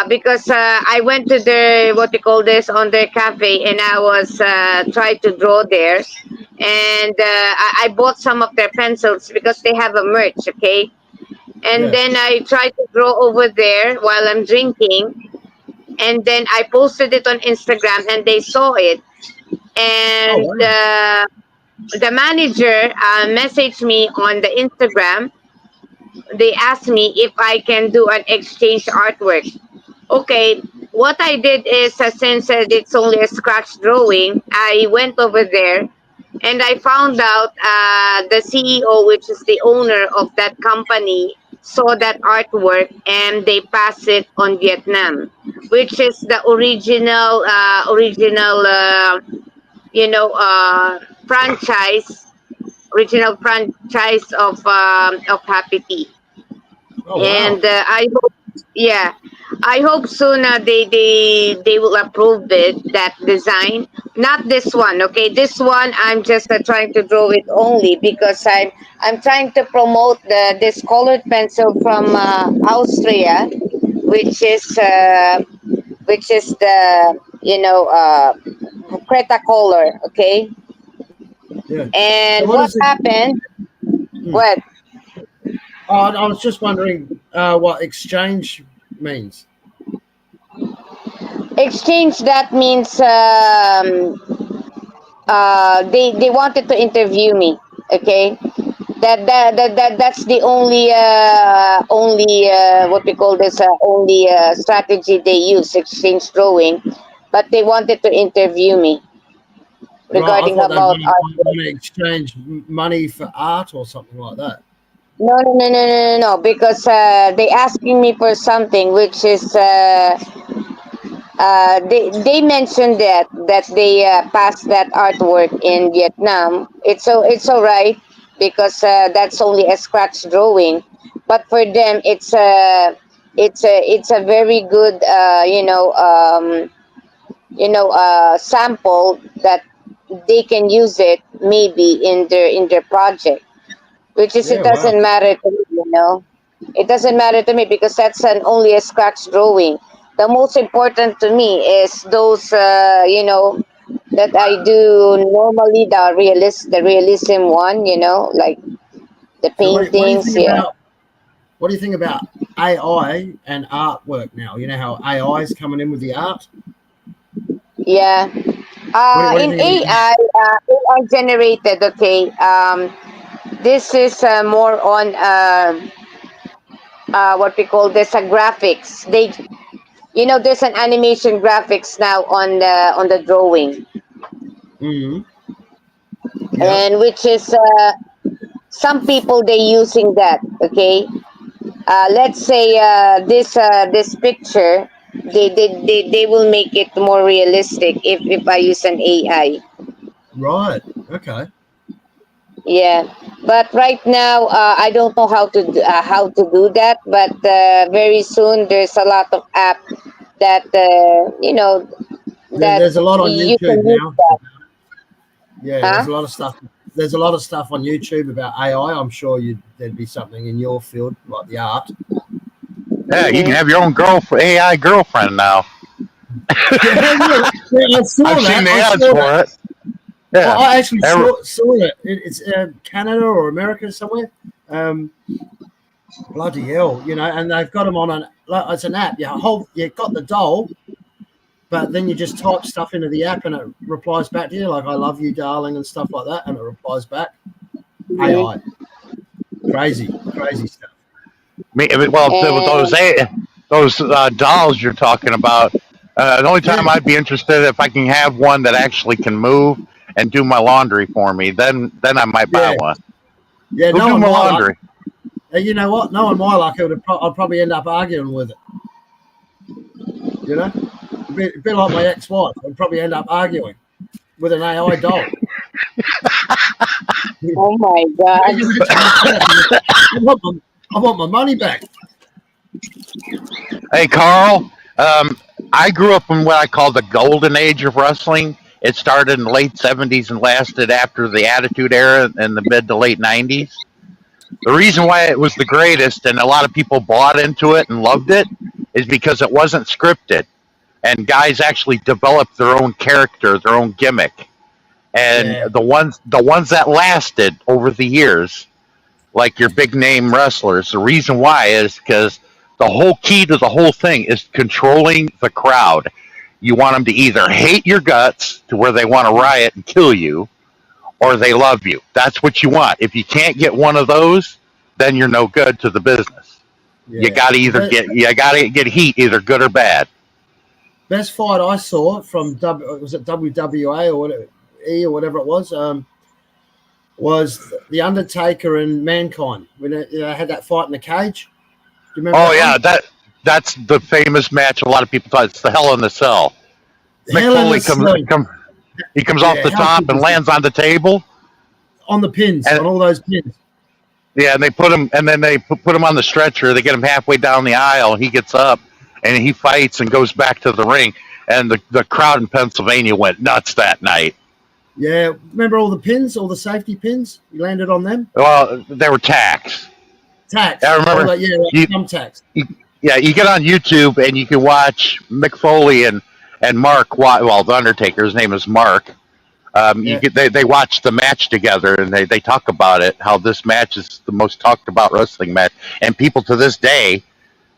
because I went to their what you call this on their cafe, and I was trying to draw there, and I bought some of their pencils because they have a merch, okay. And Yes. then I tried to draw over there while I'm drinking, and then I posted it on Instagram, and they saw it, Oh, and wow. the manager messaged me on the Instagram. They asked me if I can do an exchange artwork. Okay, what I did is since it's only a scratch drawing, I went over there and I found out the CEO, which is the owner of that company, saw that artwork and they passed it on Vietnam, which is the original, you know, franchise, original franchise of Happy Tea. Oh wow. And I hope, yeah, I hope soon they will approve it, that design. Not this one, okay? This one I'm just trying to draw it only because I'm trying to promote this colored pencil from Austria, which is the CRETA color, okay? Yeah. So And what what is it? happened? Hmm. What Oh, I was just wondering what exchange means. exchange? That means they wanted to interview me, okay? That's the only what we call this only strategy they use, exchange drawing, but they wanted to interview me Right. I regarding thought they about art. want to exchange money for art or something like that. No, no, no, no, no, no, no, because they asking me for something which is they mentioned that they passed that artwork in Vietnam. It's all right because that's only a scratch drawing, but for them it's a very good sample that they can use it maybe in their project, which is it Yeah. Wow. doesn't matter to me, it doesn't matter to me because that's an only a scratch drawing. The most important to me is those that I do normally, the realism one, like the So what do you paintings. think Yeah, about what do you think about AI and artwork now? You know how AI is coming in with the art. yeah. What do you In think of the AI, AI generated, okay. This is more on what we call this graphics. There's an animation graphics now on the drawing, mm, yeah, and which is some people they using that, okay. Let's say this picture, they will make it more realistic if I use an AI. right. Okay. Yeah, but right now I don't know how to do that, but very soon there's a lot of app that that There's a lot on you YouTube can use now. that. Yeah, there's Huh? a lot of stuff. There's a lot of stuff on YouTube about AI. I'm sure there'd be something in your field like the art. Yeah, you can Mm-hmm. have your own AI girlfriend now. Yeah, yeah, yeah. I saw I've seen that. the I ads saw for that. it. Yeah. I actually Every- saw it. It's Canada or America somewhere. Um, bloody hell, and they've got them on it's an app. You got the doll, but then you just type stuff into the app and it replies back to you like "I love you, darling" and stuff like that, and it replies back. AI, crazy, crazy stuff. well, And those dolls you're talking about. The only Yeah, time I'd be interested if I can have one that actually can move and do my laundry for me. Then I might buy yeah, one. yeah. Who do Knowing my my luck, laundry? you know what? Knowing my luck, I'd probably end up arguing with it. You know, a bit like my ex-wife. I'd probably end up arguing with an AI doll. oh my god. I want my money back. Hey, Carl. I grew up in what I call the golden age of wrestling. It started in the late '70s and lasted after the Attitude Era in the mid to late '90s. The reason why it was the greatest and a lot of people bought into it and loved it is because it wasn't scripted and guys actually developed their own character, their own gimmick. And Yeah, the ones that lasted over the years, like your big name wrestlers, the reason why is because the whole key to the whole thing is controlling the crowd. You want them to either hate your guts to where they want to riot and kill you, or they love you. That's what you want. If you can't get one of those, then you're no good to the business. You yeah. got to either get heat, either good or bad. Best fight I saw from was it WWA or whatever, or whatever it was the Undertaker and Mankind when they had that fight in the cage. Do you remember Oh that yeah, one? that's the famous match. A lot of people thought it's the Hell in the Cell. Mick Hell in a Foley Cell. he comes off Yeah, the how top good and was that? lands on the table, On the pins, and on all those pins. Yeah, and they put him, and then they put him on the stretcher. They get him halfway down the aisle. He gets up, and he fights and goes back to the ring. And the crowd in Pennsylvania went nuts that night. Yeah, remember all the pins, all the safety pins? You landed on them? Well, they were tacks. Tax. I All remember. that, yeah, You, like thumbtacks. yeah, you get on YouTube and you can watch Mick Foley and Mark. Well, the Undertaker's name is Mark. Yeah. They watch the match together and they talk about it. How this match is the most talked about wrestling match, and people to this day,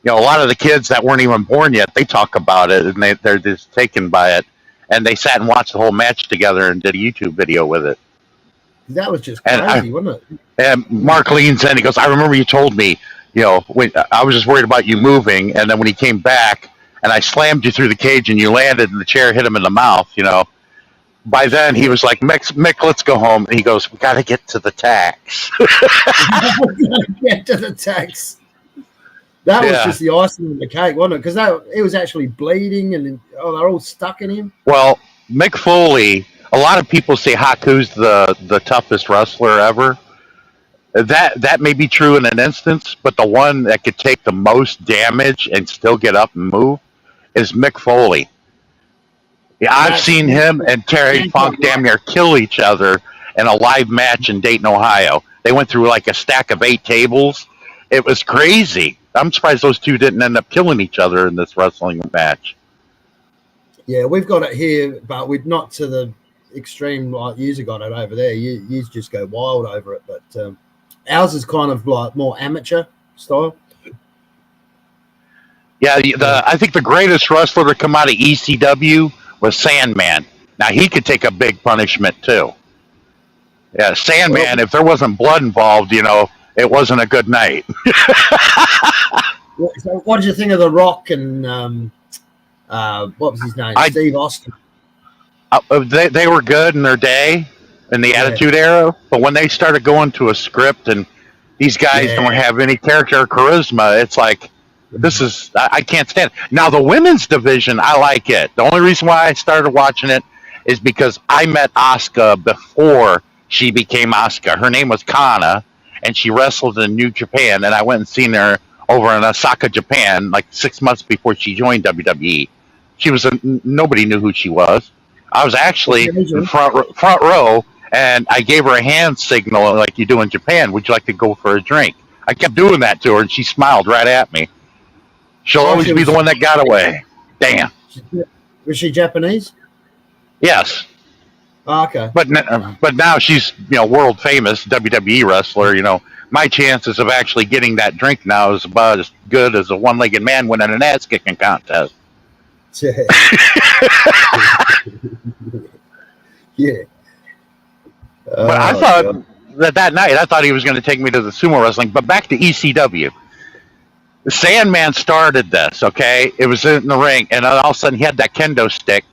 a lot of the kids that weren't even born yet, they talk about it and they're just taken by it. And they sat and watched the whole match together and did a YouTube video with it. That was just And crazy, wasn't it? and Mark leans in. He goes, "I remember you told me, when I was just worried about you moving, and then when he came back, and I slammed you through the cage, and you landed, and the chair hit him in the mouth. By then he was like, Mick, let's go home." And he goes, "We got to get to the tax." Get to the tax. That was Yeah. just the icing on the cake, wasn't it? Because it was actually bleeding, and they're all stuck in him. Well, Mick Foley. A lot of people say Haku's the toughest wrestler ever. That may be true in an instance, but the one that could take the most damage and still get up and move is Mick Foley. Yeah, I've seen him and Terry Funk damn near kill each other in a live match in Dayton, Ohio. They went through like a stack of 8 tables. It was crazy. I'm surprised those two didn't end up killing each other in this wrestling match. Yeah, we've got it here, but we're not to the extreme like you got it over there. You just go wild over it, but ours is kind of like more amateur style. Yeah, I think the greatest wrestler to come out of ECW was Sandman. Now he could take a big punishment too. Yeah, Sandman. If there wasn't blood involved, it wasn't a good night. So what did you think of The Rock and what was his name? Steve Austin. They were good in their day, in the Attitude Era, but when they started going to a script and these guys don't have any character or charisma, it's like, I can't stand it. Now, the women's division, I like it. The only reason why I started watching it is because I met Asuka before she became Asuka. Her name was Kana, and she wrestled in New Japan, and I went and seen her over in Osaka, Japan, like 6 months before she joined WWE. She was nobody knew who she was. I was actually in front row, and I gave her a hand signal like you do in Japan. Would you like to go for a drink? I kept doing that to her, and she smiled right at me. She'll always be the one that got away. Damn. Was she Japanese? Yes. Oh, okay. But now she's world famous WWE wrestler. My chances of actually getting that drink now is about as good as a one-legged man winning an ass kicking contest. Yeah. But I thought that night, I thought he was going to take me to the sumo wrestling. But back to ECW. The Sandman started this, okay? It was in the ring, and all of a sudden he had that kendo stick.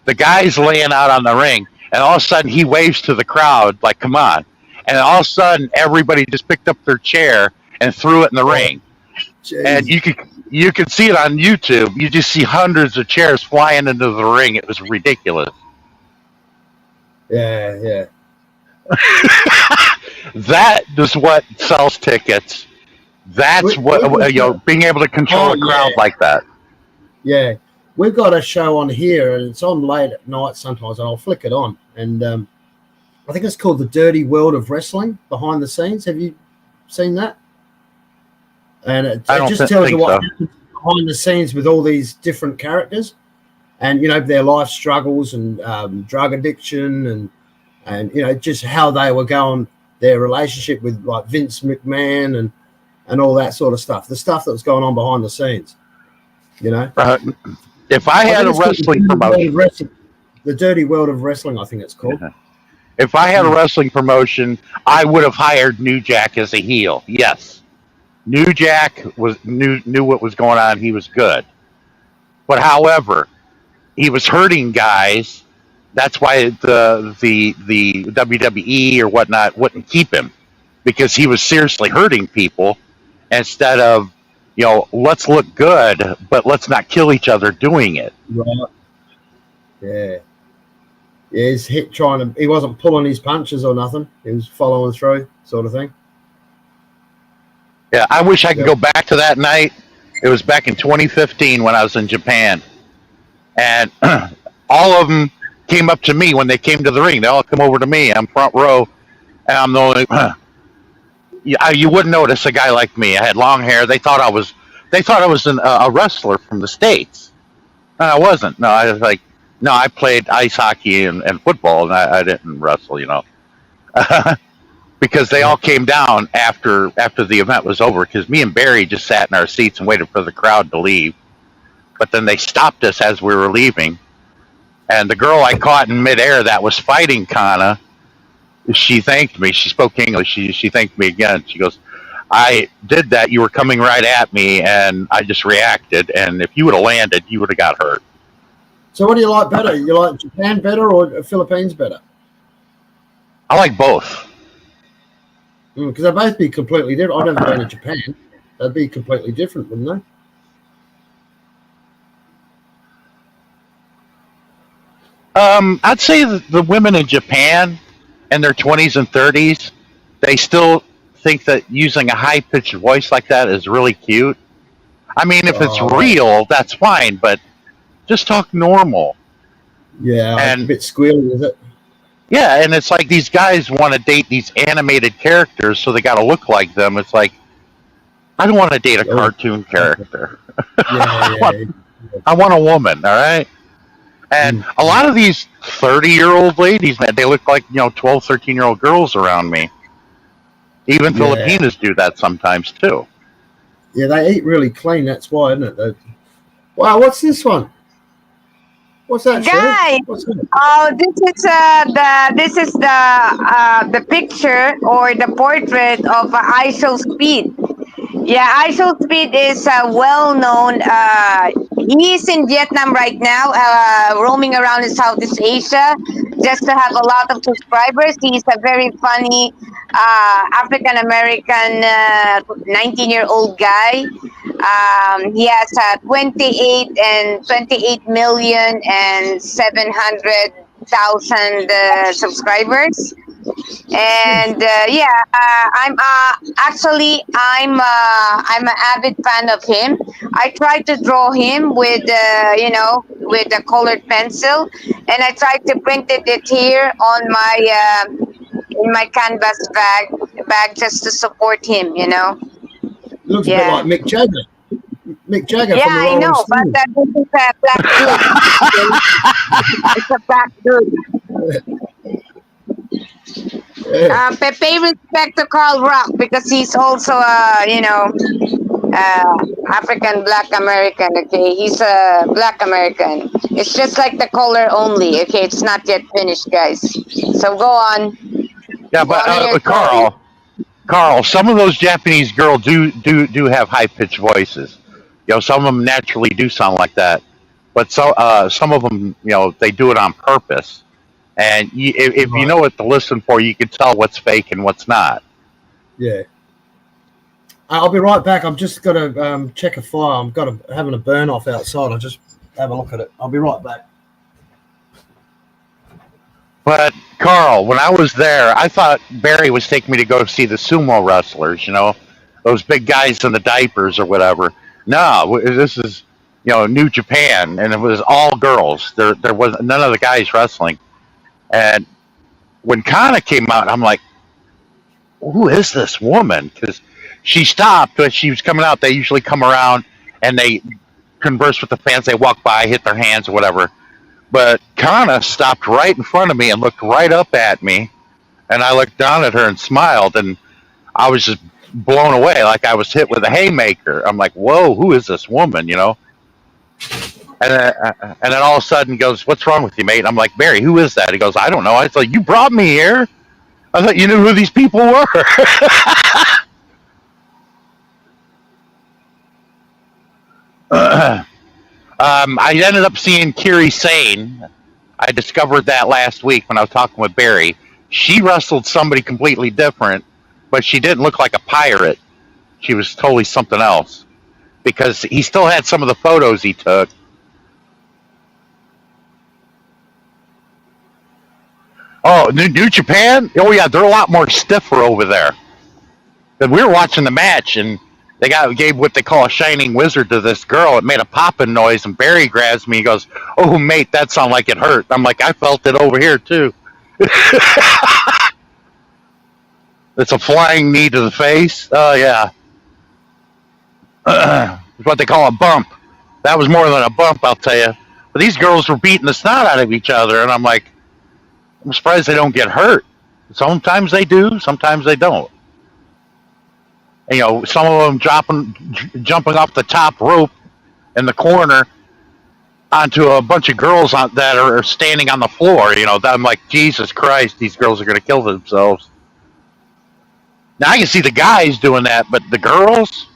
The guy's laying out on the ring, and all of a sudden he waves to the crowd like, "Come on." And all of a sudden everybody just picked up their chair and threw it in the ring. Jeez. And you could see it on YouTube. You just see hundreds of chairs flying into the ring. It was ridiculous. Yeah. That is what sells tickets. That's being able to control a crowd like that. Yeah. We've got a show on here, and it's on late at night sometimes, and I'll flick it on. And I think it's called The Dirty World of Wrestling, Behind the Scenes. Have you seen that? And it just tells you what happens behind the scenes with all these different characters, and their life struggles and drug addiction, and just how they were going, their relationship with like Vince McMahon and all that sort of stuff. The stuff that was going on behind the scenes. If I had a wrestling promotion, The Dirty World of Wrestling, I think it's called. If I had a wrestling promotion, I would have hired New Jack as a heel. Yes. New Jack knew what was going on. He was good. But however, he was hurting guys. That's why the WWE or whatnot wouldn't keep him, because he was seriously hurting people instead of, let's look good, but let's not kill each other doing it. Right. Yeah. Yeah, he wasn't pulling his punches or nothing. He was following through, sort of thing. Yeah, I wish I could Yep. go back to that night. It was back in 2015 when I was in Japan, and all of them came up to me when they came to the ring. They all come over to me. I'm front row, and I'm the only. You wouldn't notice a guy like me. I had long hair. They thought I was a wrestler from the states. No, I wasn't. No, I was like, no, I played ice hockey and football, and I didn't wrestle. Because they Yeah. all came down after the event was over. Because me and Barry just sat in our seats and waited for the crowd to leave. But then they stopped us as we were leaving, and the girl I caught in midair that was fighting Kana, she thanked me. She spoke English. She thanked me again. She goes, "I did that. You were coming right at me, and I just reacted. And if you would have landed, you would have got hurt." So what do you like better? You like Japan better or Philippines better? I like both. Because they'd both be completely different. I've never been to Japan. They'd be completely different, wouldn't they? I'd say the women in Japan in their 20s and 30s, they still think that using a high pitched voice like that is really cute. I mean, if it's Oh, right. real, that's fine, but just talk normal. Yeah, it's a And bit squealy, is it? yeah, and it's like these guys want to date these animated characters, so they got to look like them. It's like, I don't want to date a Oh, cartoon character. yeah, yeah. I want a woman, all right? And a lot of these 30-year-old ladies, man, they look like, 12, 13-year-old girls around me. Even Yeah. Filipinos do that sometimes, too. Yeah, they eat really clean. That's why, isn't it? Wow, what's this one? What's that, Guys, What's that? oh, this is the picture or the portrait of ISO Speed. Yeah, ISO Speed is well known. He's in Vietnam right now, roaming around in Southeast Asia just to have a lot of subscribers. He's a very funny African American 19-year-old guy. He has 28 million and 700,000 subscribers. And I'm an avid fan of him. I try to draw him with with a colored pencil, and I try to print it here on my in my canvas bag just to support him. Looks a bit Yeah. like Mick Jagger. Mick Jagger Yeah, from the I Rolling know, but Stones. this is a black dude. It's a black dude. Yeah. Pay respect to Carl Rock because he's also African Black American. Okay, he's a Black American. It's just like the color only. Okay, it's not yet finished, guys. So go on. Yeah, Go on your story. Carl, some of those Japanese girls do have high pitched voices. Some of them naturally do sound like that, but some of them, they do it on purpose. And if you Right. know what to listen for, you can tell what's fake and what's not. Yeah. I'll be right back. I'm just got to check a fire. I'm having a burn off outside. I'll just have a look at it. I'll be right back. But Carl, when I was there, I thought Barry was taking me to go see the sumo wrestlers. Those big guys in the diapers or whatever. No, this is New Japan, and it was all girls. There was none of the guys wrestling. And when Kana came out, I'm like, who is this woman? Because she stopped as she was coming out. They usually come around and they converse with the fans. They walk by, hit their hands or whatever. But Kana stopped right in front of me and looked right up at me. And I looked down at her and smiled. And I was just blown away, like I was hit with a haymaker. I'm like, whoa, who is this woman, And then all of a sudden he goes, what's wrong with you, mate? And I'm like, Barry, who is that? He goes, I don't know. I thought, you brought me here. I thought you knew who these people were. I ended up seeing Kiri Sane. I discovered that last week when I was talking with Barry. She wrestled somebody completely different, but she didn't look like a pirate. She was totally something else because he still had some of the photos he took. Oh, New Japan? Oh, yeah, they're a lot more stiffer over there. And we were watching the match, and They gave what they call a shining wizard to this girl. It made a popping noise, and Barry grabs me. He goes, "Oh, mate, that sounded like it hurt." I'm like, "I felt it over here too." It's a flying knee to the face. Oh yeah, it's what they call a bump. That was more than a bump, I'll tell you. But these girls were beating the snot out of each other, and I'm like, I'm surprised they don't get hurt. Sometimes they do, sometimes they don't. And, some of them jumping off the top rope in the corner onto a bunch of girls that are standing on the floor. I'm like, Jesus Christ, these girls are going to kill themselves. Now I can see the guys doing that, but the girls,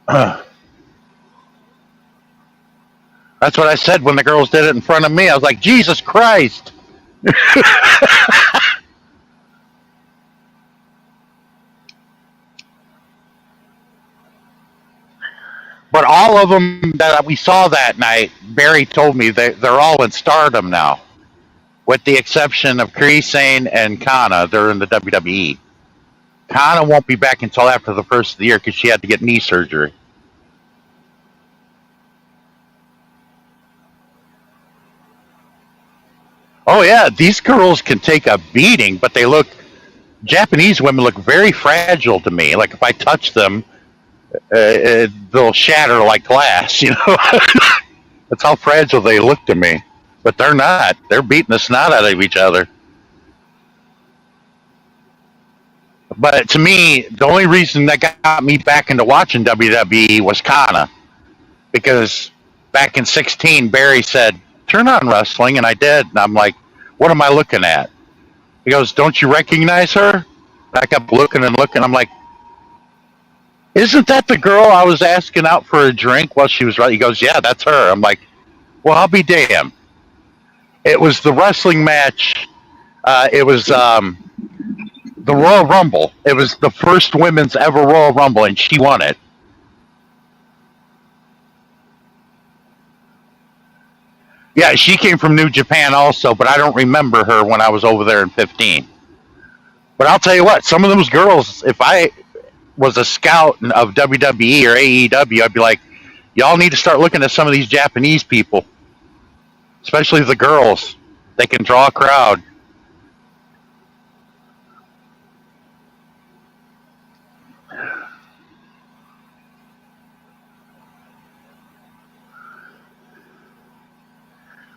that's what I said when the girls did it in front of me. I was like, Jesus Christ. But all of them that we saw that night, Barry told me they're all in stardom now, with the exception of Creasane and Kana. They're in the WWE. Kana won't be back until after the first of the year because she had to get knee surgery. Oh yeah, these girls can take a beating, but Japanese women look very fragile to me. Like if I touch them, they'll shatter like glass. That's how fragile they look to me. But they're not. They're beating the snot out of each other. But to me, the only reason that got me back into watching WWE was Kana. Because back in 16, Barry said, turn on wrestling, and I did. And I'm like, what am I looking at? He goes, don't you recognize her? I kept looking and looking. I'm like, isn't that the girl I was asking out for a drink while she was right? He goes, yeah, that's her. I'm like, well, I'll be damned. It was the wrestling match. It was the Royal Rumble. It was the first women's ever Royal Rumble, and she won it. Yeah, she came from New Japan also, but I don't remember her when I was over there in 15. But I'll tell you what, some of those girls, if I was a scout of WWE or AEW, I'd be like, y'all need to start looking at some of these Japanese people, especially the girls. They can draw a crowd.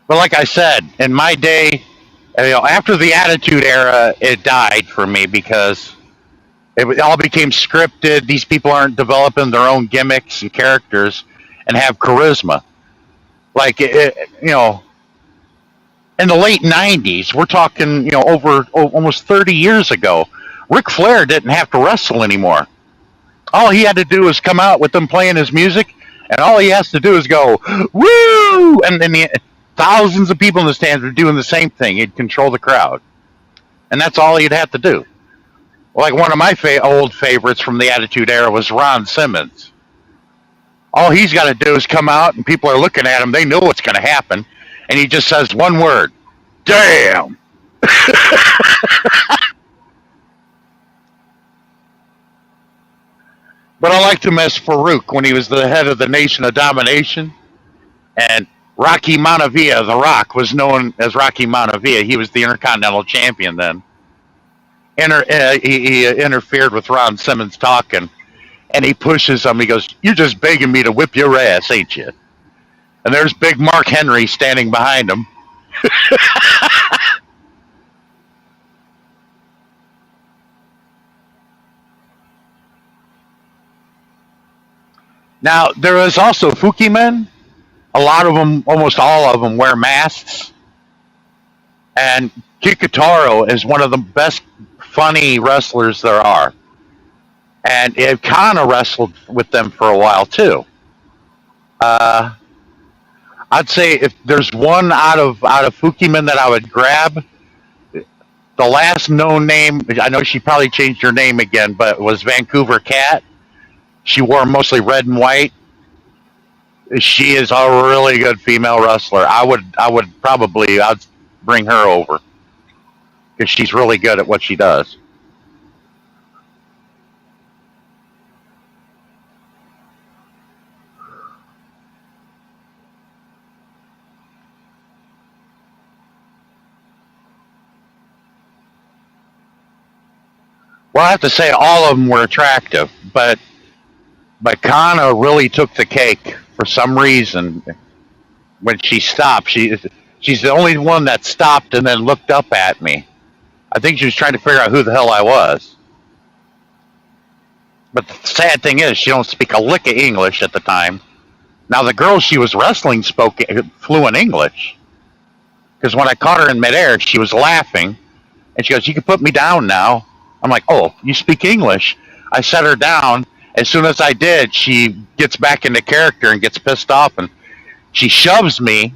But like I said, in my day, after the Attitude Era, it died for me because it all became scripted. These people aren't developing their own gimmicks and characters and have charisma. Like, in the late 90s, we're talking, over almost 30 years ago, Ric Flair didn't have to wrestle anymore. All he had to do was come out with them playing his music, and all he has to do is go, woo! And then thousands of people in the stands were doing the same thing. He'd control the crowd. And that's all he'd have to do. Like one of my old favorites from the Attitude Era was Ron Simmons. All he's got to do is come out, and people are looking at him. They know what's going to happen. And he just says one word, damn. But I liked him as Farouk when he was the head of the Nation of Domination. And Rocky Montavia, The Rock, was known as Rocky Montavia. He was the Intercontinental Champion then. He interfered with Ron Simmons talking, and he pushes him. He goes, you're just begging me to whip your ass, ain't you? And there's big Mark Henry standing behind him. Now, there is also Fuki men. A lot of them, almost all of them, wear masks. And Kikutaro is one of the best funny wrestlers there are. And it kind of wrestled with them for a while, too. I'd say if there's one out of Fukimen that I would grab, the last known name, I know she probably changed her name again, but it was Vancouver Cat. She wore mostly red and white. She is a really good female wrestler. I'd bring her over because she's really good at what she does. Well, I have to say all of them were attractive, but Kana really took the cake for some reason. When she stopped, she's the only one that stopped and then looked up at me. I think she was trying to figure out who the hell I was. But the sad thing is, she don't speak a lick of English at the time. Now the girl she was wrestling spoke fluent English. Because when I caught her in midair, she was laughing, and she goes, "You can put me down now." I'm like, "Oh, you speak English?" I set her down. As soon as I did, she gets back into character and gets pissed off, and she shoves me.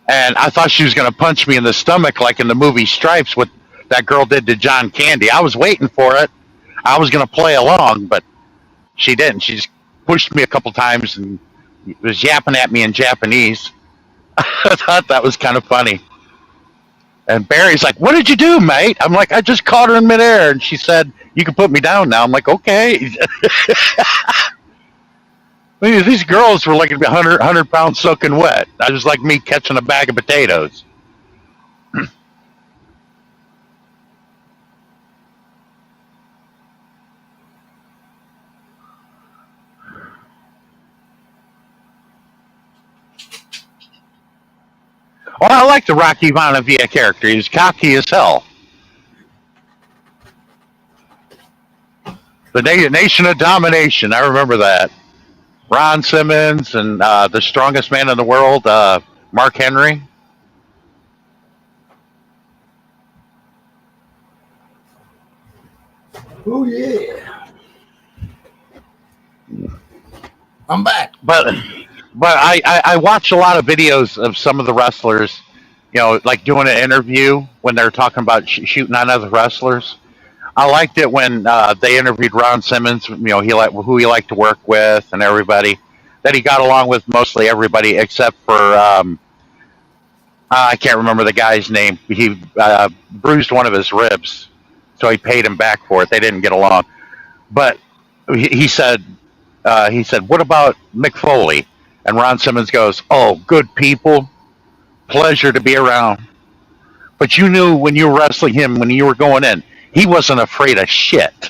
And I thought she was going to punch me in the stomach like in the movie Stripes, what that girl did to John Candy. I was waiting for it. I was going to play along, but she didn't. She just pushed me a couple times and was yapping at me in Japanese. I thought that was kind of funny. And Barry's like, "What did you do, mate?" I'm like, "I just caught her in midair." And she said, "You can put me down now." I'm like, "Okay." These girls were like 100 pounds soaking wet. I was like me catching a bag of potatoes. Oh, I like the Rocky Bonavia character. He's cocky as hell. The Nation of Domination. I remember that. Ron Simmons and the strongest man in the world, Mark Henry. Oh yeah, I'm back. But I watch a lot of videos of some of the wrestlers, like doing an interview when they're talking about shooting on other wrestlers. I liked it when they interviewed Ron Simmons. Who he liked to work with and everybody. That he got along with mostly everybody except for I can't remember the guy's name. He bruised one of his ribs, so he paid him back for it. They didn't get along, but he said, "What about Mick Foley?" And Ron Simmons goes, "Oh, good people, pleasure to be around. But you knew when you were wrestling him, when you were going in, he wasn't afraid of shit.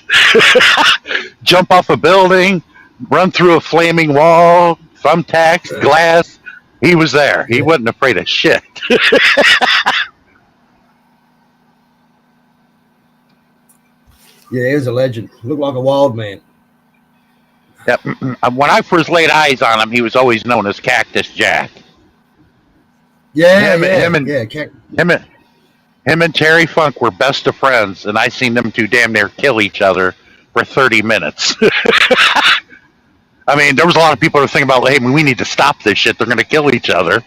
Jump off a building, run through a flaming wall, thumbtacks, glass. He was there. He wasn't afraid of shit." Yeah, he was a legend. Looked like a wild man. Yep. When I first laid eyes on him, he was always known as Cactus Jack. Yeah, Him and Terry Funk were best of friends, and I seen them two damn near kill each other for 30 minutes. I mean, there was a lot of people that were thinking about, "Hey, we need to stop this shit. They're going to kill each other."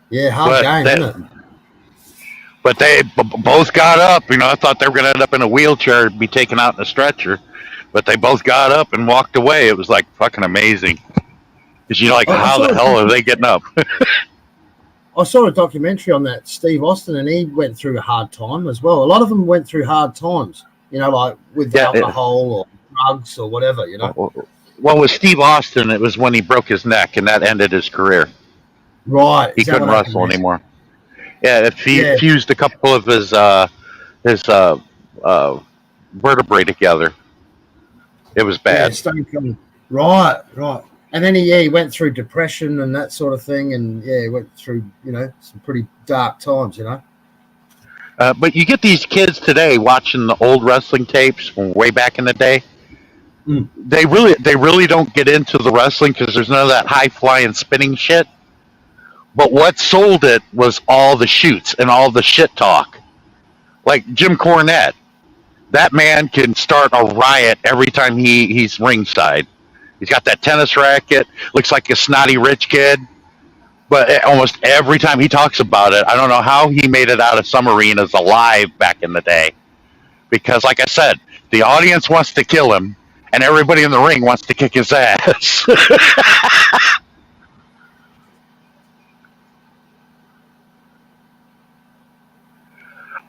Yeah, hard game, isn't it? But they both got up. I thought they were going to end up in a wheelchair and be taken out in a stretcher. But they both got up and walked away. It was like fucking amazing. Because you're like, how the hell are they getting up? I saw a documentary on that, Steve Austin, and he went through a hard time as well. A lot of them went through hard times, like with alcohol or drugs or whatever, Well, with Steve Austin, it was when he broke his neck, and that ended his career. Right. He couldn't wrestle anymore. Yeah, it fused a couple of his vertebrae together. It was bad. Yeah, right. And then he went through depression and that sort of thing, and he went through some pretty dark times, But you get these kids today watching the old wrestling tapes from way back in the day. Mm. They really don't get into the wrestling because there's none of that high flying spinning shit. But what sold it was all the shoots and all the shit talk. Like Jim Cornette, that man can start a riot every time he's ringside. He's got that tennis racket, looks like a snotty rich kid. But almost every time he talks about it, I don't know how he made it out of some arenas alive back in the day. Because, like I said, the audience wants to kill him, and everybody in the ring wants to kick his ass.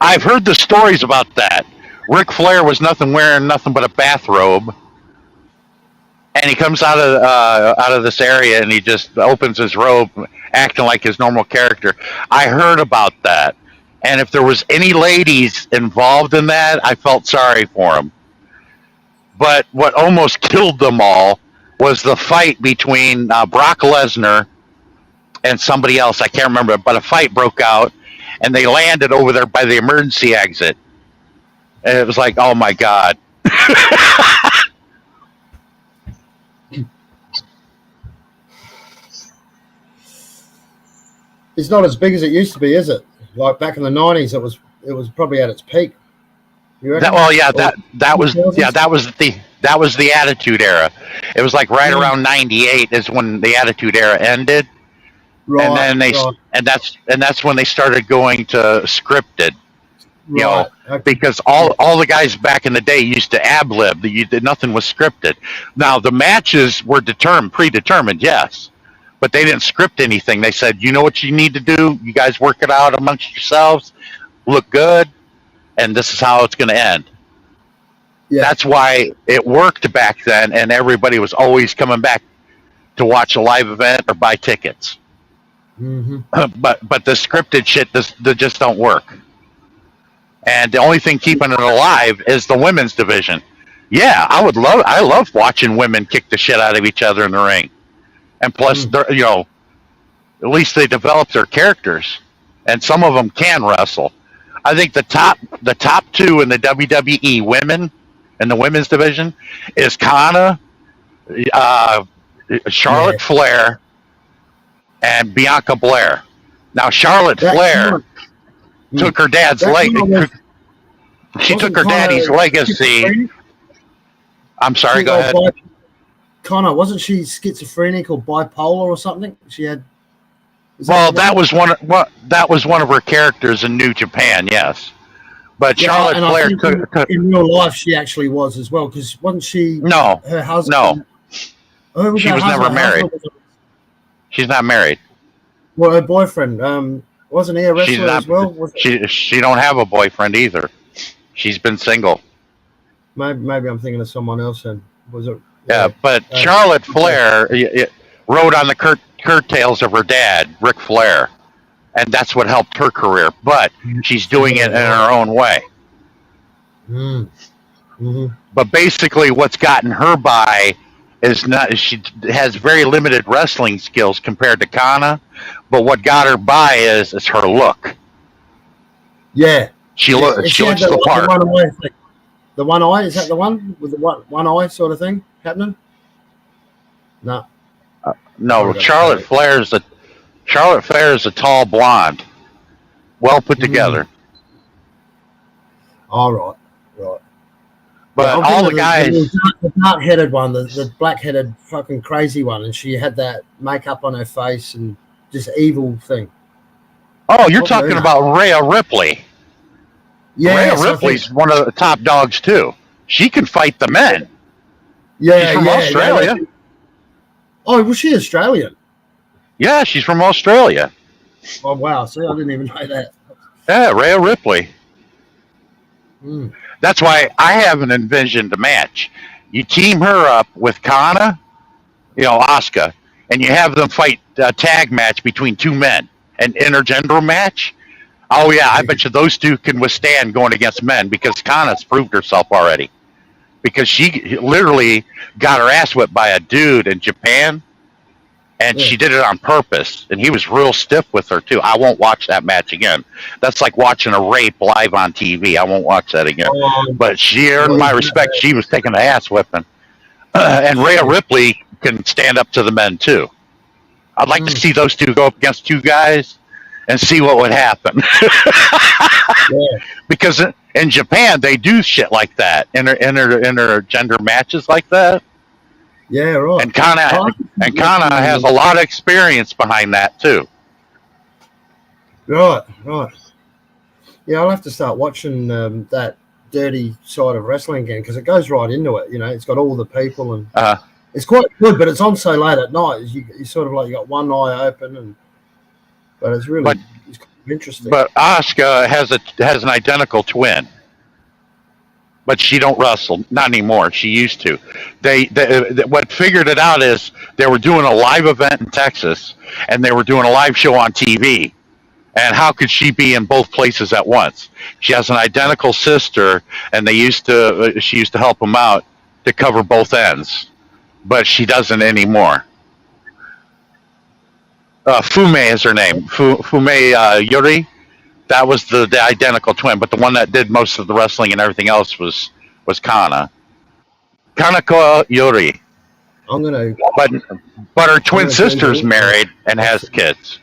I've heard the stories about that. Ric Flair was wearing nothing but a bathrobe. and he comes out of this area and he just opens his robe, acting like his normal character. I heard about that, and if there was any ladies involved in that, I felt sorry for them. But what almost killed them all was the fight between Brock Lesnar and somebody else. I can't remember, but a fight broke out, and they landed over there by the emergency exit, and it was like, oh my god. It's not as big as it used to be, is it? Like back in the '90s, it was probably at its peak. You reckon? Well, yeah, Or that was 2000s? that was the Attitude Era. It was like right Mm, around '98 is when the Attitude Era ended, and right, then right, and that's when they started going to scripted. You right. know, Okay. because Yeah. all the guys back in the day used to ab lib. Nothing was scripted. Now the matches were predetermined, yes, but they didn't script anything. They said, you know what you need to do. You guys work it out amongst yourselves. Look good, and this is how it's going to end. Yeah. That's why it worked back then, and everybody was always coming back to watch a live event or buy tickets. Mm-hmm. But the scripted shit just don't work. And the only thing keeping it alive is the women's division. Yeah, I love watching women kick the shit out of each other in the ring. And plus, Mm. you know, at least they develop their characters, and some of them can wrestle. I think the top two in the WWE women in the women's division is Kana, uh, Yeah. Charlotte Flair, and Bianca Belair. Now Charlotte That Flair Connor, mm, took her dad's that leg. Connor was She took wasn't her daddy's Connor legacy. schizophrenic? I'm sorry. She Go ahead. Connor, wasn't she schizophrenic or bipolar or something? She had. Is that the Well, one? that was one of her characters in New Japan. Yes, but Yeah, Charlotte and I Flair think took in real life she actually was as well, because wasn't she no, her no. husband? Who was She her was husband? never Her married. husband was, She's not married. well, her boyfriend. Wasn't he a She's wrestler not. as well? Was it? She don't have a boyfriend either. She's been single. Maybe I'm thinking of someone else. And was it? Yeah, Yeah. but Uh, Charlotte Flair rode on the curtails of her dad, Ric Flair, and that's what helped her career. But she's doing it in her own way. Mm, hmm But basically, what's gotten her by is not she has very limited wrestling skills compared to Kana. But what got her by is her look. Yeah. She Yeah. looks And she she had looks the the part. one eye thing. The one eye, is that the one with the one eye sort of thing happening? No. No, Probably don't know it. Charlotte Flair is a tall blonde, well put Mm. together. All right. Right. Yeah, But I'm all thinking the of guys, the dark-headed one, the black-headed fucking crazy one, and she had that makeup on her face and just evil thing. oh, you're What talking movie? about Rhea Ripley. Rhea Yes, I think. Ripley's one of the top dogs too. She can fight the men. She's Yeah, from yeah, yeah. Australia. Oh, was she Australian? Yeah, she's from Australia. Oh, wow. See, I didn't even know that. Yeah, Rhea Ripley. Mm. That's why I haven't envisioned a match. You team her up with Kana, you know, Asuka, and you have them fight a tag match between two men, an intergender match. Oh yeah, I bet you those two can withstand going against men because Kana's proved herself already. Because she literally got her ass whipped by a dude in Japan, and Yeah. she did it on purpose. And he was real stiff with her too. I won't watch that match again. That's like watching a rape live on TV. I won't watch that again. But she earned my respect. She was taking the ass whipping. And Rhea Ripley can stand up to the men too. I'd like to see those two go up against two guys and see what would happen. Yeah. Because in Japan they do shit like that, intergender matches like that. Yeah, right. And Kana has a lot of experience behind that too. Right, right. Yeah, I'll have to start watching that dirty side of wrestling again because it goes right into it. You know, it's got all the people and Uh, it's quite good, but it's on so late at night. You sort of like you got one eye open, but it's really But- it's kind of interesting. but Asuka has an identical twin. but she don't wrestle, not anymore. She used to. What figured it out is they were doing a live event in Texas, and they were doing a live show on TV. And how could she be in both places at once? She has an identical sister, and she used to help them out to cover both ends, but she doesn't anymore. Fume is her name. Fume Yuri. That was the identical twin, but the one that did most of the wrestling and everything else was Kana. Kanako Yuri. I'm gonna But her twin sister's Google. married and has kids.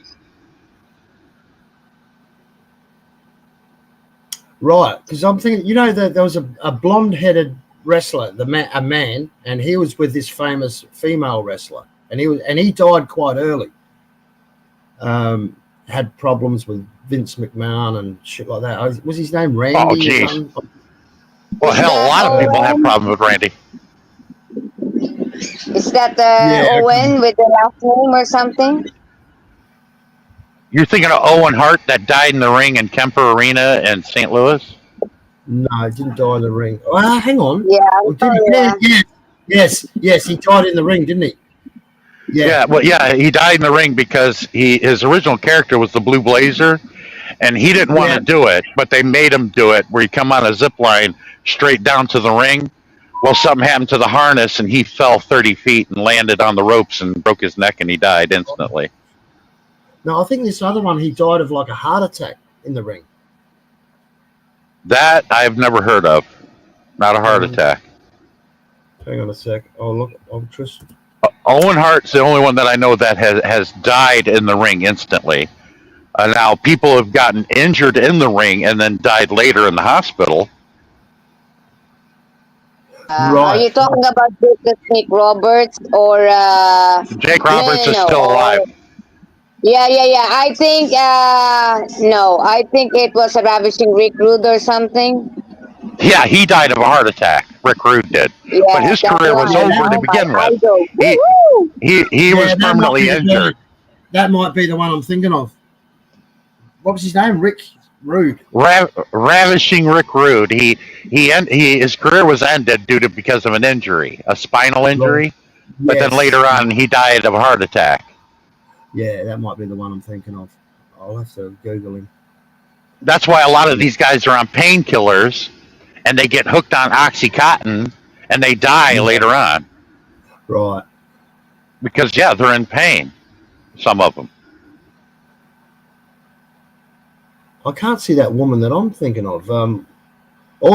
Right, because I'm thinking, that there was a blonde-headed wrestler, a man, and he was with this famous female wrestler, and he died quite early. Had problems with Vince McMahon and shit like that. Was his name Randy? Oh, jeez. Well, Is hell, a that lot of people have Owen? problems with Randy. Is that Yeah. Owen with the last name or something? You're thinking of Owen Hart that died in the ring in Kemper Arena in St. Louis? No, he didn't die in the ring. Oh, hang on. Yeah. Oh, didn't he? Yes, he died in the ring, didn't he? Yeah, well, yeah, he died in the ring because his original character was the Blue Blazer, and he didn't want to do it, but they made him do it, where he come on a zip line straight down to the ring. Well, something happened to the harness, and he fell 30 feet and landed on the ropes and broke his neck, and he died instantly. No, I think this other one, he died of like a heart attack in the ring. That I've never heard of. Not a heart attack. Hang on a sec. Oh, look, I'm just... Owen Hart's the only one that I know that has died in the ring instantly. Now, people have gotten injured in the ring and then died later in the hospital. Are you talking about Nick Roberts or Jake Roberts is still alive. Yeah. I think no. I think it was a Ravishing Rick Rude or something. Yeah, he died of a heart attack. Rick Rude did, Yeah, but his career was over to begin with. He was permanently injured. That might be the one I'm thinking of. What was his name? Rick Rude. Ravishing Rick Rude. His career was ended because of an injury, a spinal injury. But then later on, he died of a heart attack. Yeah, that might be the one I'm thinking of. I'll have to Google him. That's why a lot of these guys are on painkillers, and they get hooked on Oxycontin, and they die later on. Right. Because, yeah, they're in pain, some of them. I can't see that woman that I'm thinking of. All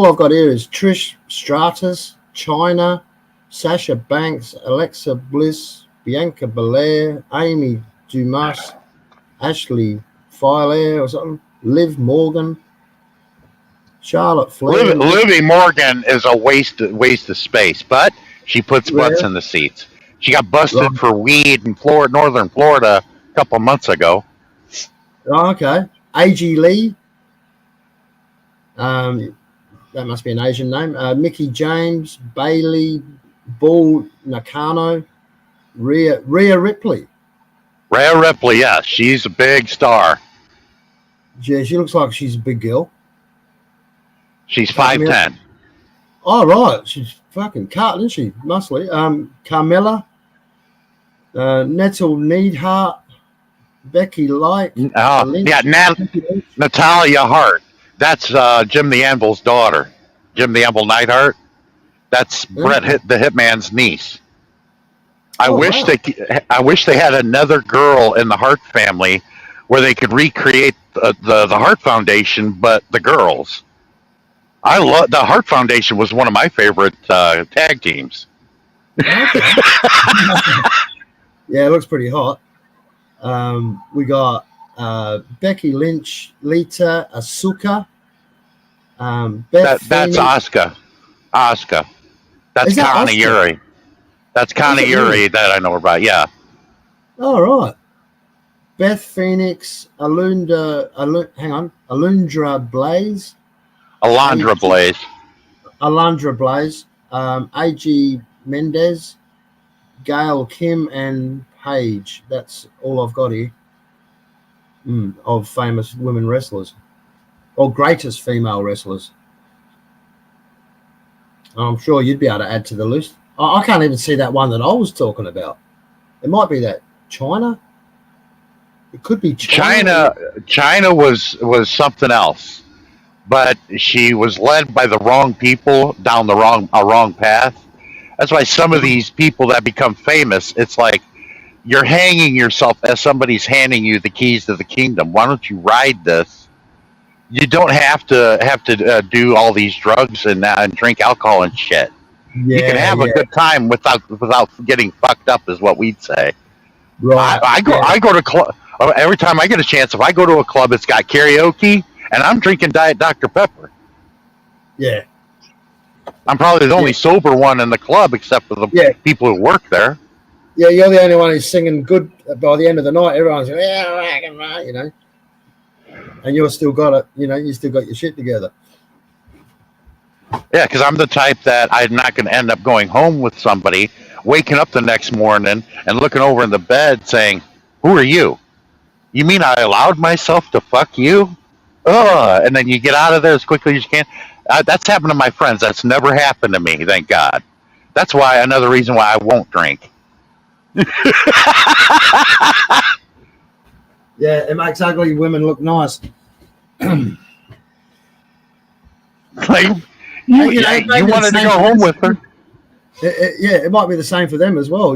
I've got here is Trish Stratus, China, Sasha Banks, Alexa Bliss, Bianca Belair, Amy Dumas, Ashley File or something, Liv Morgan, Charlotte Flair. Livy Morgan is a waste of space, but she puts butts in the seats. She got busted for weed in northern Florida a couple of months ago. Oh, okay. A.G. Lee. That must be an Asian name. Mickey James, Bailey, Bull Nakano, Rhea Ripley. Rhea Ripley, yes, she's a big star. Yeah, she looks like she's a big girl. She's 5'10". Oh, right. She's fucking cut, isn't she? Muscly. Carmella, Nettle Neidhart, Becky Light. Natalia Hart. That's Jim the Anvil's daughter. Jim the Anvil Neidhart. That's Brett the Hitman's niece. I wish they had another girl in the Hart family where they could recreate the Hart Foundation, but the girls. I love the Hart Foundation was one of my favorite tag teams. Okay. Yeah, it looks pretty hot. We got Becky Lynch, Lita, Asuka. That's Asuka. Asuka. That's Kana Yuri. That's Kana Yuri that I know about. Yeah. All right. Beth Phoenix, Alundra Blaze. Alundra Blaze. Alundra Blaze. A.G. Mendez, Gail Kim, and Paige. That's all I've got here. Of famous women wrestlers. Or greatest female wrestlers. I'm sure you'd be able to add to the list. I can't even see that one that I was talking about. It might be that China. It could be China. China was something else, but she was led by the wrong people down the wrong path. That's why some of these people that become famous, it's like you're hanging yourself as somebody's handing you the keys to the kingdom. Why don't you ride this? You don't have to do all these drugs and drink alcohol and shit. You can Yeah, have a yeah, good time without getting fucked up, is what we'd say. I, right. I go Yeah, I go to club every time I get a chance. If I go to a club, it's got karaoke, and I'm drinking Diet Dr Pepper. yeah, I'm probably the yeah, only sober one in the club, except for the yeah, people who work there. yeah. You're the only one who's singing good by the end of the night. Everyone's going, yeah, right, and you're still got it. You still got your shit together. Yeah, because I'm the type that I'm not going to end up going home with somebody, waking up the next morning and looking over in the bed saying, "Who are you? You mean I allowed myself to fuck you?" Ugh. And then you get out of there as quickly as you can. That's happened to my friends. That's never happened to me, thank God. That's why another reason why I won't drink. Yeah, it makes ugly women look nice. Like you, It may you be the wanted to same go for home them. with her. Yeah, it might be the same for them as well.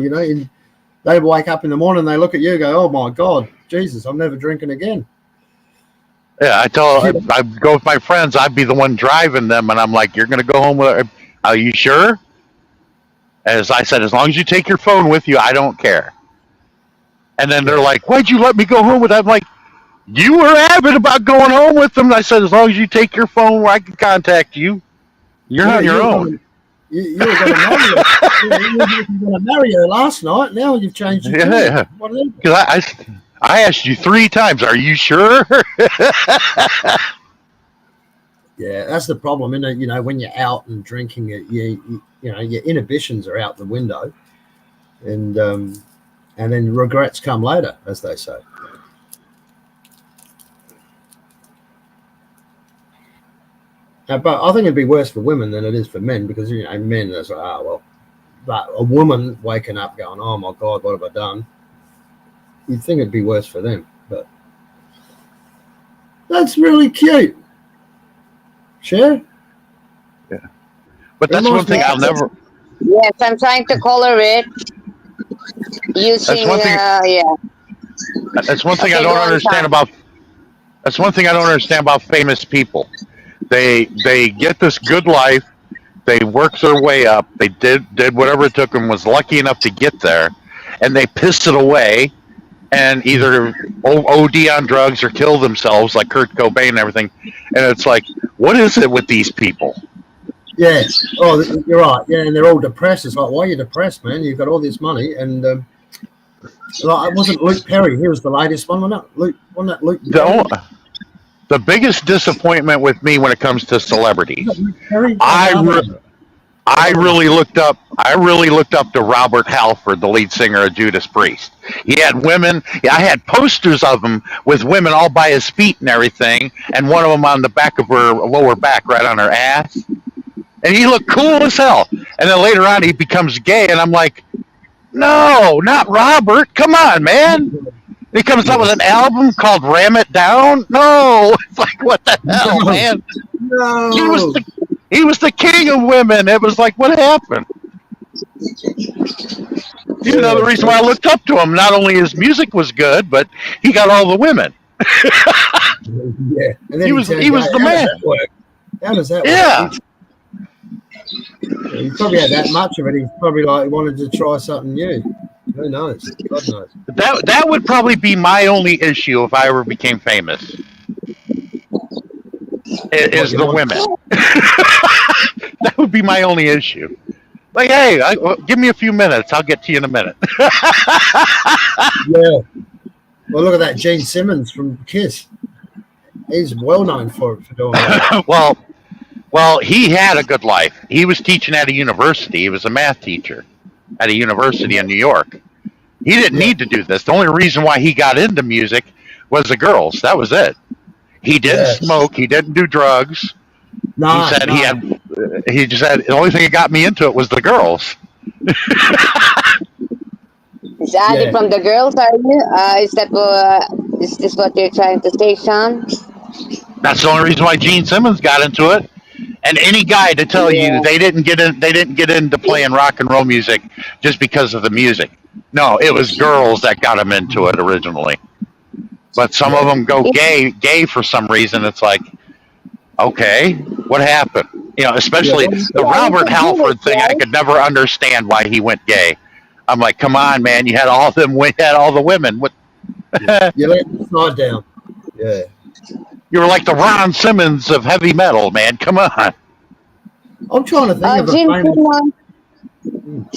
They wake up in the morning, they look at you, and go, "Oh my God, Jesus, I'm never drinking again." Yeah, I go with my friends. I'd be the one driving them, and I'm like, "You're going to go home with her? Are you sure?" As I said, as long as you take your phone with you, I don't care. And then they're Yeah, like, "Why'd you let me go home with that?" I'm like, "You were adamant about going home with them." And I said, "As long as you take your phone where I can contact you, you're yeah. on your own." You were going to marry her. You were going to marry her last night. Now you've changed your tune. Yeah, What are they? because I asked you 3 times. Are you sure? Yeah, that's the problem, isn't it? When you're out and drinking, your inhibitions are out the window, and then regrets come later, as they say. But I think it'd be worse for women than it is for men because men are like, well, but a woman waking up going, oh my God, what have I done? You'd think it'd be worse for them, but that's really cute. Sure. But that's one Reminds me thing I'll Yes, never. yes, I'm trying to color it That's using, one thing. yeah. That's one thing I Okay, go don't on, understand Tom. about. That's one thing I don't understand about famous people. They get this good life. They worked their way up. They did whatever it took them. Was lucky enough to get there, and they piss it away and either OD on drugs or kill themselves, like Kurt Cobain and everything. And it's like, what is it with these people? Yeah. Oh, you're right. Yeah, and they're all depressed. It's like, why are you depressed, man? You've got all this money, and it wasn't Luke Perry. He was the latest one, wasn't it? Wasn't that Luke Perry? The the biggest disappointment with me when it comes to Was that celebrities, Luke Perry? Oh, I no, re- I another one. really looked up. I really looked up to Robert Halford, the lead singer of Judas Priest. He had women. I had posters of him with women all by his feet and everything, and one of them on the back of her lower back, right on her ass. And he looked cool as hell. And then later on, he becomes gay, and I'm like, no, not Robert. Come on, man. He comes out with an album called "Ram It Down." No, it's like, what the hell, No, man? He was no. the he was the king of women. It was like, what happened? He's Yeah, another reason why I looked up to him. Not only his music was good, but he got all the women. yeah. And then He he was turned he gay. was the How does that man. work? How does that work? Yeah, He probably had that much of it. He's probably like he wanted to try something new. Who knows? God knows. that would probably be my only issue if I ever became famous. What Is you the want? women? That would be my only issue. Like, hey, give me a few minutes. I'll get to you in a minute. Yeah. Well, look at that. Gene Simmons from Kiss. He's well known for doing that. well, he had a good life. He was teaching at a university. He was a math teacher at a university in New York. He didn't Yeah. need to do this. The only reason why he got into music was the girls. That was it. He didn't Yeah. smoke. He didn't do drugs. He No, said he no. had he just said the only thing that got me into it was the girls. Is Adi Yeah. from the girls? Are you? Is this what you're trying to say, Sean? That's the only reason why Gene Simmons got into it. And any guy to tell you Yeah. they didn't get into playing rock and roll music just because of the music. No, it was girls that got them into it originally. But some of Yeah. them go It, gay for some reason. It's like, okay, what happened? Yeah. Especially Well, the yeah, he's Robert a Jewish, Halford thing. I right? could never understand why he went gay. I'm like, come on, man, you had all them, you had all the women. What? yeah. You let the side down. Yeah. You were like the Ron Simmons of heavy metal, man. Come on. I'm trying to think of a Gene famous. Simmons.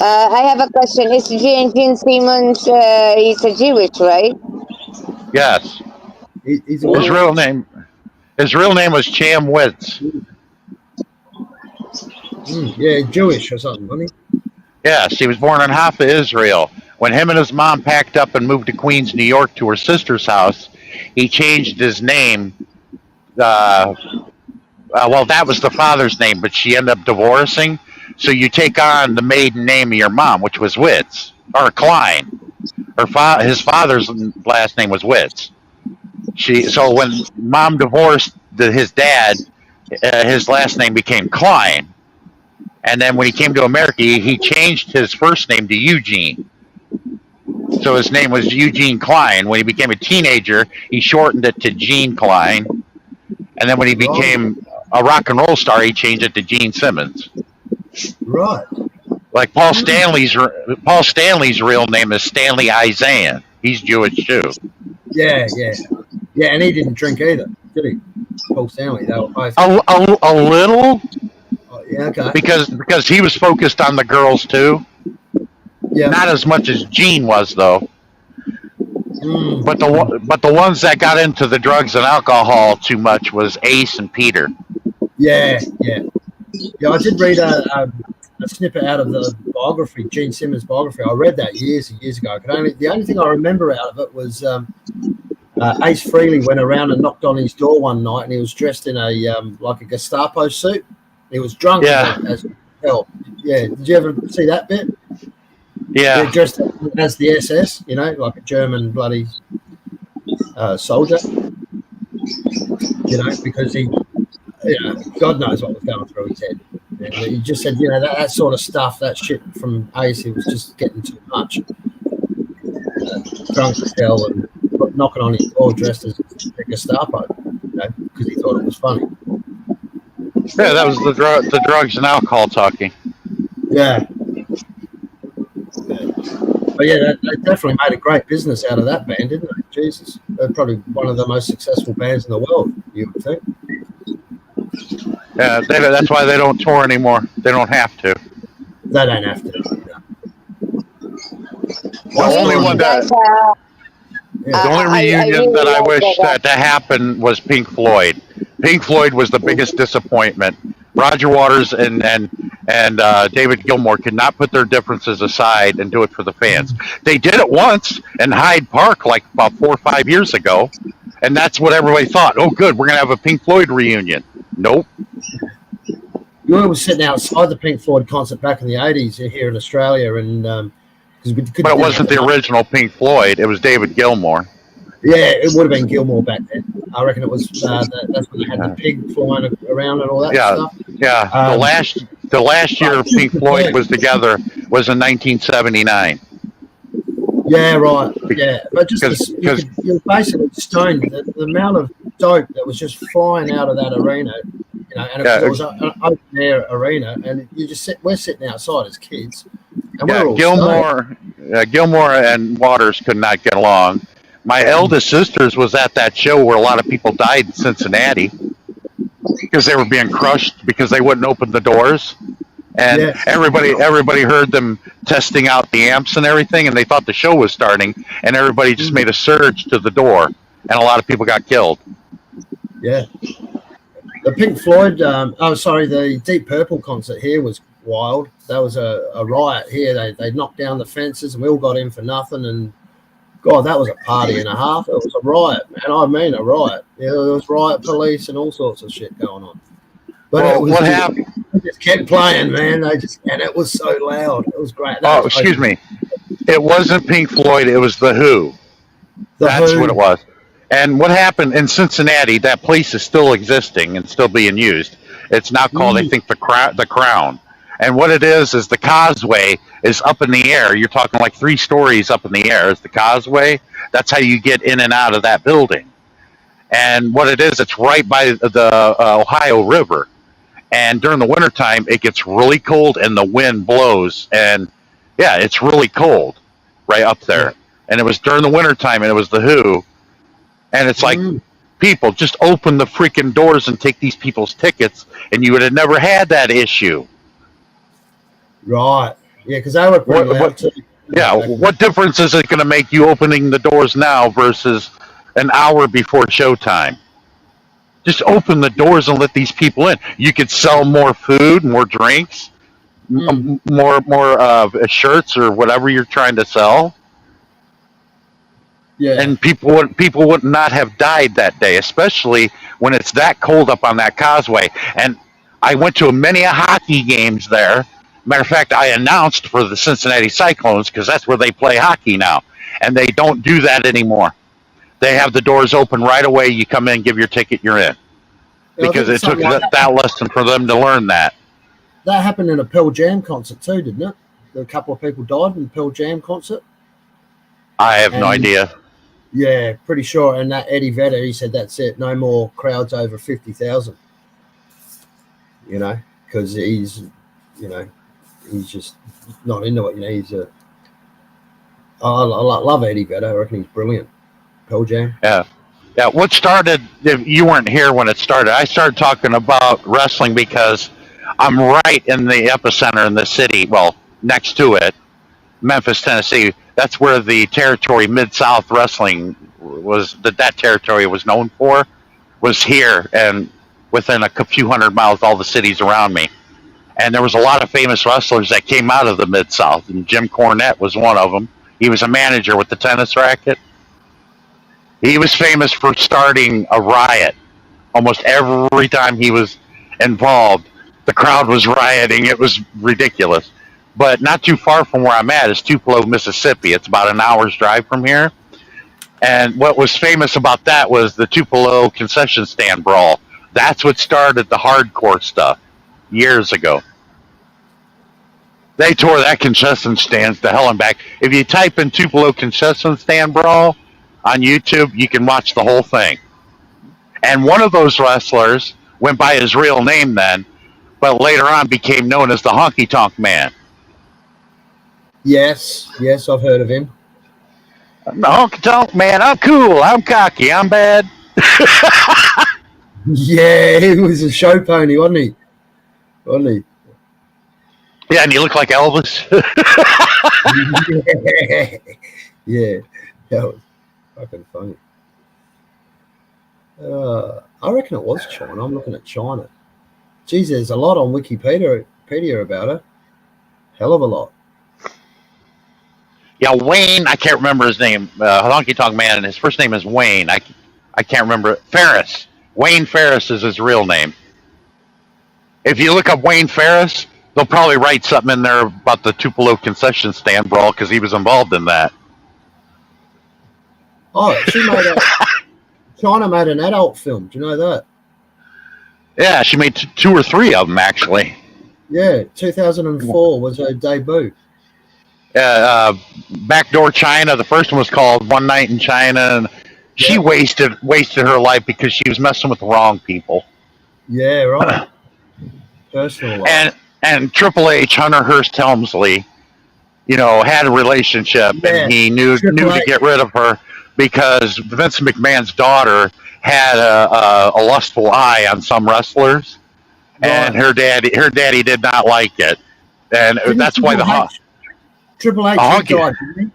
I have a question. Is Gene Simmons? He's a Jewish, right? Yes. He's a His what? real Mm. name. His real name was Cham Witz. Yeah, Jewish or something, wasn't Yes, he was born in Haifa, Israel. When him and his mom packed up and moved to Queens, New York, to her sister's house, he changed his name. Uh, well, that was the father's name, but she ended up divorcing. So you take on the maiden name of your mom, which was Witz or Klein. His father's last name was Witz. So when mom divorced his dad, his last name became Klein. And then when he came to America, he changed his first name to Eugene. So his name was Eugene Klein. When he became a teenager, he shortened it to Gene Klein. And then when he he? Right. became a rock and roll star, he changed it to Gene Simmons. Right. Like Paul Stanley's real name is Stanley Izan. He's Jewish too. Yeah, yeah. Yeah, and he didn't drink either, did he? Paul Stanley. They were both. A little Oh, yeah, okay. because he was focused on the girls too. Yeah. Not as much as Gene was though. Mm. But the ones that got into the drugs and alcohol too much was Ace and Peter. Yeah, yeah. Yeah, I did read a snippet out of the biography, Gene Simmons' biography. I read that years and years ago. The only thing I remember out of it was Ace Frehley went around and knocked on his door one night, and he was dressed in a like a Gestapo suit. He was drunk Yeah, as hell. Yeah, did you ever see that bit? yeah. Yeah, dressed as the SS, like a German bloody soldier. Because he, God knows what was going through his head. And he just said, that sort of stuff, that shit from Ace, he was just getting too much. Drunk as hell and knocking on his door dressed as a Gestapo, because he thought it was funny. Yeah, that was the drugs and alcohol talking. Yeah. But yeah, they definitely made a great business out of that band, didn't they? Jesus. They're probably one of the most successful bands in the world, you would think. Yeah, that's why they don't tour anymore. They don't have to. They don't have to. The only one that Yeah. the only I reunion really that I like wish that. that happened was Pink Floyd. Pink Floyd was the biggest disappointment. Roger Waters and David Gilmour could not put their differences aside and do it for the fans. They did it once in Hyde Park like about 4 or 5 years ago, and that's what everybody thought. Oh, good, we're gonna have a Pink Floyd reunion. Nope. You was sitting outside the Pink Floyd concert back in the 80s here in Australia, and because we couldn't. But it wasn't the original Pink Floyd. It was David Gilmour. Yeah, it would have been Gilmour back then. I reckon it was. That's when they had the pig flying around and all that stuff. Yeah. The last year Pink Floyd was together was in 1979. Yeah, right. Yeah, but just you're basically stoned. The amount of dope that was just flying out of that arena, and it was an open air arena, and we're sitting outside as kids, and we're all Gilmour and Waters could not get along. My eldest sisters was at that show where a lot of people died in Cincinnati because they were being crushed because they wouldn't open the doors. And everybody heard them testing out the amps and everything, and they thought the show was starting, and everybody just made a surge to the door, and a lot of people got killed. Yeah. The Pink Floyd, the Deep Purple concert here was wild. That was a riot here. They knocked down the fences, and we all got in for nothing, and God, that was a party and a half. It was a riot, man. I mean a riot. Yeah, there was riot police and all sorts of shit going on. But it Well, was what just, happened? they just kept playing, man. And it was so loud. It was great. Oh, excuse me. It wasn't Pink Floyd. It was the Who. The That's what it Who. was. And what happened in Cincinnati? That place is still existing and still being used. It's now called, I Mm, think, the Crown. And what it is the causeway is up in the air. You're talking like 3 stories up in the air. Is the causeway? That's how you get in and out of that building. And what it is, it's right by the Ohio River. And during the wintertime, it gets really cold and the wind blows. And yeah, it's really cold right up yeah. there. And it was during the wintertime, and it was the Who. And it's like, Mm, people, just open the freaking doors and take these people's tickets, and you would have never had that issue. right. Yeah, because they were pretty What? loud too. Yeah. Back then. What difference is it going to make you opening the doors now versus an hour before showtime? Just open the doors and let these people in. You could sell more food, more drinks, Mm, more shirts or whatever you're trying to sell, yeah. and people would not have died that day, especially when it's that cold up on that causeway. And I went to many hockey games there. Matter of fact, I announced for the Cincinnati Cyclones because that's where they play hockey now, and they don't do that anymore. They have the doors open right away. You come in, give your ticket, you're in. Yeah, I Because think it took something like that lesson for them to learn that. that happened in a Pearl Jam concert too, didn't it? A couple of people died in the Pearl Jam concert. I have no And idea. yeah, pretty sure. And that Eddie Vedder, he said that's it. No more crowds over 50,000. You know, because you know, he's just not into it. You know, I love Eddie Vedder. I reckon he's brilliant. Pearl Jam. Yeah. Yeah, what started, if you weren't here when it started, I started talking about wrestling because I'm right in the epicenter in the city, well, next to it, Memphis, Tennessee. That's where the territory Mid-South Wrestling was, that territory was known for, was here and within a few hundred miles, all the cities around me. And there was a lot of famous wrestlers that came out of the Mid-South, and Jim Cornette was one of them. He was a manager with the tennis racket. He was famous for starting a riot. Almost every time he was involved, the crowd was rioting. It was ridiculous. But not too far from where I'm at is Tupelo, Mississippi. It's about an hour's drive from here. And what was famous about that was the Tupelo concession stand brawl. That's what started the hardcore stuff years ago. They tore that concession stand to hell and back. If you type in Tupelo concession stand brawl on YouTube, you can watch the whole thing. And one of those wrestlers went by his real name then, but later on became known as the Honky Tonk Man. Yes, I've heard of him. The Honky Tonk Man, I'm cool, I'm cocky, I'm bad. Yeah, he was a show pony, wasn't he? Wasn't Yeah, and you look like Elvis. he? Yeah, that was fucking funny. I reckon it was China. I'm looking at China. Geez, there's a lot on Wikipedia about it. Hell of a lot. Yeah, Wayne, I can't remember his name. Honky Tonk Man, and his first name is Wayne. I can't remember it. Ferris. Wayne Ferris is his real name. If you look up Wayne Ferris, they'll probably write something in there about the Tupelo concession stand brawl because he was involved in that. Oh, China made an adult film. Do you know that? Yeah, she made 2 or 3 of them actually. Yeah, 2004 was her debut. Backdoor China. The first one was called One Night in China, and she Yeah, wasted her life because she was messing with the wrong people. yeah, right. Personal life. And Triple H, Hunter Hearst Helmsley, had a relationship, Yeah, and he knew Triple to H. get rid of her because Vince McMahon's daughter had a lustful eye on some wrestlers, and Right. her daddy did not like it, and Didn't that's why Triple H the he honky. died, didn't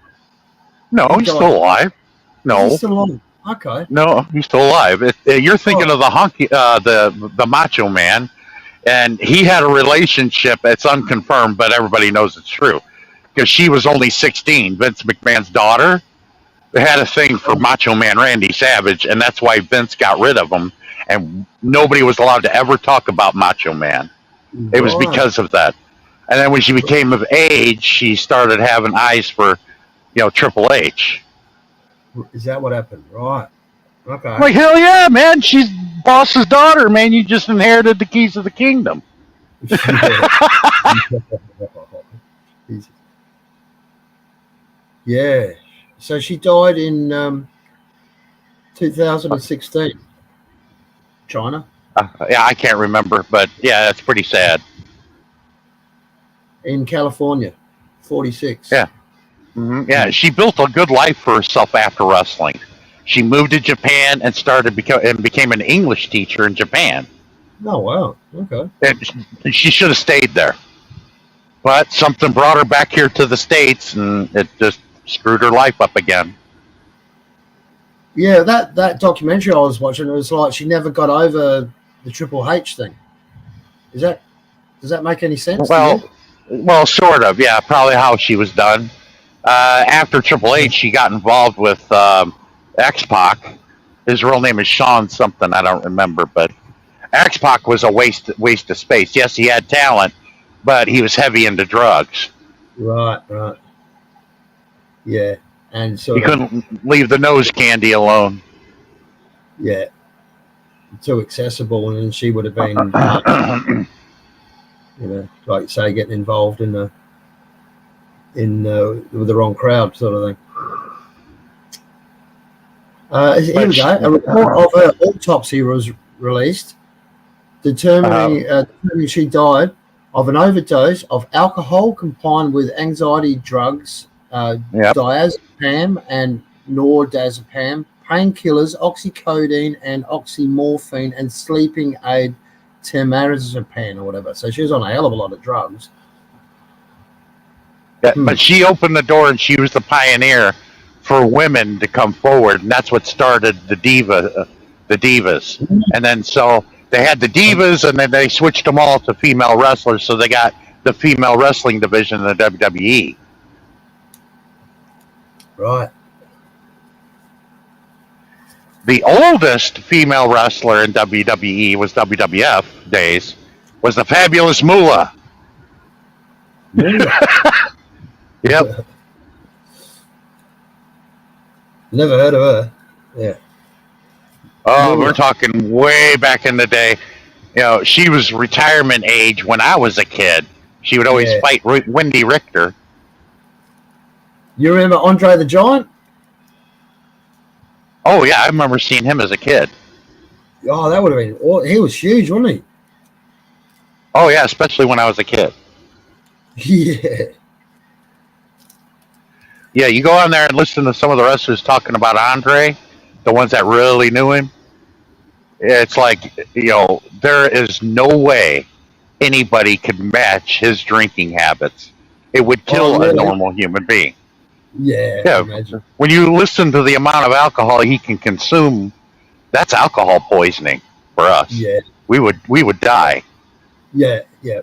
No, he? He he's died. still alive. Is he No, still alive? Okay. no, he's still alive. You're thinking Oh, of the honky, the Macho Man, and he had a relationship. It's unconfirmed, but everybody knows it's true because she was only 16. Vince McMahon's daughter had a thing for Macho Man Randy Savage, and that's why Vince got rid of him. and nobody was allowed to ever talk about Macho Man. It was Right. because of that. And then when she became of age, she started having eyes for, Triple H. Is that what happened? Right. I'm Okay. like, hell yeah, man! She's boss's daughter, man. You just inherited the keys of the kingdom. Yeah. Yeah. So she died in 2016, China, Yeah, I can't remember, but yeah, that's pretty sad. in California, 46. Yeah. Yeah, she built a good life for herself after wrestling. She moved to Japan and became an English teacher in Japan. Oh, wow. Okay. And she should have stayed there, but something brought her back here to the States, and it just screwed her life up again. Yeah, that documentary I was watching, it was like she never got over the Triple H thing. Is that Does that make any sense to you? Well, sort of. Yeah, probably how she was done. After Triple H, she got involved with X Pac. His real name is Sean something, I don't remember, but X Pac was a waste of space. Yes, he had talent, but he was heavy into drugs. Right, right. Yeah, and He sort of, couldn't leave the nose candy alone. yeah, too accessible, and then she would have been, like you say, getting involved in with the wrong crowd, sort of thing. Here we go. A report of her autopsy was released, determining she died of an overdose of alcohol combined with anxiety drugs, Yep. diazepam and nordazepam, painkillers, oxycodone and oxymorphine, and sleeping aid temazepam or whatever. So she was on a hell of a lot of drugs. Yeah, but she opened the door, and she was the pioneer for women to come forward, and that's what started the divas. And then so they had the divas, and then they switched them all to female wrestlers, so they got the female wrestling division of the WWE. Right. The oldest female wrestler in WWE was WWF days, was the Fabulous Moolah. Yep. Never heard of her. Yeah. Oh, we're talking way back in the day. She was retirement age when I was a kid. She would always fight Wendy Richter. You remember Andre the Giant? Oh, yeah, I remember seeing him as a kid. Oh, that would have been. He was huge, wasn't he? Oh, yeah, especially when I was a kid. Yeah. Yeah, you go on there and listen to some of the wrestlers talking about Andre, the ones that really knew him. It's like, there is no way anybody could match his drinking habits. It would kill a normal human being. Yeah. Imagine. When you listen to the amount of alcohol he can consume, that's alcohol poisoning for us. Yeah. We would die. Yeah, yeah.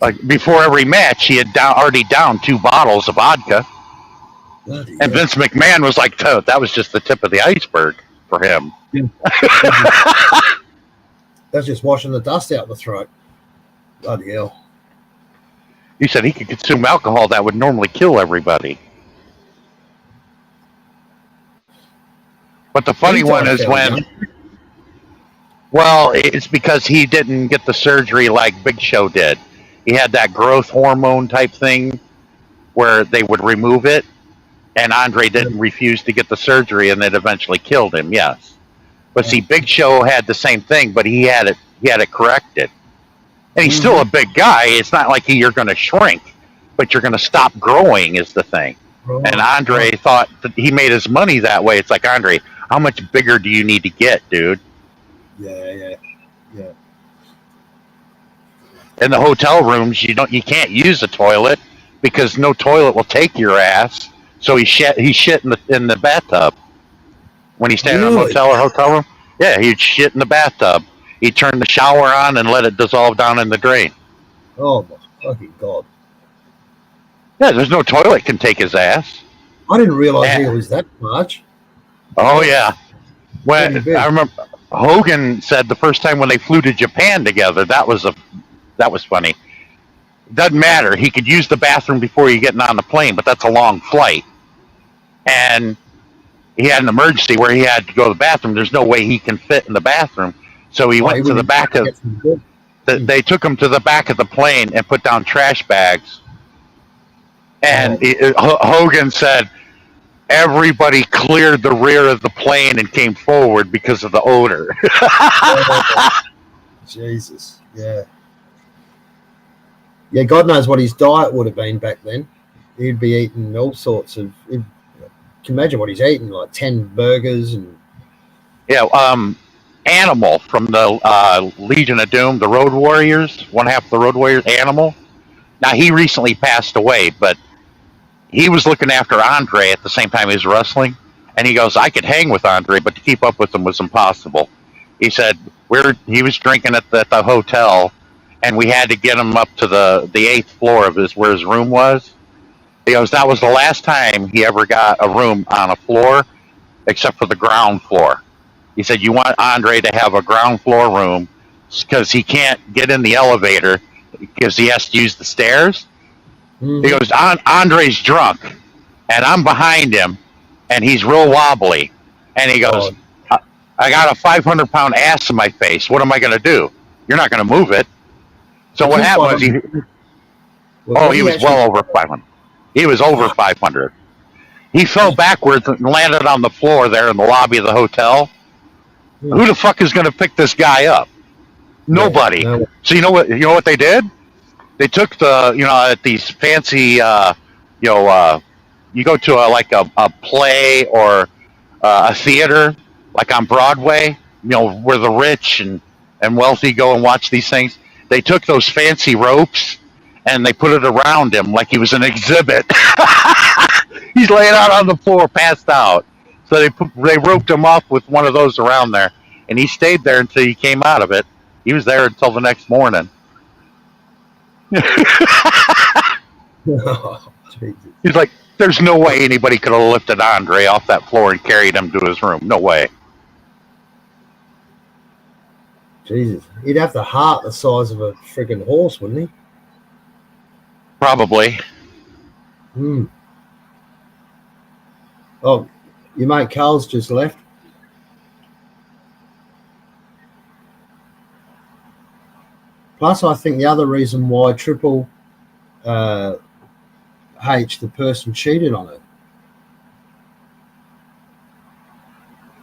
Like before every match, he had already downed 2 bottles of vodka. And Vince McMahon was like, oh, that was just the tip of the iceberg for him. Yeah. That's just washing the dust out the throat. Bloody hell. He said he could consume alcohol that would normally kill everybody. But the funny one is it's because he didn't get the surgery like Big Show did. He had that growth hormone type thing where they would remove it. And Andre didn't refuse to get the surgery, and it eventually killed him. Yes, but see, Big Show had the same thing, but he had it corrected, and he's still a big guy. It's not like you're going to shrink, but you're going to stop growing is the thing. And Andre thought that he made his money that way. It's like, Andre, how much bigger do you need to get, dude? Yeah. In the hotel rooms, you can't use a toilet because no toilet will take your ass. So he shit in the bathtub when he's staying in a motel or hotel room. Yeah, he'd shit in the bathtub. He'd turn the shower on and let it dissolve down in the drain. Oh my fucking God! Yeah, there's no toilet can take his ass. I didn't realize it was that much. Oh yeah. When I Hogan said the first time when they flew to Japan together, that was funny. Doesn't matter. He could use the bathroom before you getting on the plane, but that's a long flight. And he had an emergency where he had to go to the bathroom. There's no way he can fit in the bathroom. So he Oh, went he to went the in there back to of get some good. they took him to the back of the plane and put down trash bags. And Oh, Hogan said everybody cleared the rear of the plane and came forward because of the odor. oh, Jesus. Yeah. Yeah, God knows what his diet would have been back then. He'd be eating all sorts of. Can you imagine what he's eating? Like 10 burgers and. Yeah, Animal from the Legion of Doom, the Road Warriors, one half of the Road Warriors, Animal. Now he recently passed away, but he was looking after Andre at the same time he was wrestling, and he goes, "I could hang with Andre, but to keep up with him was impossible." He said he was drinking at the hotel, and we had to get him up to the eighth floor of where his room was. He goes, that was the last time he ever got a room on a floor, except for the ground floor. He said, "You want Andre to have a ground floor room because he can't get in the elevator because he has to use the stairs." He Mhm. goes, Andre's drunk, and I'm behind him, and he's real wobbly. And he goes, Oh, I got a 500-pound ass in my face. What am I going to do? You're not going to move it. So was what he happened was 500? he Was he was actually? well over 500. He was over 500. He fell backwards and landed on the floor there in the lobby of the hotel. Hmm. Who the fuck is going to pick this guy up? Yeah. Nobody. No. So you know what they did? They took at these fancy you go to a play or a theater like on Broadway, where the rich and wealthy go and watch these things. They took those fancy ropes and they put it around him like he was an exhibit. He's laying out on the floor, passed out. So they roped him up with one of those around there, and he stayed there until he came out of it. He was there until the next morning. Jesus. He's like, there's no way anybody could have lifted Andre off that floor and carried him to his room. No way. Jesus. He'd have the heart the size of a friggin' horse, wouldn't he? Probably. Hmm. Oh, your mate Carl's just left. Plus, I think the other reason why Triple H, the person, cheated on it.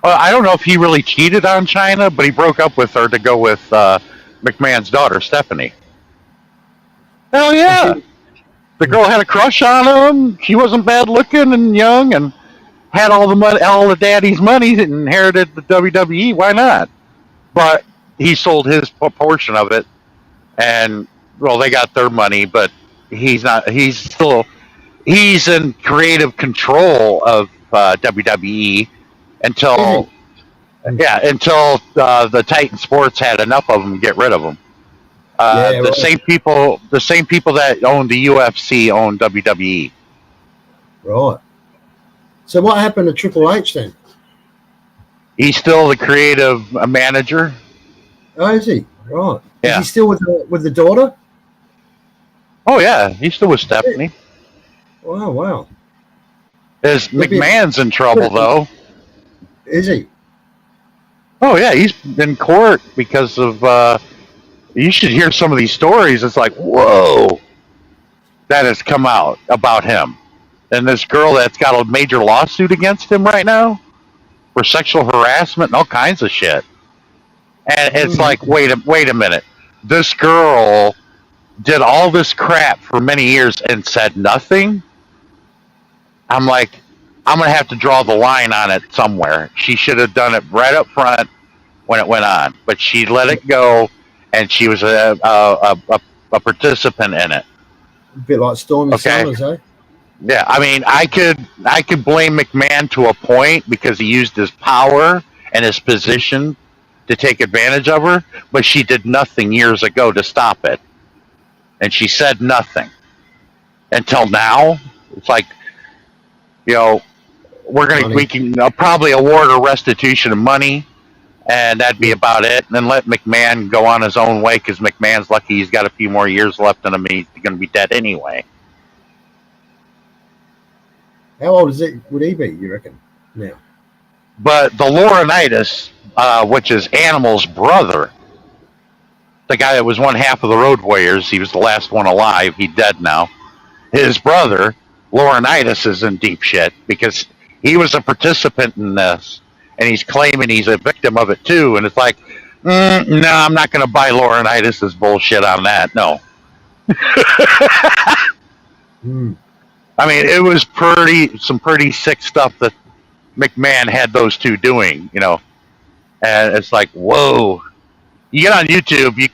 Well, I don't know if he really cheated on China, but he broke up with her to go with McMahon's daughter, Stephanie. Hell yeah. The girl had a crush on him. She wasn't bad looking and young and had all the money, all the daddy's money, and inherited the WWE. Why not? But he sold his portion of it, and well, they got their money, but he's not. He's in creative control of WWE until the Titan Sports had enough of them to get rid of them. Yeah, The right. same people that own the UFC own WWE. Right. So what happened to Triple H then? He's still the creative manager. Oh, is he? Right. Is Yeah. he still with the daughter? Oh yeah, he's still with Stephanie. Wow, wow. Is McMahon's in trouble though? Is he? Oh yeah, he's in court because of. You should hear some of these stories. It's like, whoa, that has come out about him, and this girl that's got a major lawsuit against him right now for sexual harassment and all kinds of shit. And it's like, wait a minute, this girl did all this crap for many years and said nothing. I'm like, I'm gonna have to draw the line on it somewhere. She should have done it right up front when it went on, but she let it go, and she was a participant in it. A bit like Stormy Okay, Summers, eh? yeah. I mean, I could blame McMahon to a point because he used his power and his position to take advantage of her, but she did nothing years ago to stop it, and she said nothing until now. It's like, you know, we can probably award her restitution of money. and that'd be Yeah. about it. And then let McMahon go on his own way because McMahon's lucky he's got a few more years left in him. He's going to be dead anyway. How old is it? Would he be? You reckon? Now. But the Laurinaitis, which is Animal's brother, the guy that was one half of the Road Warriors, he was the last one alive. He's dead now. His brother, Laurinaitis, is in deep shit because he was a participant in this, and he's claiming he's a victim of it too. And it's like, no, I'm not going to buy Laurinaitis' bullshit on that. No. Hmm. I mean, it was some pretty sick stuff that McMahon had those two doing, and it's like, whoa. You get on YouTube, you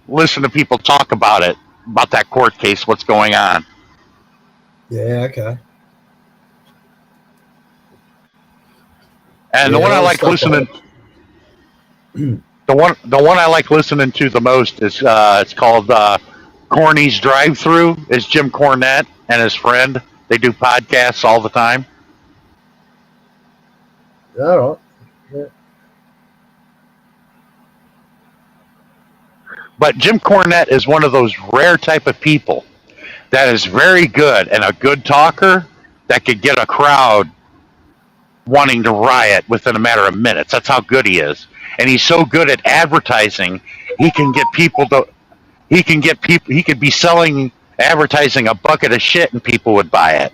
listen to people talk about it, about that court case, what's going on. Yeah. Okay. And Yeah. the one A I lot of like stuff. listening, the one I like listening to the most is it's called Corny's Drive Through. It's Jim Cornette and his friend. They do podcasts all the time. All right. Yeah. But Jim Cornette is one of those rare type of people that is very good and a good talker that could get a crowd wanting to riot within a matter of minutes. That's how good he is. And he's so good at advertising, he can get people to he could be selling advertising a bucket of shit and people would buy it.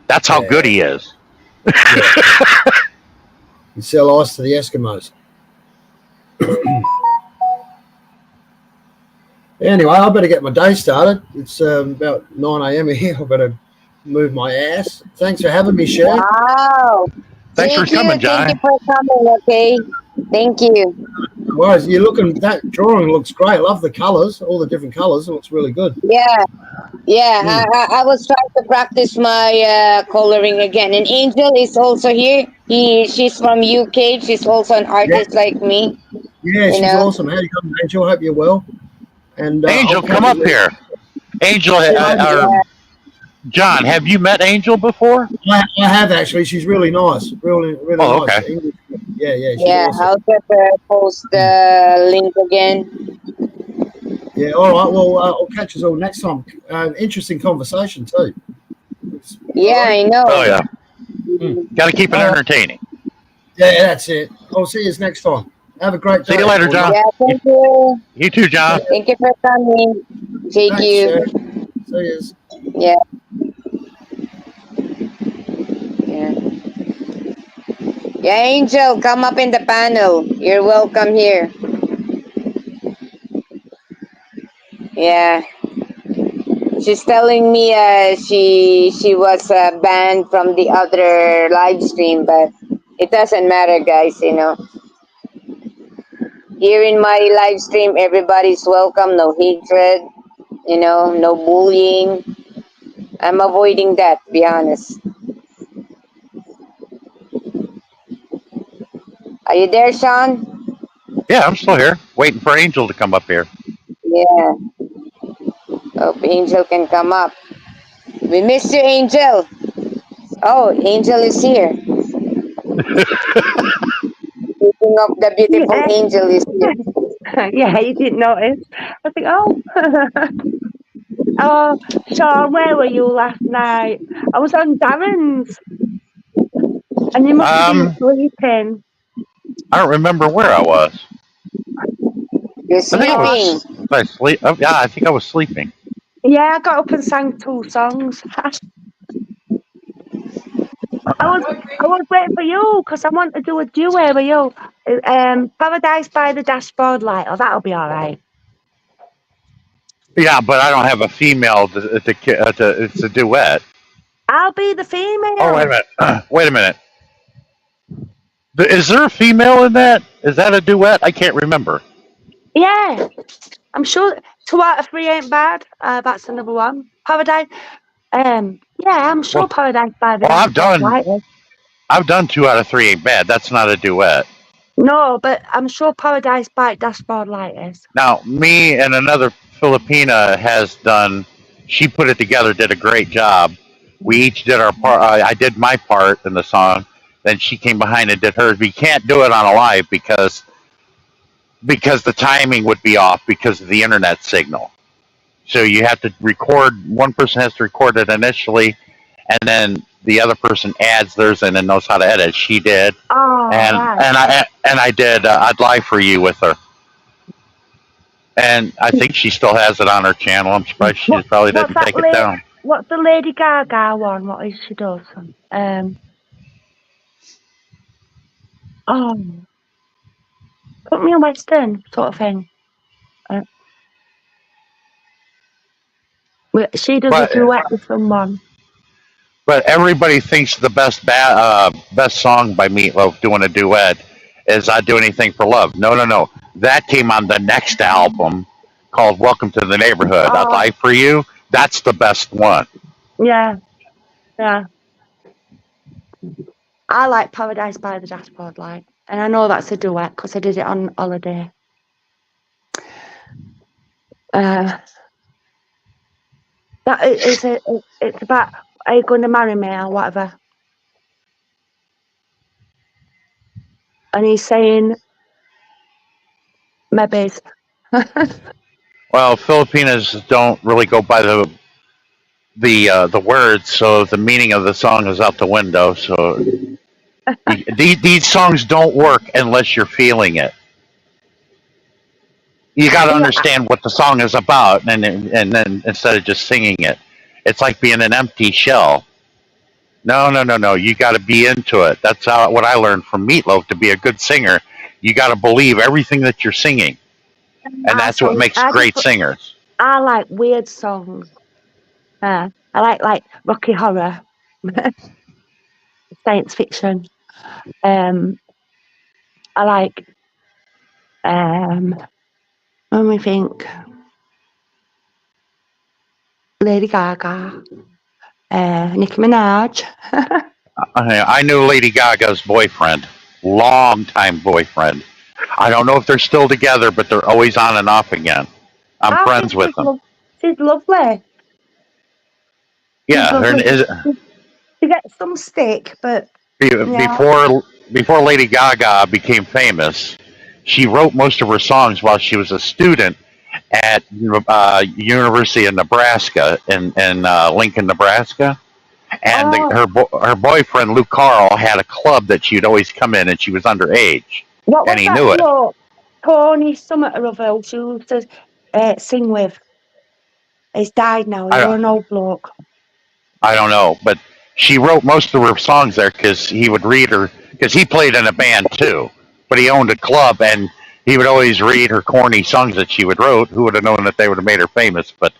That's how good he is. Yeah. You sell ice to the Eskimos. Anyway, I better get my day started. It's about 9 a.m. here. I better move my ass. Thanks for having me, Sharon. Wow. Thanks for coming, John. Thank you for coming, okay? Thank you. Well, you're looking, that drawing looks great. I love the colours, all the different colours. It looks really good. Yeah. I was trying to practice my coloring again. And Angel is also here. She's from UK. She's also an artist like me. Yeah, she's awesome. How you coming, Angel? Hope you're well. And Angel, come up here. Angel, John, have you met Angel before? I have actually. She's really nice. Really Oh, nice. okay. Yeah. She's awesome. I'll just post the link again. Yeah, all right. Well, I'll catch us all next time. Interesting conversation too. Yeah, I know. Oh, yeah. Got to keep it entertaining. Yeah, that's it. I'll see you next time. Have a great day. See you later, John. Yeah, thank you. You too, John. Thank you for coming. Thank Thanks, you. Sharon. See yous. Yeah. Yeah. Yeah, Angel, come up in the panel. You're welcome here. Yeah. She's telling me she was banned from the other live stream, but it doesn't matter, guys, Here in my live stream, everybody's welcome, no hatred, no bullying. I'm avoiding that, to be honest. Are you there, Sean? Yeah, I'm still here, waiting for Angel to come up here. Yeah. Hope Angel can come up. We miss you, Angel. Oh, Angel is here. Speaking of the beautiful Angel is here. Yeah, you didn't notice. I think, oh. Oh, Sean, where were you last night? I was on Darren's. And you must have been sleeping. I don't remember where I was. You're sleeping. I think I was sleeping. Yeah, I got up and sang 2 songs. I was waiting for you because I want to do a duet with you. Paradise by the Dashboard Light. Oh, that'll be all right. Yeah, but I don't have a female. It's a duet. I'll be the female. Oh, wait a minute. Wait a minute. Is there a female in that? Is that a duet? I can't remember. Yeah, I'm sure 2 out of 3 ain't bad. That's another one. Paradise. Yeah, I'm sure Paradise by the Dashboard Light is. I've done 2 out of 3 ain't bad. That's not a duet. No, but I'm sure Paradise by Dashboard Light is. Now, me and another Filipina has done. She put it together, did a great job. We each did our part. I did my part in the song. Then she came behind and did hers. We can't do it on a live because because the timing would be off because of the internet signal. So you have to record. One person has to record it initially, and then the other person adds theirs in and knows how to edit. She did, Oh, right. and I did. I'd Lie for You with her, and I think she still has it on her channel. I'm surprised she probably What's didn't that? take it down. What's the Lady Gaga one? What is she does? Oh, put me a Western sort of thing. She does a But duet with someone. but everybody thinks the best song by Meatloaf doing a duet is "I Do Anything for Love." No, no, no. That came on the next album called "Welcome to the Neighborhood." "I'd Oh, Lie for You." That's the best one. yeah, yeah. I like Paradise by the Dashboard Light, and I know that's a duet because I did it on holiday. That it's about, are you going to marry me or whatever, and he's saying maybe. Well, Filipinos don't really go by the words, so the meaning of the song is out the window. So these songs don't work unless you're feeling it. You got to Yeah, understand what the song is about, and then instead of just singing it, it's like being an empty shell. No, no, no, no. You got to be into it. That's what I learned from Meatloaf. To be a good singer, you got to believe everything that you're singing, and that's what sorry, makes great singers. I like weird songs. I like Rocky Horror, science fiction. I like let me think. Lady Gaga, Nicki Minaj. I knew Lady Gaga's boyfriend, long time boyfriend. I don't know if they're still together, but they're always on and off again. I'm I think friends with them. she's lovely. She's Yeah, lovely. She gets some stick, but yeah. before Lady Gaga became famous, she wrote most of her songs while she was a student at University of Nebraska in Lincoln, Nebraska. And Oh, her boyfriend Luke Carl had a club that she'd always come in, and she was underage, what and was he that knew it. bloke? Tony Summit or other she used to sing with. He's died now. He I was an old bloke. I don't know, but she wrote most of her songs there because he would read her because he played in a band too, but he owned a club and he would always read her corny songs that she would wrote. Who would have known that they would have made her famous? But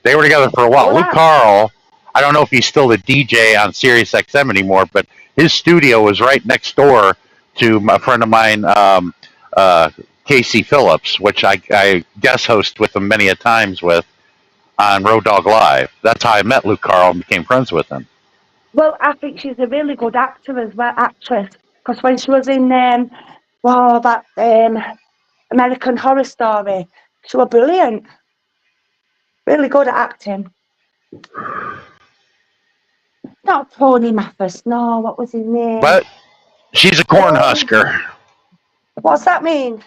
they were together for a while. Well, Luke Carl, I don't know if he's still the DJ on Sirius XM anymore, but his studio was right next door to a friend of mine, Casey Phillips, which I guest host with him many a times with on Road Dog Live. That's how I met Luke Carl and became friends with him. well, I think she's a really good actor as well, actress. Because when she was in that American Horror Story, she was brilliant. Really good at acting. Not Tony Mathis, no, what was his name? But she's a Cornhusker. What's that mean?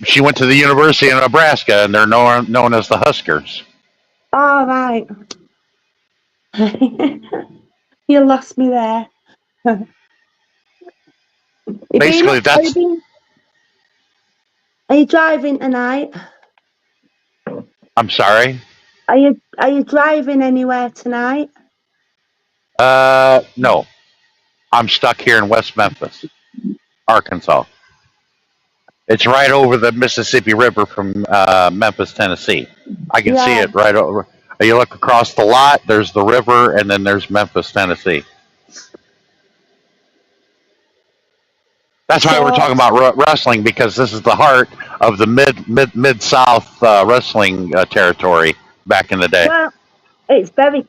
She went to the University of Nebraska, and they're known as the Huskers. Oh, right. You lost me there. Basically, that's. Are you driving tonight? I'm sorry. Are you driving anywhere tonight? No. I'm stuck here in West Memphis, Arkansas. It's right over the Mississippi River from Memphis, Tennessee. I can see it right over. You look across the lot, there's the river, and then there's Memphis, Tennessee. That's why we're talking about wrestling, because this is the heart of the mid South wrestling territory back in the day. Well, it's very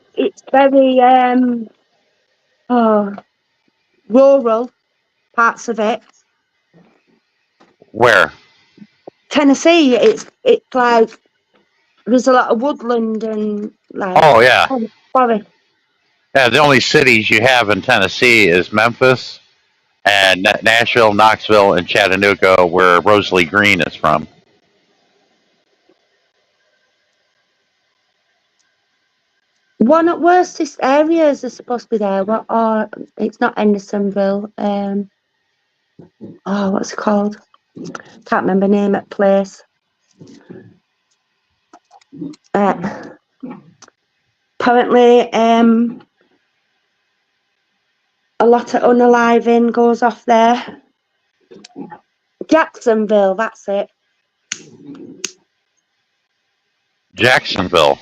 rural parts of it. Where? Tennessee, it's like there's a lot of woodland and like. Oh yeah. Forest. Yeah, the only cities you have in Tennessee is Memphis, and Nashville, Knoxville, and Chattanooga, where Rosalie Green is from. One of the worstest areas are supposed to be there. What? Or it's not Hendersonville. What's it called? Can't remember the name of the place. Apparently, a lot of unaliving goes off there. Jacksonville, that's it. Jacksonville.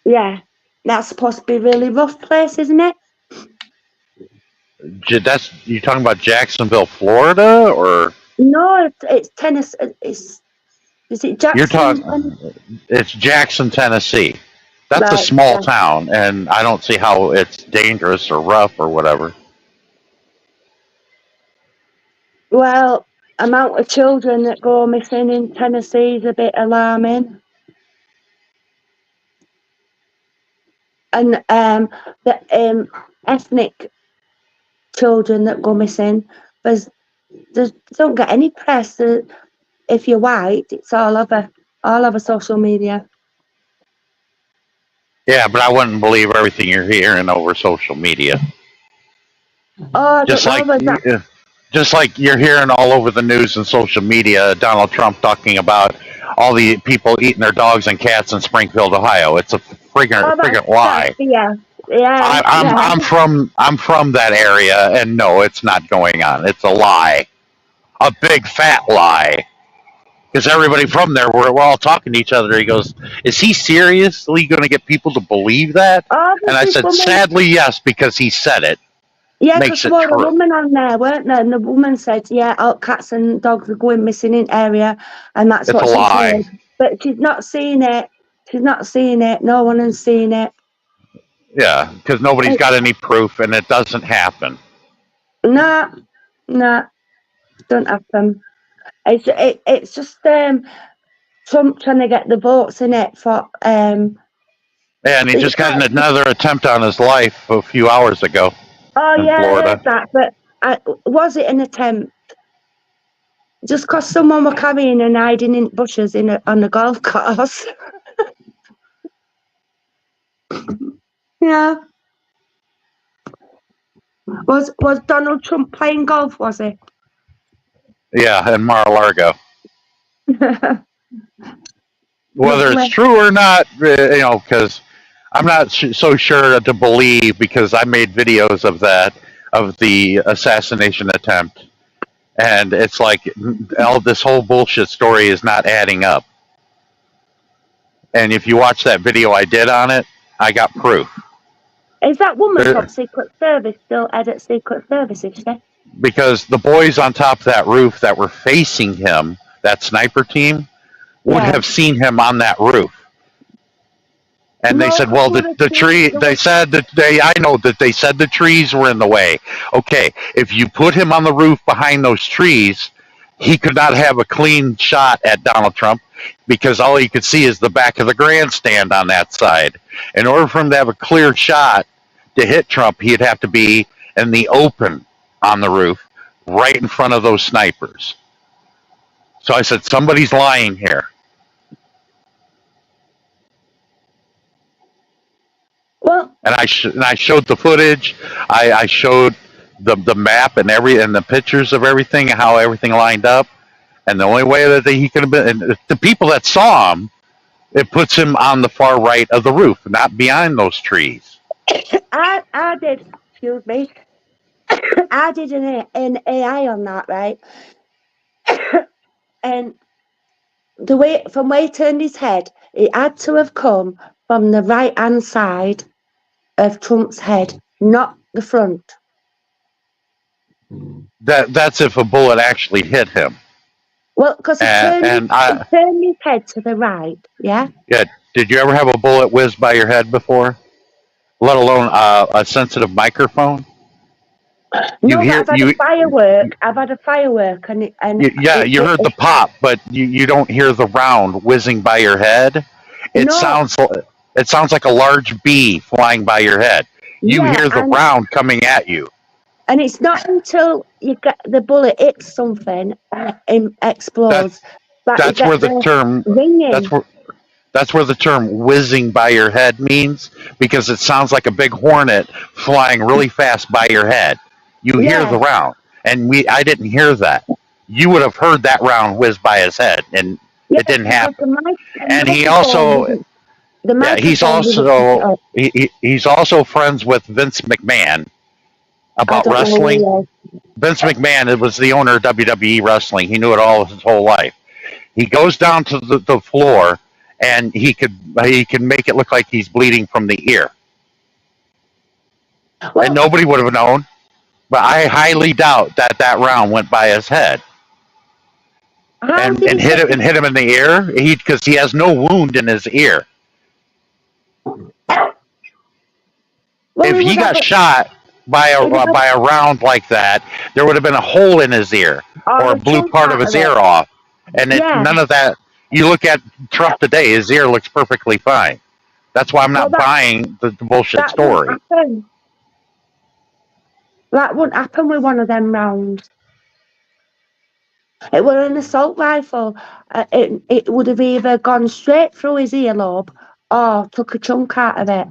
Yeah, that's supposed to be a really rough place, isn't it? That's you talking about Jacksonville, Florida, or No, it's Tennessee. Is it Jackson? you're talking? It's Jackson, Tennessee. That's a Right, small yeah. town, and I don't see how it's dangerous or rough or whatever. Well, amount of children that go missing in Tennessee is a bit alarming. And the ethnic children that go missing, they don't get any press. If you're white, it's all over social media. Yeah, but I wouldn't believe everything you're hearing over social media. Oh, I don't Just like know. That, just like you're hearing all over the news and social media, Donald Trump talking about all the people eating their dogs and cats in Springfield, Ohio. It's a friggin' lie. yeah. I'm from that area, and no, it's not going on. It's a lie, a big fat lie. Because everybody from there, we're all talking to each other. He goes, "Is he seriously going to get people to believe that?" Oh, And I said, "Sadly, yes," because he said it. Yeah, Makes because it there was a true. woman on there, weren't there? And the woman said, yeah, all cats and dogs are going missing in area, and that's It's what a she lie. said. But she's not seen it. She's not seen it. No one has seen it. Yeah, because nobody's got any proof, and it doesn't happen. No, don't happen. It's just Trump trying to get the votes in it for And he just got another attempt on his life a few hours ago Oh in yeah, I Florida. heard that. But was it an attempt? Just because someone were carrying and hiding in bushes on a golf course. Yeah. Was Donald Trump playing golf? Was he? Yeah, in Mar-a-Lago. Whether it's Lovely. true or not, because I'm not so sure to believe because I made videos of that, of the assassination attempt. And it's like all this whole bullshit story is not adding up. And if you watch that video I did on it, I got proof. Is that woman from Secret Service still at Secret Service, is she? Because the boys on top of that roof that were facing him, that sniper team, would have seen him on that roof. And they said, well, the tree, they said that I know that they said the trees were in the way. Okay, if you put him on the roof behind those trees, he could not have a clean shot at Donald Trump because all he could see is the back of the grandstand on that side. In order for him to have a clear shot to hit Trump, he'd have to be in the open on the roof, right in front of those snipers. So I said, somebody's lying here. Well, and I showed the footage. I showed the map and the pictures of everything and how everything lined up. And the only way that he could have been, and the people that saw him, it puts him on the far right of the roof, not behind those trees. I did. Excuse me. I did an AI on that, right? And from where he turned his head, it had to have come from the right hand side of Trump's head, not the front. That's if a bullet actually hit him. Well, because he turned his head to the right, yeah? Yeah. Did you ever have a bullet whiz by your head before? Let alone a sensitive microphone? No, I've had a firework. I've had a firework, and you heard the pop, but you don't hear the round whizzing by your head. It sounds like a large bee flying by your head. You hear the round coming at you. And it's not until you get the bullet hits something and it explodes That's that you that's where get the the term that's ringing. where that's where the term whizzing by your head means, because it sounds like a big hornet flying really fast by your head. You hear Yeah, the round, and I didn't hear that. You would have heard that round whiz by his head, and it yeah, didn't because happen. the And he microphone also, didn't, the yeah, microphone didn't pick it up. he's also friends with Vince McMahon I about don't know who wrestling. he is. Vince McMahon, it was the owner of WWE wrestling. He knew it all his whole life. He goes down to the floor, and he could make it look like he's bleeding from the ear, and Well, nobody would have known. But I highly doubt that that round went by his head how and did he get hit him in the ear. Because he has no wound in his ear. well, If he he would have got shot by he would have, by a round like that, there would have been a hole in his ear, or or a blew chunk part of out his of it. ear off, and Yeah, none of that. You look at Trump today; his ear looks perfectly fine. That's why I'm well, not buying the bullshit that wouldn't story. happen. That wouldn't happen with one of them rounds. It were an assault rifle. It would have either gone straight through his earlobe or took a chunk out of it.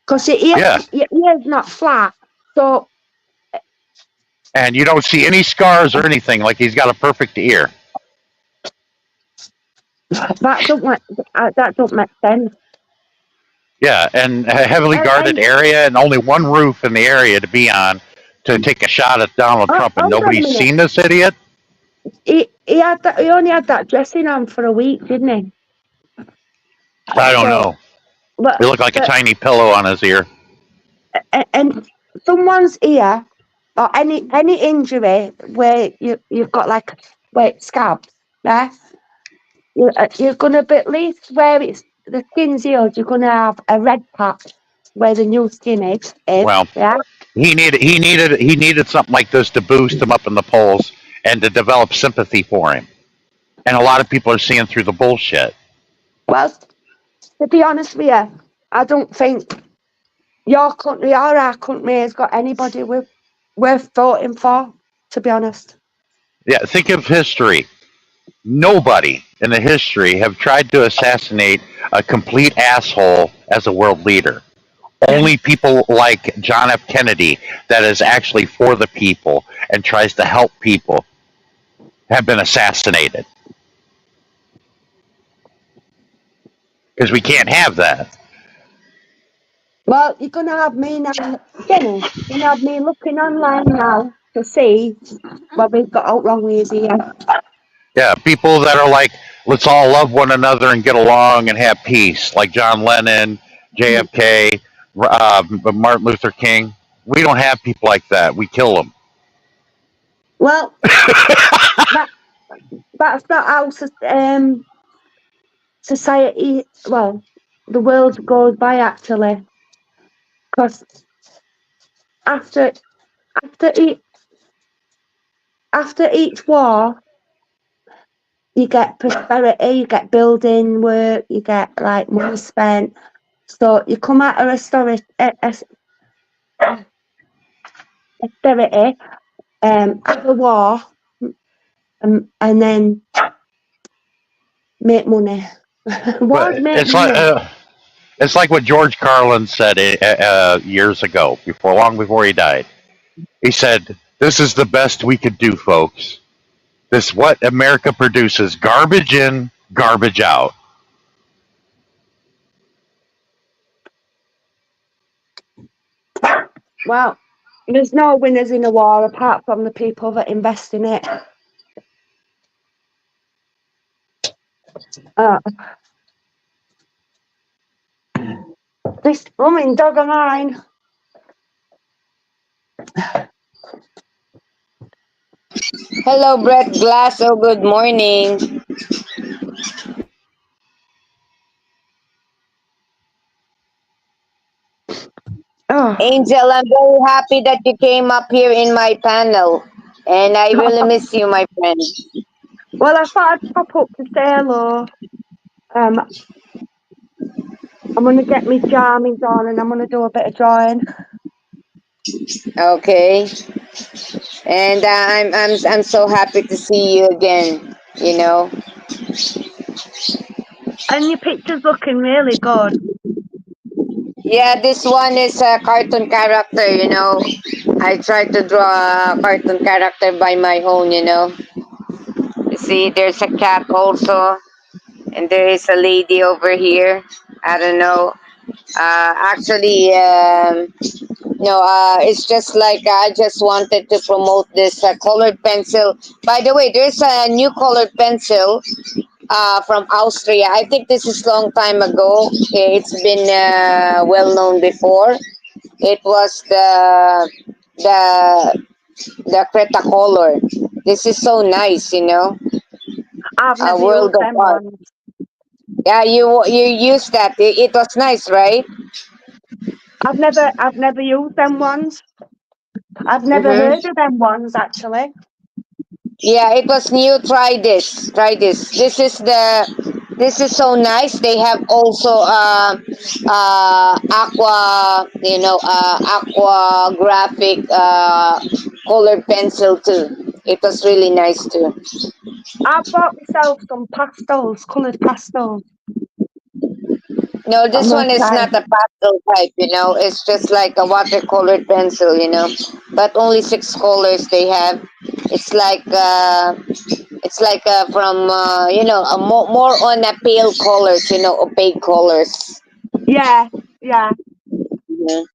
Because Yeah, your ear's not flat, so and you don't see any scars or anything. Like he's got a perfect ear. that don't make sense. Yeah, and a heavily guarded And area, and only one roof in the area to be on to take a shot at Donald Trump, and hold on a nobody's minute. seen this idiot. He only had that dressing on for a week, didn't he? I don't So, know. but It looked like a but tiny pillow on his ear. and someone's ear or any injury where you've got like scabs, yeah. You're gonna be at least where it's the skin's healed. You're gonna have a red patch where the new skin is, Well, yeah. he needed something like this to boost him up in the polls and to develop sympathy for him. And a lot of people are seeing through the bullshit. Well, to be honest with you, I don't think your country or our country has got anybody worth voting for. To be honest, Yeah, think of history. Nobody in the history have tried to assassinate a complete asshole as a world leader. Only people like John F. Kennedy, that is actually for the people and tries to help people, have been assassinated. Because we can't have that. well, you're gonna have me now, Jenny. You're gonna have me looking online now to see what we've got out wrong with his ear. Yeah, people that are like, let's all love one another and get along and have peace, like John Lennon, JFK, Martin Luther King. We don't have people like that. We kill them. Well, that that's not how society. Well, the world goes by actually, because after after each after each war, you get prosperity, you get building work, you get like money spent. So you come out of austerity, have a war, and then make money. Wars But make money. it's like what George Carlin said years ago, long before he died. He said, "This is the best we could do, folks. This what America produces: garbage in, garbage out." Well, there's no winners in a war apart from the people that invest in it. Uh, this blooming dog of mine. Hello, Brett Glasso. Good morning. Oh, Angel, I'm very happy that you came up here in my panel. And I really miss you, my friend. well, I thought I'd pop up to say hello. Um, I'm gonna get my jammies on and I'm gonna do a bit of drawing. Okay, and I'm so happy to see you again. You know, And your picture's looking really good. yeah, this one is a cartoon character. You know, I tried to draw a cartoon character by my own. You know, you see, there's a cat also, and there is a lady over here. I don't know. Actually, no, it's just like I just wanted to promote this colored pencil. By the way, there's a new colored pencil from Austria. I think this is long time ago. It's been well known before. It was the the CRETA color. This is so nice, you know. I've A never world used of them art. ones. Yeah, you used that. It was nice, right? I've never used them ones. I've never Mm-hmm. heard of them ones actually. Yeah, it was new. Try this. Try this. This is so nice. They have also aqua, you know, aqua graphic colored pencil too. It was really nice too. I bought myself some pastels, coloured pastels. No, I'm this gonna one is try. not a pastel type. You know, it's just like a watercolored pencil. You know, but only six colors they have. It's like from you know more on a pale colors, you know, opaque colors. Yeah, yeah. Mhm.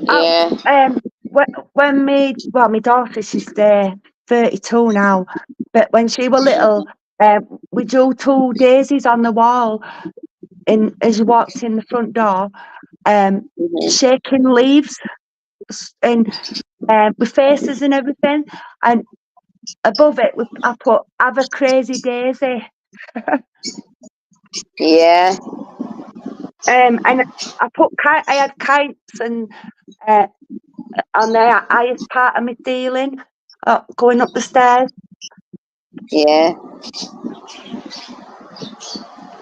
I, Yeah. when my daughter, she's 32 now, but when she was little, we drew two daisies on the wall in as you walked in the front door, um, Hmm. shaking leaves and with faces and everything, and above it I put "Have a crazy daisy," Yeah. and I had kites and uh, on the highest part of my ceiling, going up the stairs. Yeah.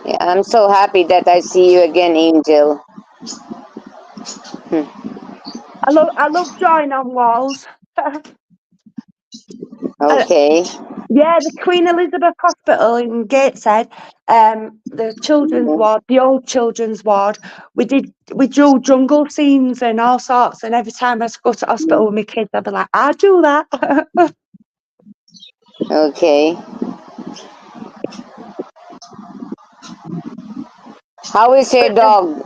Yeah. I'm so happy that I see you again, Angel. Hmm. I love drawing on walls. Uh, Okay. yeah, the Queen Elizabeth Hospital in Gateshead, the children's Mhm. ward, the old children's ward. We drew jungle scenes and all sorts. And every time I go to hospital with my kids, I'd be like, I do that. Okay. How is your But, dog?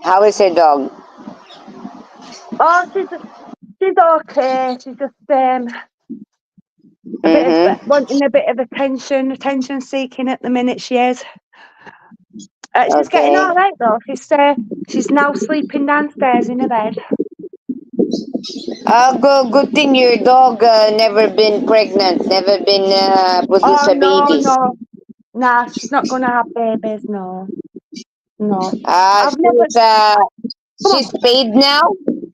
How is your dog? oh, she's okay. She's just a bit of Mm-hmm. wanting a bit of attention seeking at the minute. She is. She's getting Okay. all right though. She's now sleeping downstairs in her bed. Good thing your dog never been pregnant, never been produce Oh a no, baby. no, nah, she's not gonna have babies. No, no. I've never. Come on. She's paid now.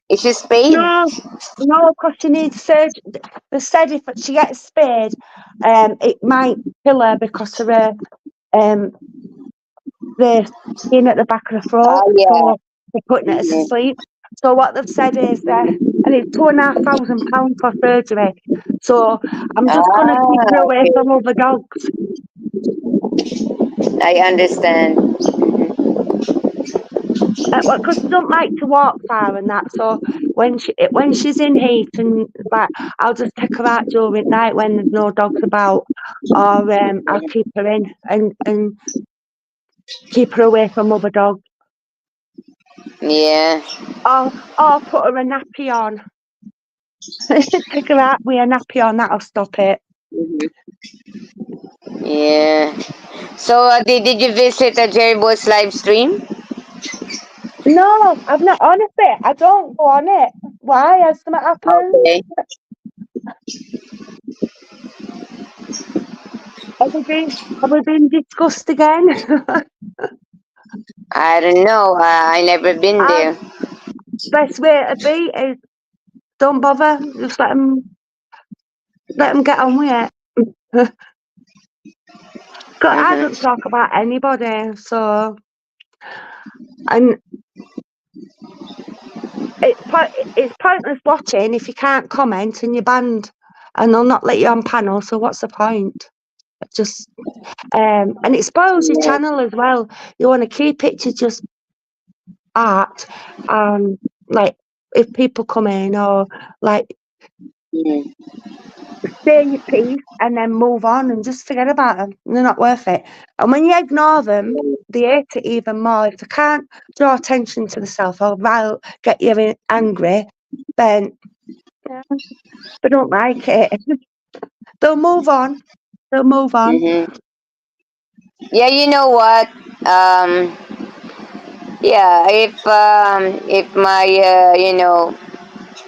Is she paid? No, no, because she needs surgery. They said if she gets spayed, it might kill her because of her um the skin at the back of the throat. Yeah. So they're putting her to Mhm. sleep. So what they've said is and it's £2,500 for surgery. So I'm just gonna keep her away Okay. from other dogs. I understand. Mhm. Because she don't like to walk far and that. So when she's in heat and like, I'll just take her out during night when there's no dogs about, or I'll keep her in and keep her away from other dogs. Yeah. Or put her a nappy on. Take her out with a nappy on. That'll stop it. Mhm. Yeah. So did you visit a Jerry Boy's live stream? No, I've not. Honestly, I don't go on it. Why? Has something happened? Okay. Have we been discussed again? I don't know. I never been Our there. best way to be is don't bother. Just let them get on with it. 'Cause I don't Mm-hmm. talk about anybody. So and it's pointless watching if you can't comment and you're banned, and they'll not let you on panel. So what's the point? Just and it spoils your Yeah. channel as well. You want to keep it to just art, and like if people come in or like Mhm. say your piece and then move on and just forget about them. They're not worth it. And when you ignore them, they hate it even more. If they can't draw attention to themselves or get you angry, then yeah, they don't like it. They'll move on. They'll move on. Mhm. Yeah, you know what? Um, yeah, if my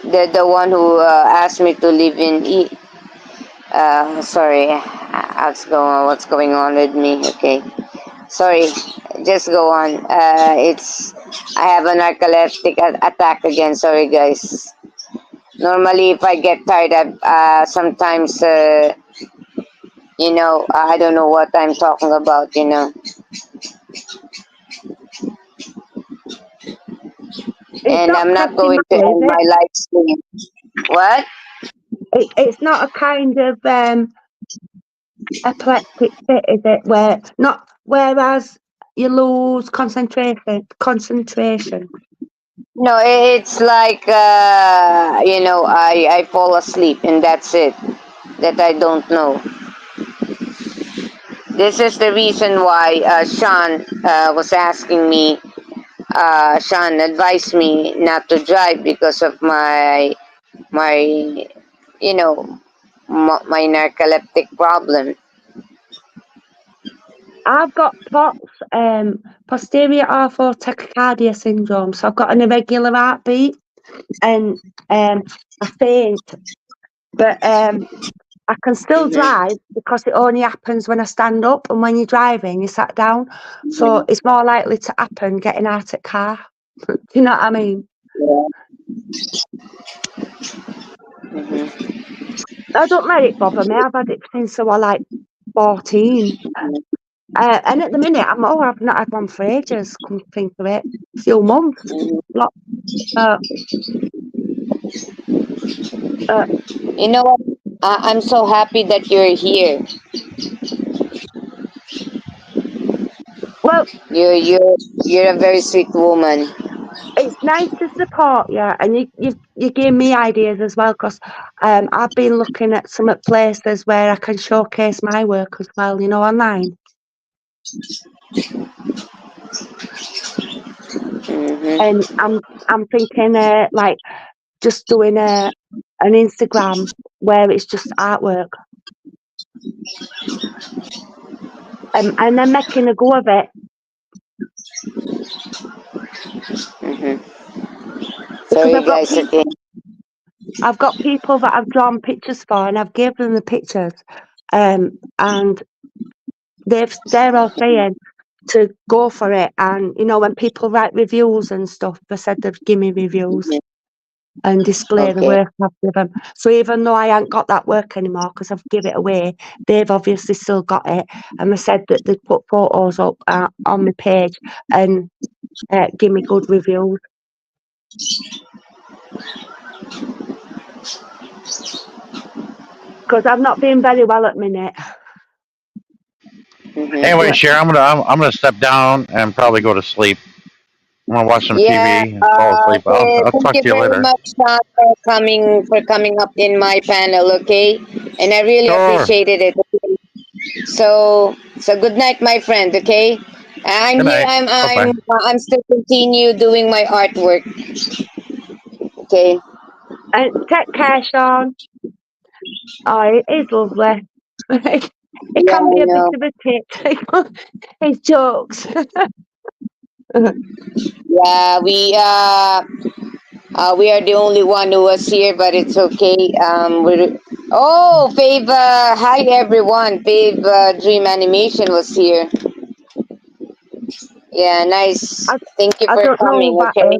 the one who asked me to live in sorry, what's going on with me? Okay, sorry, just go on. It's I have a narcoleptic attack again. Sorry, guys. Normally, if I get tired, sometimes I don't know what I'm talking about. It's And not I'm not pretty going much, to is end it? my live stream. What? It's not a kind of epileptic fit, is it? Whereas you lose concentration. No, it's like I fall asleep and that's it. That I don't know. This is the reason why Sean was asking me. Sean advised me not to drive because of my you know my narcoleptic problem. I've got POTS, posterior ortho tachycardia syndrome. So I've got an irregular heartbeat and I faint, but I can still Hmm. drive because it only happens when I stand up, and when you're driving, you sat down. So it's more likely to happen getting out of car. Do you know what I mean? Yeah. Hmm. I don't let it bother me. I've had it since I was like 14. And at the minute, I've not had one for ages, come to think of it. A few months. Lot, uh, uh, You know what? I'm so happy that you're here. well, You're a very sweet woman. it's nice to support you, and you give me ideas as well, because I've been looking at some places where I can showcase my work as well, online. Hmm. And I'm thinking like just doing an Instagram where it's just artwork, and then making a go of it, Hmm. because Sorry, guys. Okay. I've got people that I've drawn pictures for, and I've given them the pictures, and they're all saying to go for it. And when people write reviews and stuff, they said they'd give me reviews Mhm. and display the Okay. work I've given. So even though I ain't got that work anymore because I've given it away, they've obviously still got it, and they said that they'd put photos up on my page and give me good reviews, because I've not been very well at minute. Hmm. Anyway, Cher, I'm gonna step down and probably go to sleep. I'm gonna watch some Yeah. TV and fall asleep. I'll Thank talk you to you very later. much, Sean, for coming up in my panel. Okay, and I really Sure. appreciated it. Okay? So good night, my friend. Okay, I'm Good here. night. I'm Bye I'm bye. I'm still continue doing my artwork. Okay. And take care, Sean. Oh, it is lovely. It Yeah, can I be a bit know. of a tit. It's jokes. Yeah, we are the only one who was here, but it's okay. Fave. Hi everyone. Fave Dream Animation was here. Yeah, nice. I, Thank you I for don't know coming. who that Okay. is.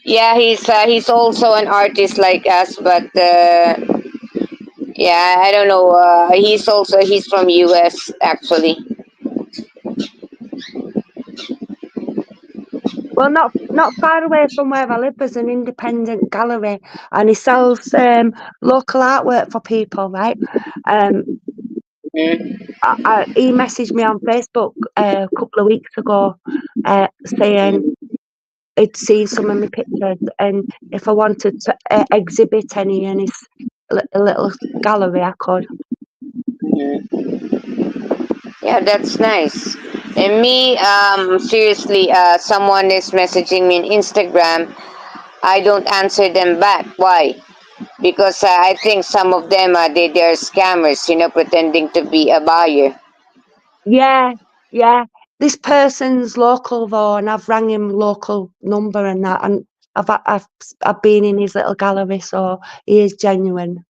Yeah, he's also an artist like us, but yeah, I don't know. He's from US actually. Well, not far away from where I live, there's an independent gallery, and he sells local artwork for people, right? Um, Mhm. he messaged me on Facebook a couple of weeks ago, saying he'd seen some of my pictures, and if I wanted to exhibit any in his little gallery, I could. Mhm. Yeah, that's nice. And me, seriously, someone is messaging me on Instagram. I don't answer them back. Why? Because I think some of them they're scammers, pretending to be a buyer. Yeah, yeah. This person's local though, and I've rang him local number and that, and I've been in his little gallery, so he is genuine.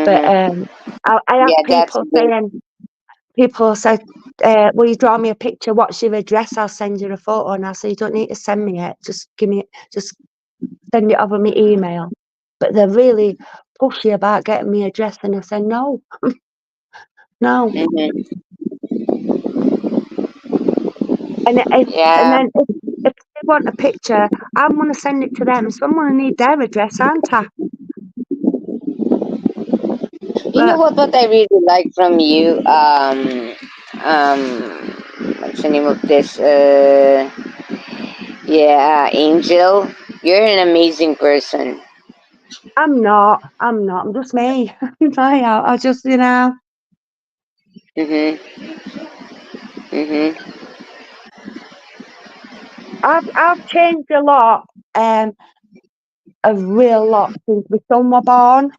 But Hmm. I have Yeah, that's good. people said, "Will you draw me a picture? What's your address? I'll send you a photo." And I said, "You don't need to send me it. Just send it over my email." But they're really pushy about getting me address, and I said, "No, no." Hmm. And Yeah. if they want a picture, I'm gonna send it to them. So I'm gonna need their address, aren't I? You know But what I really like from you? Um, what's the name of this? Yeah, Angel. You're an amazing person. I'm not. I'm not. I'm just me. I just, Mhm. Mhm. I've changed a lot, a real lot since my son was born.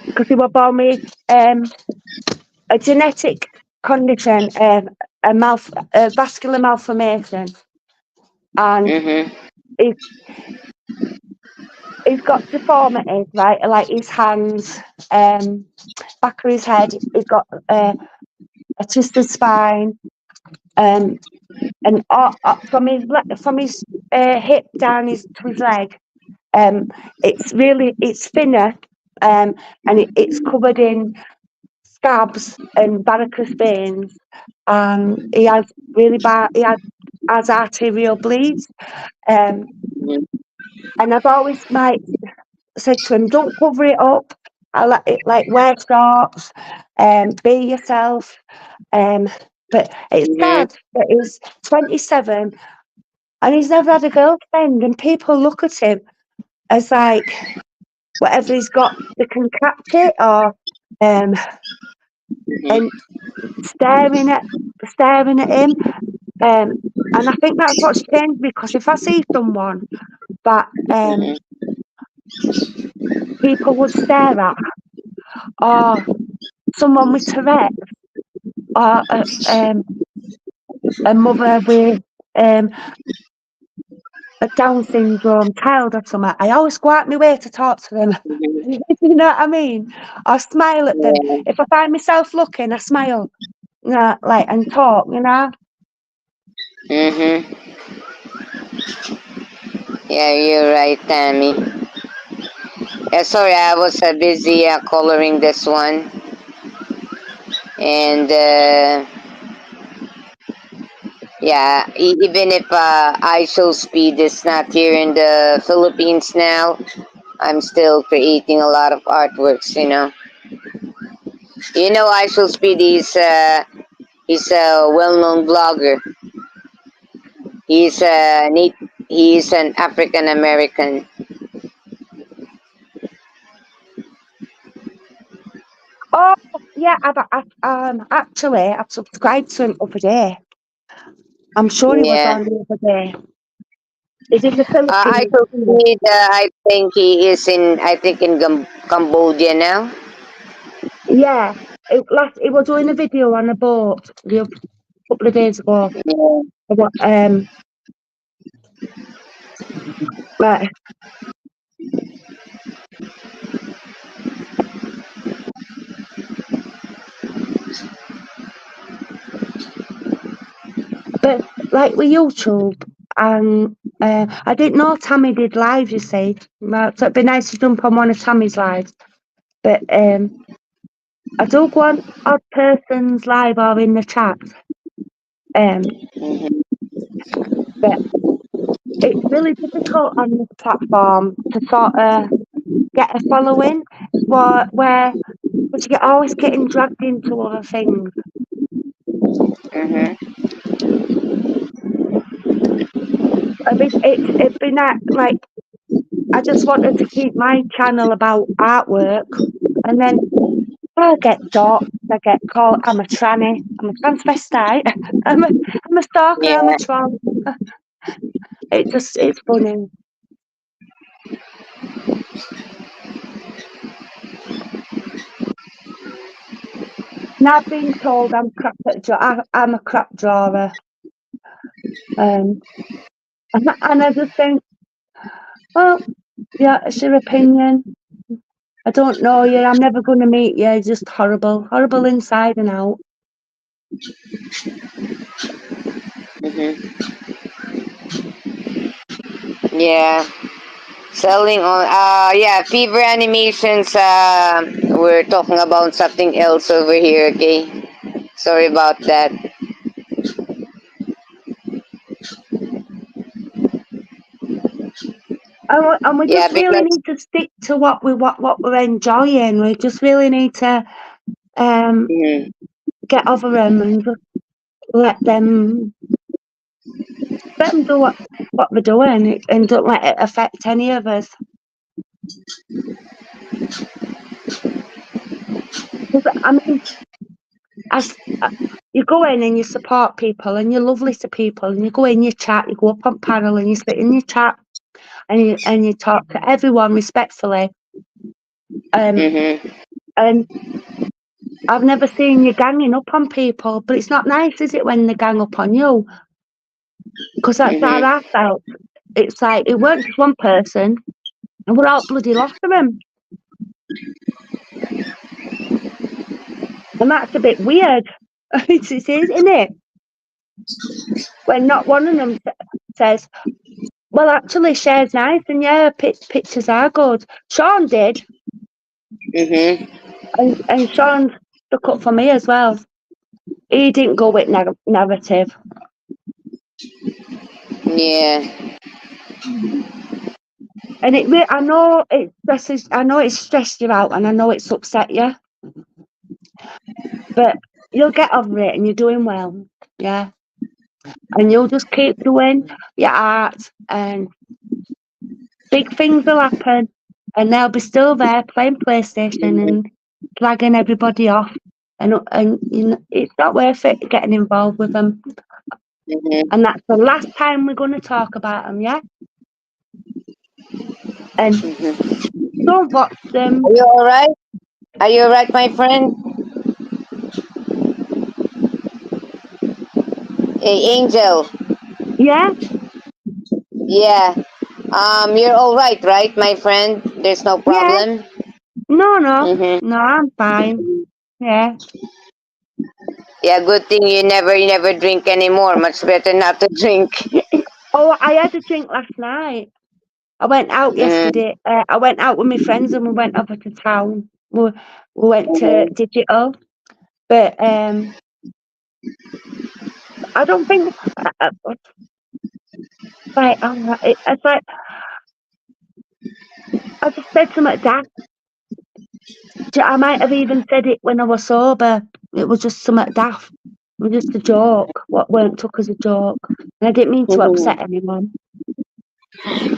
Because he was born with a genetic condition, a vascular malformation, and Mhm. he, he's got deformities, right? Like his hands, back of his head. He's got a twisted spine, um, and from his hip down to his leg. It's thinner, and it's covered in scabs and varicose veins, and he has really bad. Has arterial bleeds, um, Mhm. and I've always said to him, "Don't cover it up. I like it, like wear shorts, be yourself." Um, but it's Mhm. sad that he's 27 and he's never had a girlfriend, and people look at him as like whatever he's got, they can catch it, or um, and Mhm. staring at him. Um, and I think that's what's changed, because if I see someone that Mhm. people would stare at, or someone with Tourette, or a mother with um, a Down syndrome child or something, I always go out my way to talk to them. Mhm. You know what I mean? I smile at them. Yeah. If I find myself looking, I smile, like, and talk. Mhm. Yeah, you're right, Tammy. Yeah, sorry, I was busy coloring this one, and yeah, even if ISO speed is not here in the Philippines now, I'm still creating a lot of artworks. ISO speed is a well-known blogger. He's he's an African American. Oh, yeah, actually, I've subscribed to him the other day. I'm sure he was Yeah. on the other day. He's in the Philippines. ISO Isn't speed. I think he is in. I think in Cambodia now. he? Yeah. He was doing a video on a boat a couple of days ago. Yeah. Right. But like with YouTube, and I didn't know Tammy did live, you see. So it'd be nice to jump on one of Tammy's lives. But I do go on odd person's live or in the chat. Um, Mhm. But it's really difficult on this platform to sort of get a following, where because you're always getting dragged into other things. Mm-hmm. It's been like I just wanted to keep my channel about artwork, and then I get doxxed, I get called, I'm a tranny, I'm a transvestite, I'm a stalker, I'm a Yeah. troll. It's funny. And I've been told I'm crap at I'm a crap drawer. Um, and I just think, well, yeah, it's your opinion. I don't know you. I'm never going to meet you. You're just horrible, horrible inside and out. Mm-hmm. Yeah. Selling on yeah, fever animations, we're talking about something else over here, okay? Sorry about that. And we Yeah, just really because need to stick to what we're enjoying. We just really need to um, mhm, get over them and just let them do what they're doing and don't let it affect any of us. 'Cause, I mean, as you go in and you support people and you're lovely to people and you go in, you chat, you go up on panel and you sit in your chat and you talk to everyone respectfully. mhm, And I've never seen you ganging up on people, but it's not nice, is it, when they gang up on you? Because that's how mhm, I felt. It's like it weren't just one person, and we're all bloody lost of them, and that's a bit weird. It is, isn't it? When not one of them says, "Well, actually, Cher's nice, and yeah, pictures are good." Sean did, mhm. and Sean stuck up for me as well. He didn't go with narrative, Yeah. and I know it stresses. I know it stressed you out, and I know it's upset you, but you'll get over it, and you're doing well. Yeah, and you'll just keep doing your art, and big things will happen, and they'll be still there playing PlayStation Mhm, and dragging everybody off, and it's not worth it getting involved with them. mhm, And that's the last time we're going to talk about them, yeah. And mhm. don't watch them. Are you all right? Are you all right, my friend? Hey, Angel. Yeah, Yeah. You're all right, right, my friend? There's no yeah. problem. No, no, Mhm. no. I'm fine. Yeah. Yeah. Good thing you never drink anymore. Much better not to drink. Oh, I had a drink last night. I went out Mm, yesterday. I went out with my friends and we went over to town. We went to mhm, Digital, but I don't think. Like, it's like I just said to my dad. I might have even said it when I was sober. It was just something daft. It was just a joke. What weren't took as a joke, and I didn't mean to mhm. upset anyone.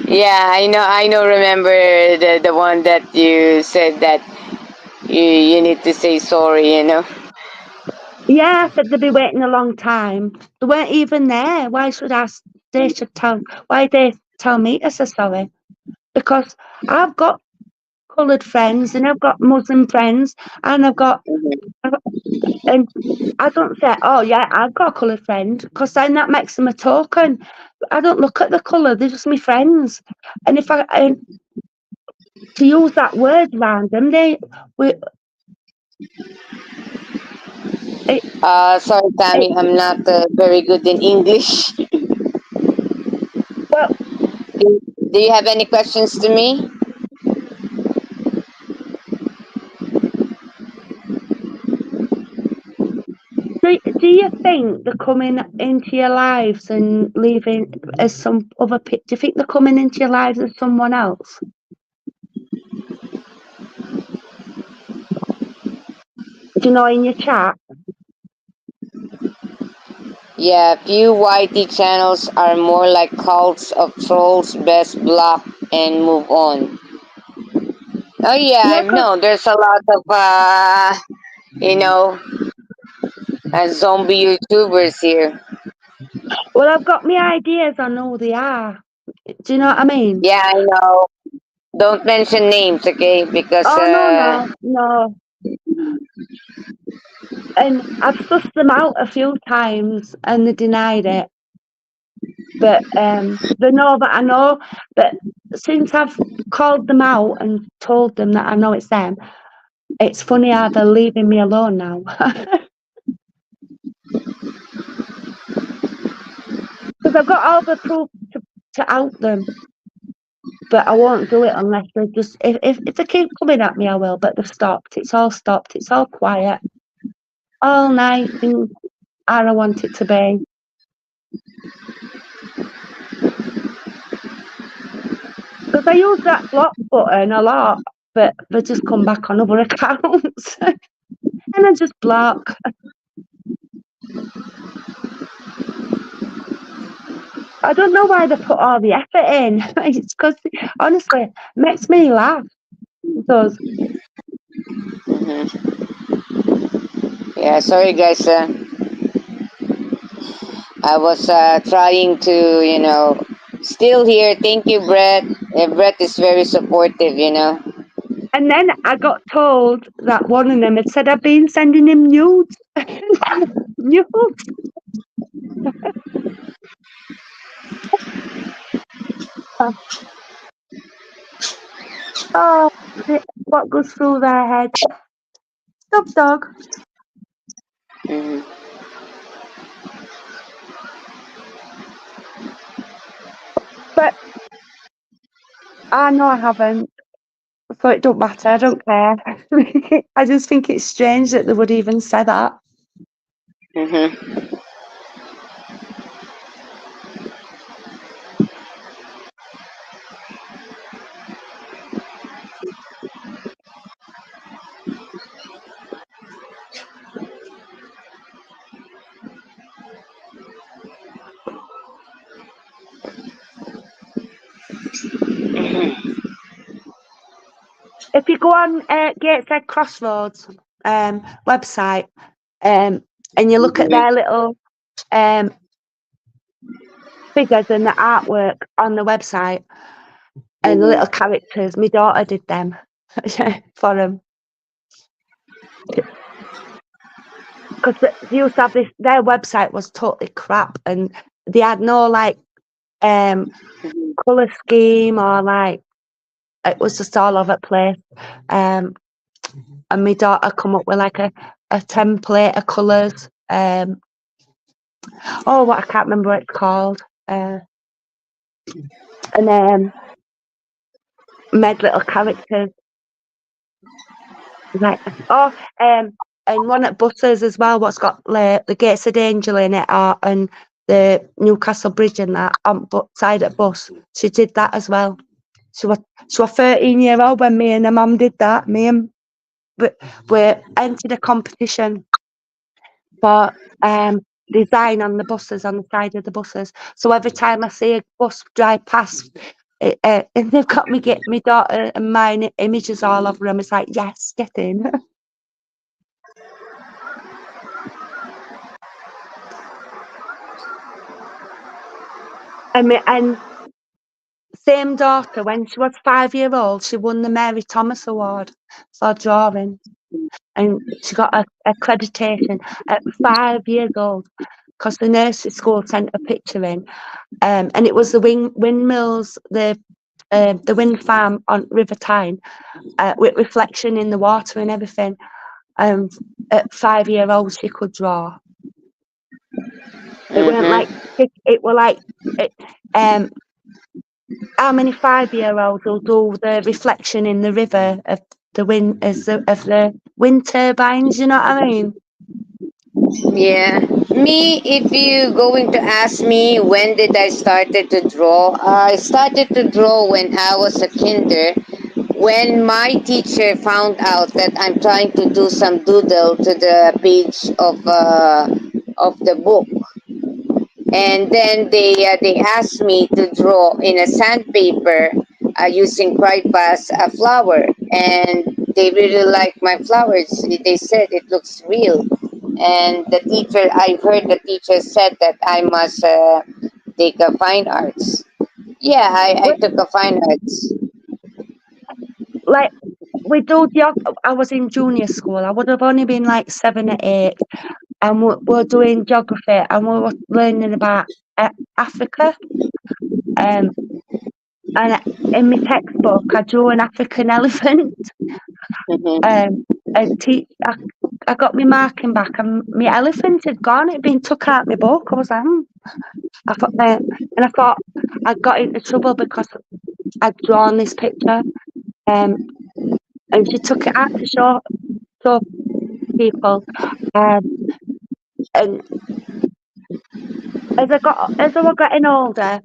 Yeah, I know. I know. Remember the one that you said that you need to say sorry. You know. Yeah, I said they'd be waiting a long time. They weren't even there. Why should I? They should tell. Why they tell me to say sorry? Because I've got coloured friends and I've got Muslim friends and Mhm, and I don't say, oh yeah, I've got a coloured friend, because then that makes them a token. I don't look at the colour; they're just my friends. And if and to use that word random, we, it, Sorry, it, Tammy. I'm not very good in English. well, Do you have any questions to me? Do you think they're coming into your lives and leaving as some other do you think they're coming into your lives as someone else? Do you know in your chat? Yeah, few YT channels are more like cults of trolls. Best block and move on. Oh yeah, Yeah, I've 'cause known there's a lot of you know, zombie YouTubers here. well, I've got my ideas on who they are. Do you know what I mean? Yeah, I know. Don't mention names, okay? Because Oh no. And I've sussed them out a few times and they denied it. But they know that I know. But since I've called them out and told them that I know it's them, it's funny how they're leaving me alone now. Because I've got all the proof to out them. But I won't do it unless they just if they keep coming at me I will, but they've stopped. It's all stopped, it's all quiet. All nice and how I want it to be. Because I use that block button a lot, but they just come back on other accounts. And I just block. I don't know why they put all the effort in. It's because, honestly, it makes me laugh. It does. mhm. Yeah, sorry guys. I was trying to, still here. Thank you, Brett. Brett is very supportive. And then I got told that one of them had said I've been sending him nudes. Nudes. Oh, what goes through their head? Stop, dog. Hmm. But I know I haven't, so it don't matter. I don't care. I just think it's strange that they would even say that. Hmm. If you go on Gateshead Crossroads website and you look at their little figures and the artwork on the website and the little characters, my daughter did them for them. Because they used to have this, their website was totally crap and they had no like colour scheme or like it was just all over the place. And my daughter come up with like a template of colours. What I can't remember what it's called. And made little characters. Like and one at buses as well. What's got the Gates of Danger in it, and the Newcastle Bridge and that on side at bus. She did that as well. She was 13-year-old when me and her mum did that. Me and we entered a competition for design on the buses, on the side of the buses. So every time I see a bus drive past, and they've got my daughter and mine images all over them. It's like, yes, get in. And same daughter, when she was 5-year-old, she won the Mary Thomas Award for drawing. And she got a accreditation at 5 years old because the nursery school sent a picture in. And it was the windmills, the wind farm on River Tyne with reflection in the water and everything. At 5-year-old, she could draw. It weren't like it were like it, how many 5-year-olds will do the reflection in the river of the wind of the wind turbines? You know what I mean? Yeah. Me, if you going to ask me when did I started to draw, I started to draw when I was a kinder. When my teacher found out that I'm trying to do some doodle to the page of the book, and then they asked me to draw in a sandpaper using Cripas a flower, and they really like my flowers. They said it looks real, and the teacher, I heard the teacher said that I must take a fine arts. Yeah, I We, took a fine arts. like we do I was in junior school. I would have only been like 7 or 8, and we're doing geography, and we were learning about Africa. Um, and in my textbook, I drew an African elephant. Hmm. Um, and I got my marking back, and my elephant had gone. It'd been took out my book. I was like, I thought, and I thought I got into trouble because I'd drawn this picture. Um, and she took it out to show people. Um, and as I was getting older,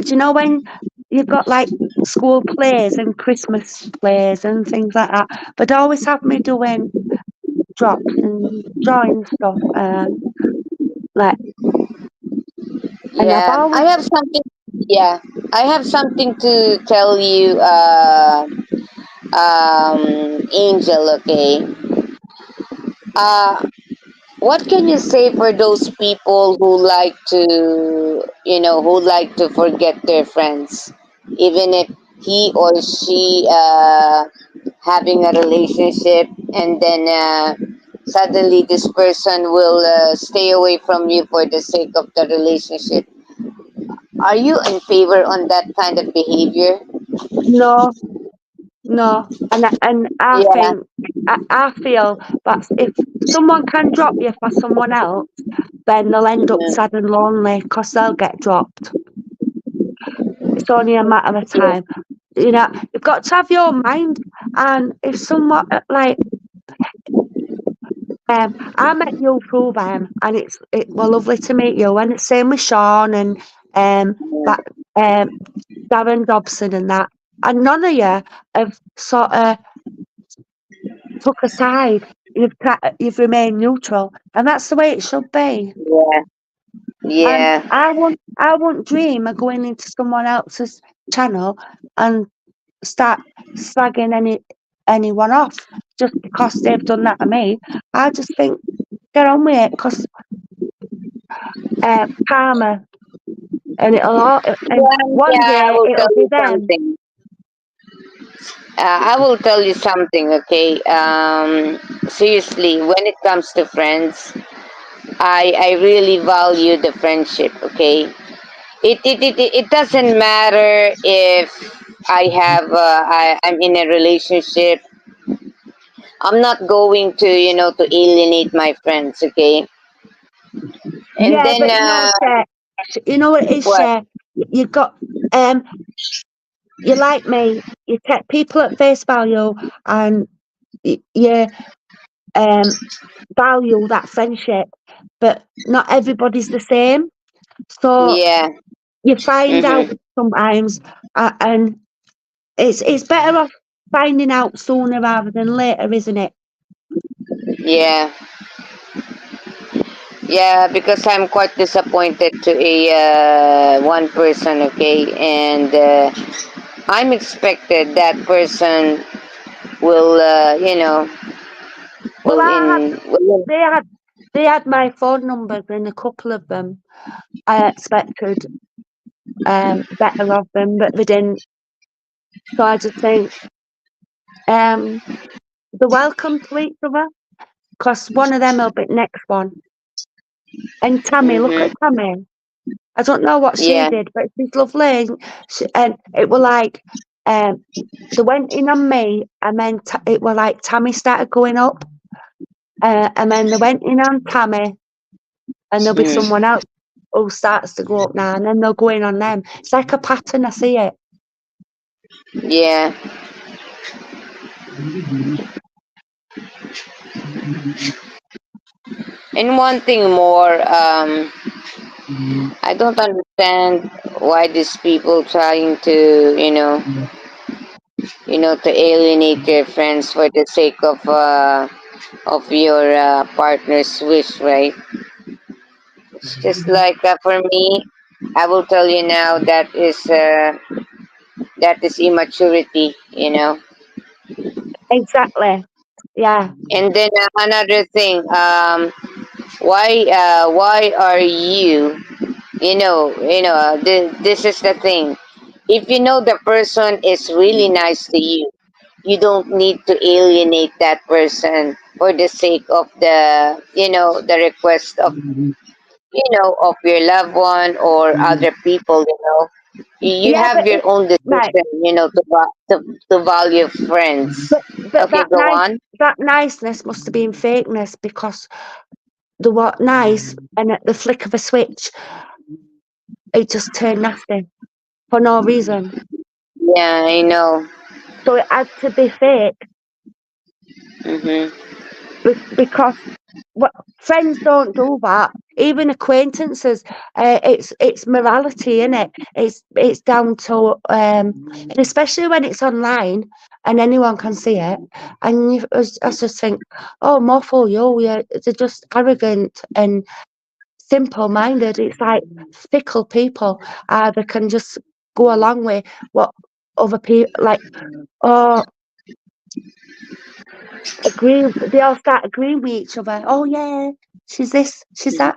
do you know when you've got like school plays and Christmas plays and things like that? But they always have me doing drops and drawing stuff. Like, and I've Yeah, I always have something. Yeah, I have something to tell you, Angel. Okay. Uh, what can you say for those people who like to, who like to forget their friends, even if he or she having a relationship, and then suddenly this person will stay away from you for the sake of the relationship. Are you in favor on that kind of behavior? no, no, and I Yeah, think I feel that if someone can drop you for someone else, then they'll end up mhm, sad and lonely because they'll get dropped. It's only a matter of yeah, time. You know, you've got to have your mind. And if someone like I met you through them, and it was lovely to meet you. And it's same with Sean and that Darren Dobson and that. And none of you have sort of took a side. You've remained neutral, and that's the way it should be. yeah, And yeah, I won't dream of going into someone else's channel and start slagging anyone off just because they've done that to me. I just think get on with it because karma, and and yeah, one yeah. I day will tell it'll be you them. something. I will tell you something, okay? Seriously, when it comes to friends, I really value the friendship, okay? It doesn't matter if I'm in a relationship. I'm not going to, to alienate my friends, okay? And Yeah, then, but you know what it is, what? Cher? You got you like me. You take people at face value, and you um value that friendship. But not everybody's the same. So Yeah. you find out Mm-hmm. sometimes, and it's better off finding out sooner rather than later, isn't it? Yeah. Yeah, because I'm quite disappointed to a one person, okay, and I'm expected that person will, Well, will in, will, they had they had my phone numbers, and a couple of them I expected better of them, but they didn't. So I just think um, they're welcome to each other because one of them will be next one. And Tammy, look mm-hmm. at Tammy. I don't know what she Yeah, did, but she's lovely. And it was like they went in on me, and then it was like Tammy started going up, and then they went in on Tammy, and there'll be mm, someone else who starts to go up now, and then they'll go in on them. It's like a pattern. I see it. yeah, And one thing more, I don't understand why these people trying to, to alienate their friends for the sake of your partner's wish, right? It's just like for me, I will tell you now that is immaturity, Exactly. Yeah. And then another thing, why are you, this is the thing. If you know the person is really nice to you, you don't need to alienate that person for the sake of the request of your loved one or other people. You Yeah, have but your it own right. decision, to value friends. But Okay, go on. that niceness must have been fakeness because they were nice and at the flick of a switch it just turned nasty for no reason. Yeah, I know. So it had to be fake Mhm. because what friends don't do that. Even acquaintances, it's morality, isn't it? It's down to and especially when it's online and anyone can see it. And I just think, oh, more for you. Yeah, they're just arrogant and simple-minded. It's like fickle people that can just go along with what other people like. Oh, agree. They all start agreeing with each other. Oh yeah, she's this, she's that,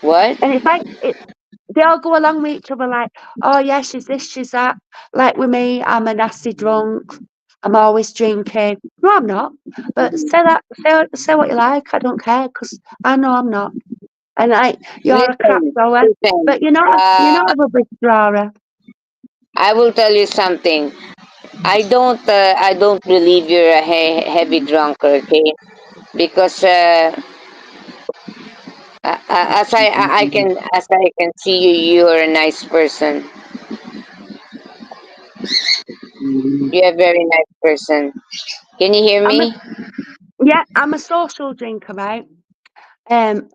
What? and it's like they all go along with each other. Like, oh yeah, she's this, she's that. Like with me, I'm a nasty drunk. I'm always drinking. No, I'm not. But say that, say what you like. I don't care because I know I'm not. And like, you're a crap Listen, thrower, listen. but you're not a rubbish drawer. I will tell you something. I don't believe you're a heavy drunkard, okay? Because as I can see you, you're a nice person. You're a very nice person. Can you hear I'm a me? Yeah, I'm a social drinker, right?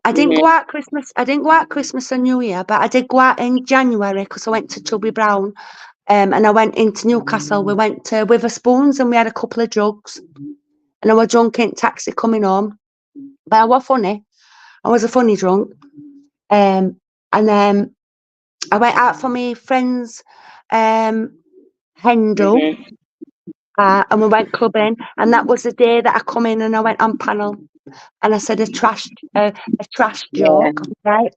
I didn't go Hmm. out Christmas. I didn't go out Christmas and New Year, but I did go out in January because I went to Chubby Brown. And I went into Newcastle. We went to Witherspoons and we had a couple of drugs. And I was drunk in taxi coming home. But I was funny. I was a funny drunk. Um, and then I went out for my friend's hen do, Hmm. and we went clubbing. And that was the day that I come in and I went on panel and I said a trash Yeah. joke, right?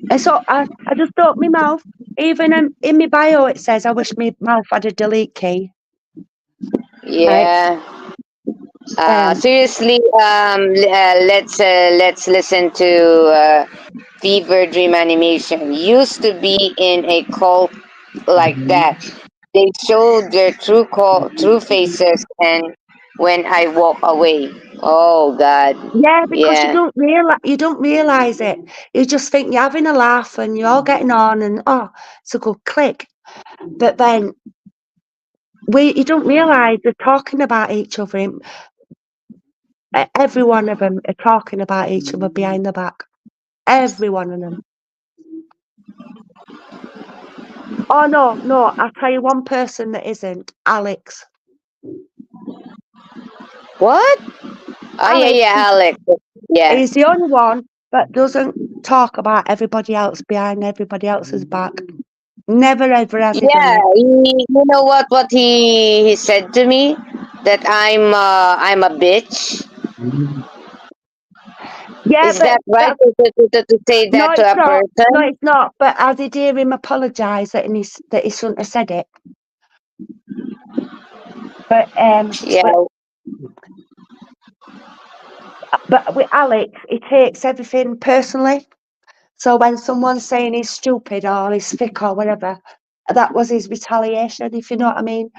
And so I just opened my mouth. Even in my bio, it says I wish my mouth had a delete key, right? Yeah. Um, Seriously, let's listen to Fever Dream Animation. Used to be in a cult like that. They showed their true faces, and when I walk away, oh God, yeah, because yeah, you don't realize it. You just think you're having a laugh and you're all getting on, and oh, it's a good click. But then you don't realize they're talking about each other. Every one of them are talking about each other behind the back. Every one of them. Oh no, no! I'll tell you one person that isn't Alex. what? Oh yeah, Alex yeah, is Alex, yeah, he's the only one that doesn't talk about everybody else behind everybody else's back. Never ever has he done yeah. it. You know what he said to me, that I'm a bitch. Yeah, Is but that right that's to say no, that to it's a not. No, person? it's not. But I did hear him apologise that he shouldn't have said it. But Yeah, but with Alex, he takes everything personally. So when someone's saying he's stupid or he's thick or whatever, that was his retaliation, if you know what I mean.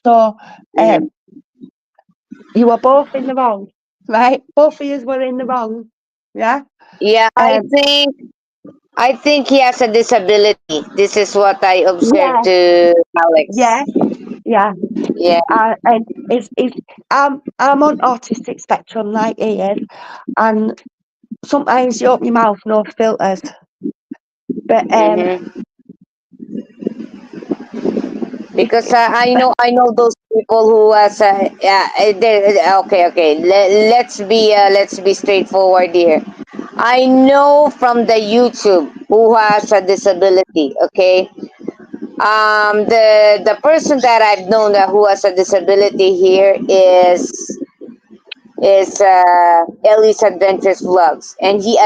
So um, you were both in the wrong, right? Both of you were in the wrong. Yeah. yeah. I Um, think I think he has a disability. This is what I observed yeah, to yeah, Alex. Yeah, Yeah. and it's I'm on autistic spectrum like he is, and sometimes you open your mouth, no filters. But Mm-hmm. it, Because it, I know those people who has yeah, okay, okay, let's be straightforward here. I know from the YouTube who has a disability. Okay, the person that I've known that who has a disability here is Ellie's Adventures Vlogs, and he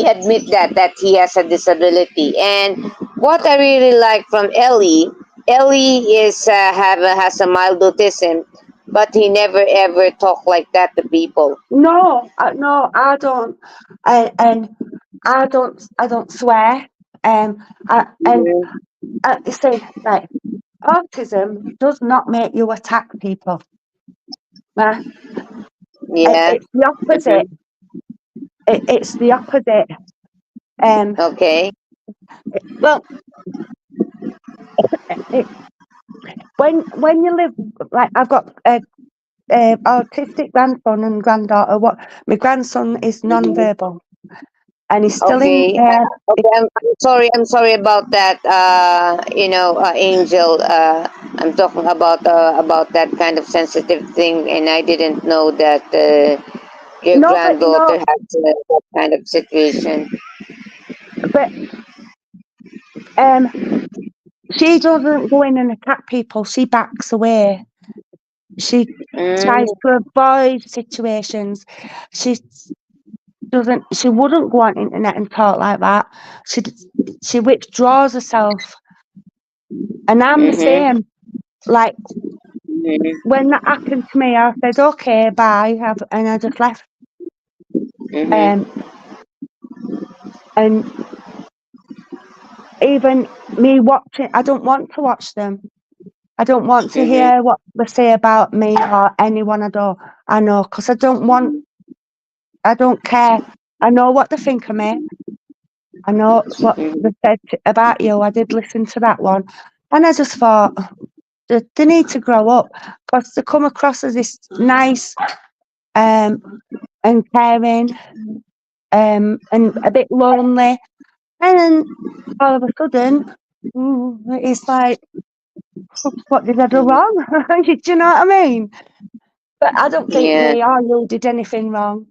admit that he has a disability. And what I really like from Ellie is has a mild autism, but he never ever talk like that to people. no, no, I don't, and I don't swear. And Mhm. you see, like autism does not make you attack people. Uh, Yeah. it's the opposite. Mhm. It's the opposite. Um, Okay. well, it, when you live like I've got a autistic grandson and granddaughter. What my grandson is Mhm. non-verbal, and he's still in. Okay. Okay. I'm sorry. I'm sorry about that. Angel. I'm talking about that kind of sensitive thing, and I didn't know that your No, but granddaughter has that kind of situation. but um, she doesn't go in and attack people. She backs away. She tries Mm, to avoid situations. She doesn't. She wouldn't go on internet and talk like that. She she withdraws herself, and I'm the mm-hmm, same. Like mm-hmm, when that happened to me, I said, "Okay, bye," and I just left. Um, mm-hmm, and even me watching, I don't want to watch them. I don't want to mm-hmm, hear what they say about me or anyone I know, because I don't care. I know what they think of me. I know what they mm-hmm, said about you. I did listen to that one. And I just thought, they need to grow up because they come across as this nice and caring and a bit lonely. And then all of a sudden, it's like, what did I do mm-hmm. wrong? Do you know what I mean? But I don't think Yeah. me or you did anything wrong.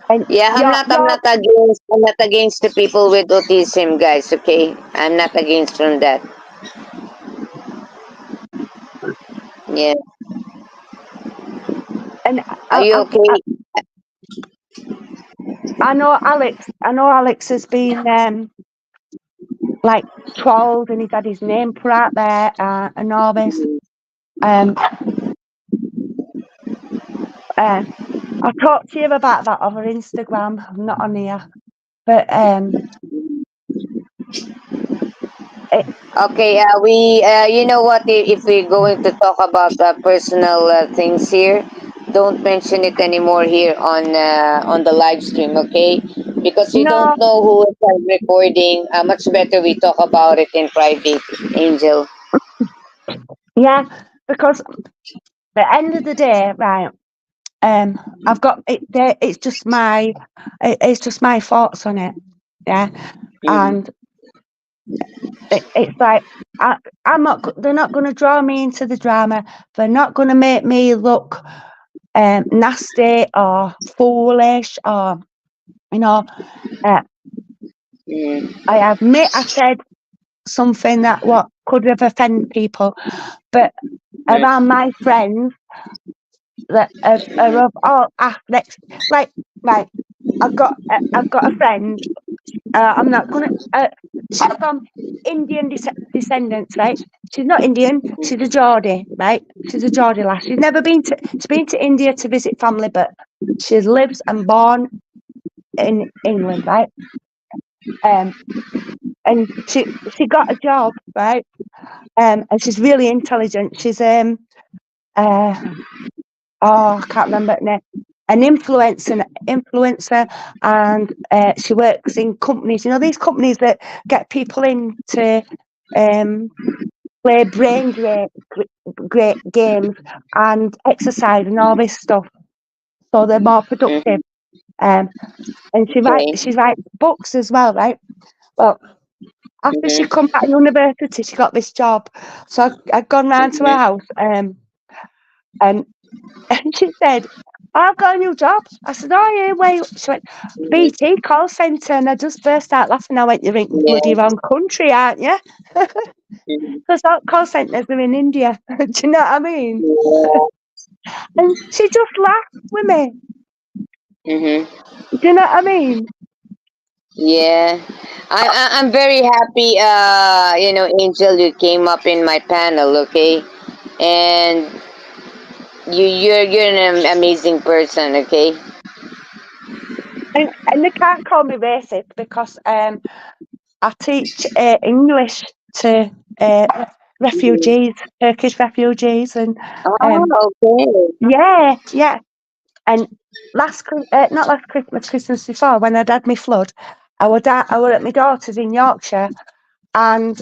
And Yeah, I'm you're, not I'm you're not against I'm not against the people with autism, guys, okay? I'm not against from that. Yeah. and Are you I, okay? I know Alex. I know Alex has been like trolled, and he's had his name put out there and all this. Um, uh, I talked to you about that over Instagram. I'm not on here, but it, Okay, we you know what, if we're going to talk about personal things here, don't mention it anymore here on the live stream, okay? Because you don't no, know who is recording. Much better we talk about it in private, Angel. yeah, because at the end of the day, right? I've got it. It's just my thoughts on it. Yeah, Mm, and it's like I'm not. They're not going to draw me into the drama. They're not going to make me look nasty or foolish or you know. Uh, mm, I admit I said something that what could have offended people, but mm, around my friends that are of all aspects, like right, I've got a friend. I'm not gonna. She's from Indian descendants, right? She's not Indian. She's a Geordie, right? She's a Geordie lass. She's never been to. She's been to India to visit family, but she lives and born in England, right? Um, and she got a job, right? And she's really intelligent. She's oh, I can't remember her name. an influencer, and she works in companies. You know, these companies that get people in to play brain great games and exercise and all this stuff, so they're more productive. Um, and Okay. she writes books as well, right? Well, after she Mhm. come back university, she got this job. So I'd gone round to her Mhm. house, and and she said, I've got a new job. I said, oh yeah, wait. She went, Mhm. BT call centre, and I just burst out laughing. I went, you're in bloody Yeah. wrong country, aren't you? Mhm. Because all call centres are in India. Do you know what I mean? Yeah. And she just laughed with me. Mhm. Do you know what I mean? Yeah. I'm very happy. Angel, you came up in my panel. Okay, and you're an amazing person. Okay. And they can't call me racist because I teach English to refugees, Turkish refugees, and Oh, um, okay. yeah. And not last Christmas, Christmas before, when I'd had my flood, I was at my daughter's in Yorkshire, and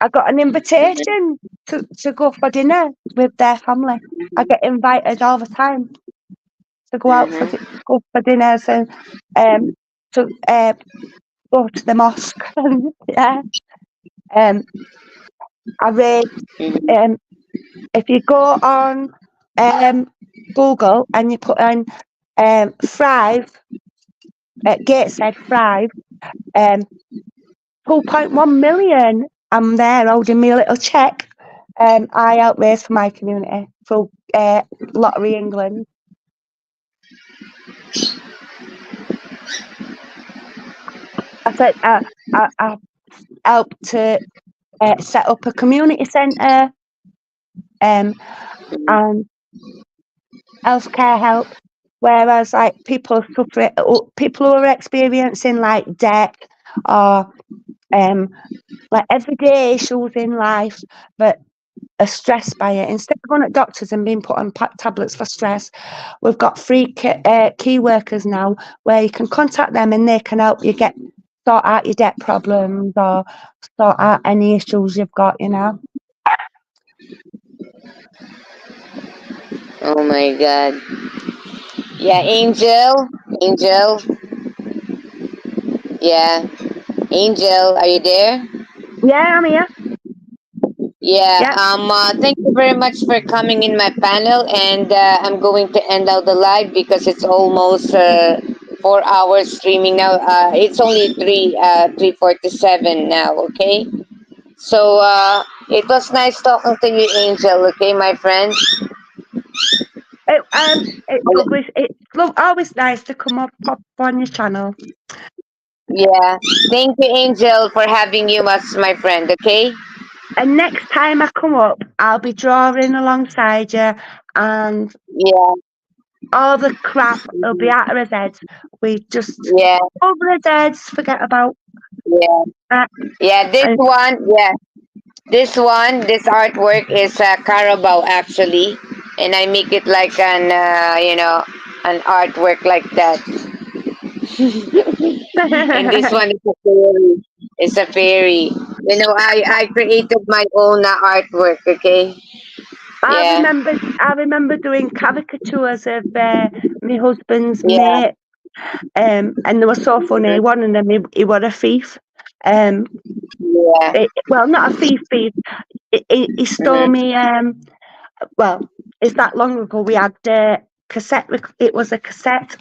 I got an invitation to go for dinner with their family. I get invited all the time to go out for Mhm. go for dinners and to go to the mosque. Yeah. Um, I read. Mhm. Um, if you go on Google and you put in Thrive, Gateshead Thrive, um, 2.1 million. I'm there holding me a little check. I help raise for my community through Lottery England. I said I helped to set up a community centre and healthcare help. Whereas like people who are experiencing like debt or like everyday issues in life that are stressed by it. Instead of going at doctors and being put on tablets for stress, we've got free key workers now where you can contact them and they can help you sort out your debt problems or sort out any issues you've got, you know. Oh my God. Yeah, Angel. Angel. Yeah, Angel. Are you there? Yeah, I'm here. Yeah. Yeah. Thank you very much for coming in my panel, and I'm going to end out the live because it's almost 4 hours streaming now. It's only 3:47 now. Okay. So it was nice talking to you, Angel. Okay, my friend. It's always nice to come up pop on your channel. Yeah. Thank you, Angel, for having you as my friend. Okay. And next time I come up, I'll be drawing alongside you, and Yeah. all the crap will be out of his head. We just Yeah. over his heads, forget about Yeah. that. Yeah. This And one. Yeah. This artwork is Carabao actually, and I make it like an artwork like that. And this one is a fairy. It's a fairy. I created my own artwork. Okay. Yeah. I remember doing caricatures of my husband's Yeah. mate, and they were so funny. Mhm. One of them, he was a thief. Um, Yeah. well, not a thief. He stole Mhm. me. Well, it's that long ago. We had cassette. It was a cassette.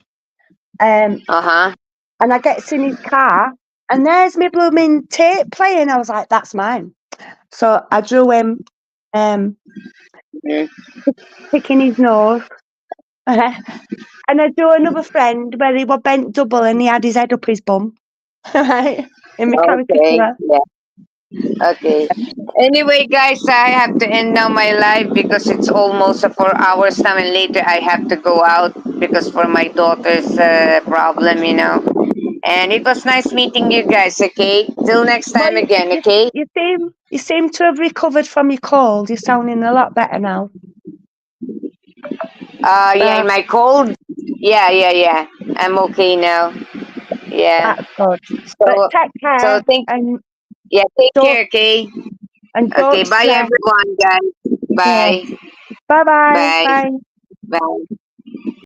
Uh huh. And I gets in his car, and there's my blooming tape playing. I was like, that's mine. So I drew him Mhm. picking his nose. And I drew another friend where he was bent double and he had his head up his bum. Right? In my Okay. caricature. Yeah. Okay. Anyway, guys, I have to end now my live because it's almost 4 hours now, and later I have to go out because for my daughter's problem. And it was nice meeting you guys. Okay. Till next Well, time again. Okay. you seem to have recovered from your cold. You're sounding a lot better now. Yeah. Uh, In my cold. Yeah, yeah, yeah. I'm okay now. Yeah. That's good. But So, take so care think. and Yeah. Take don't care. Okay. Okay. don't Bye, stress. everyone, guys. Yeah. Bye. Bye bye. Bye. Bye. Bye.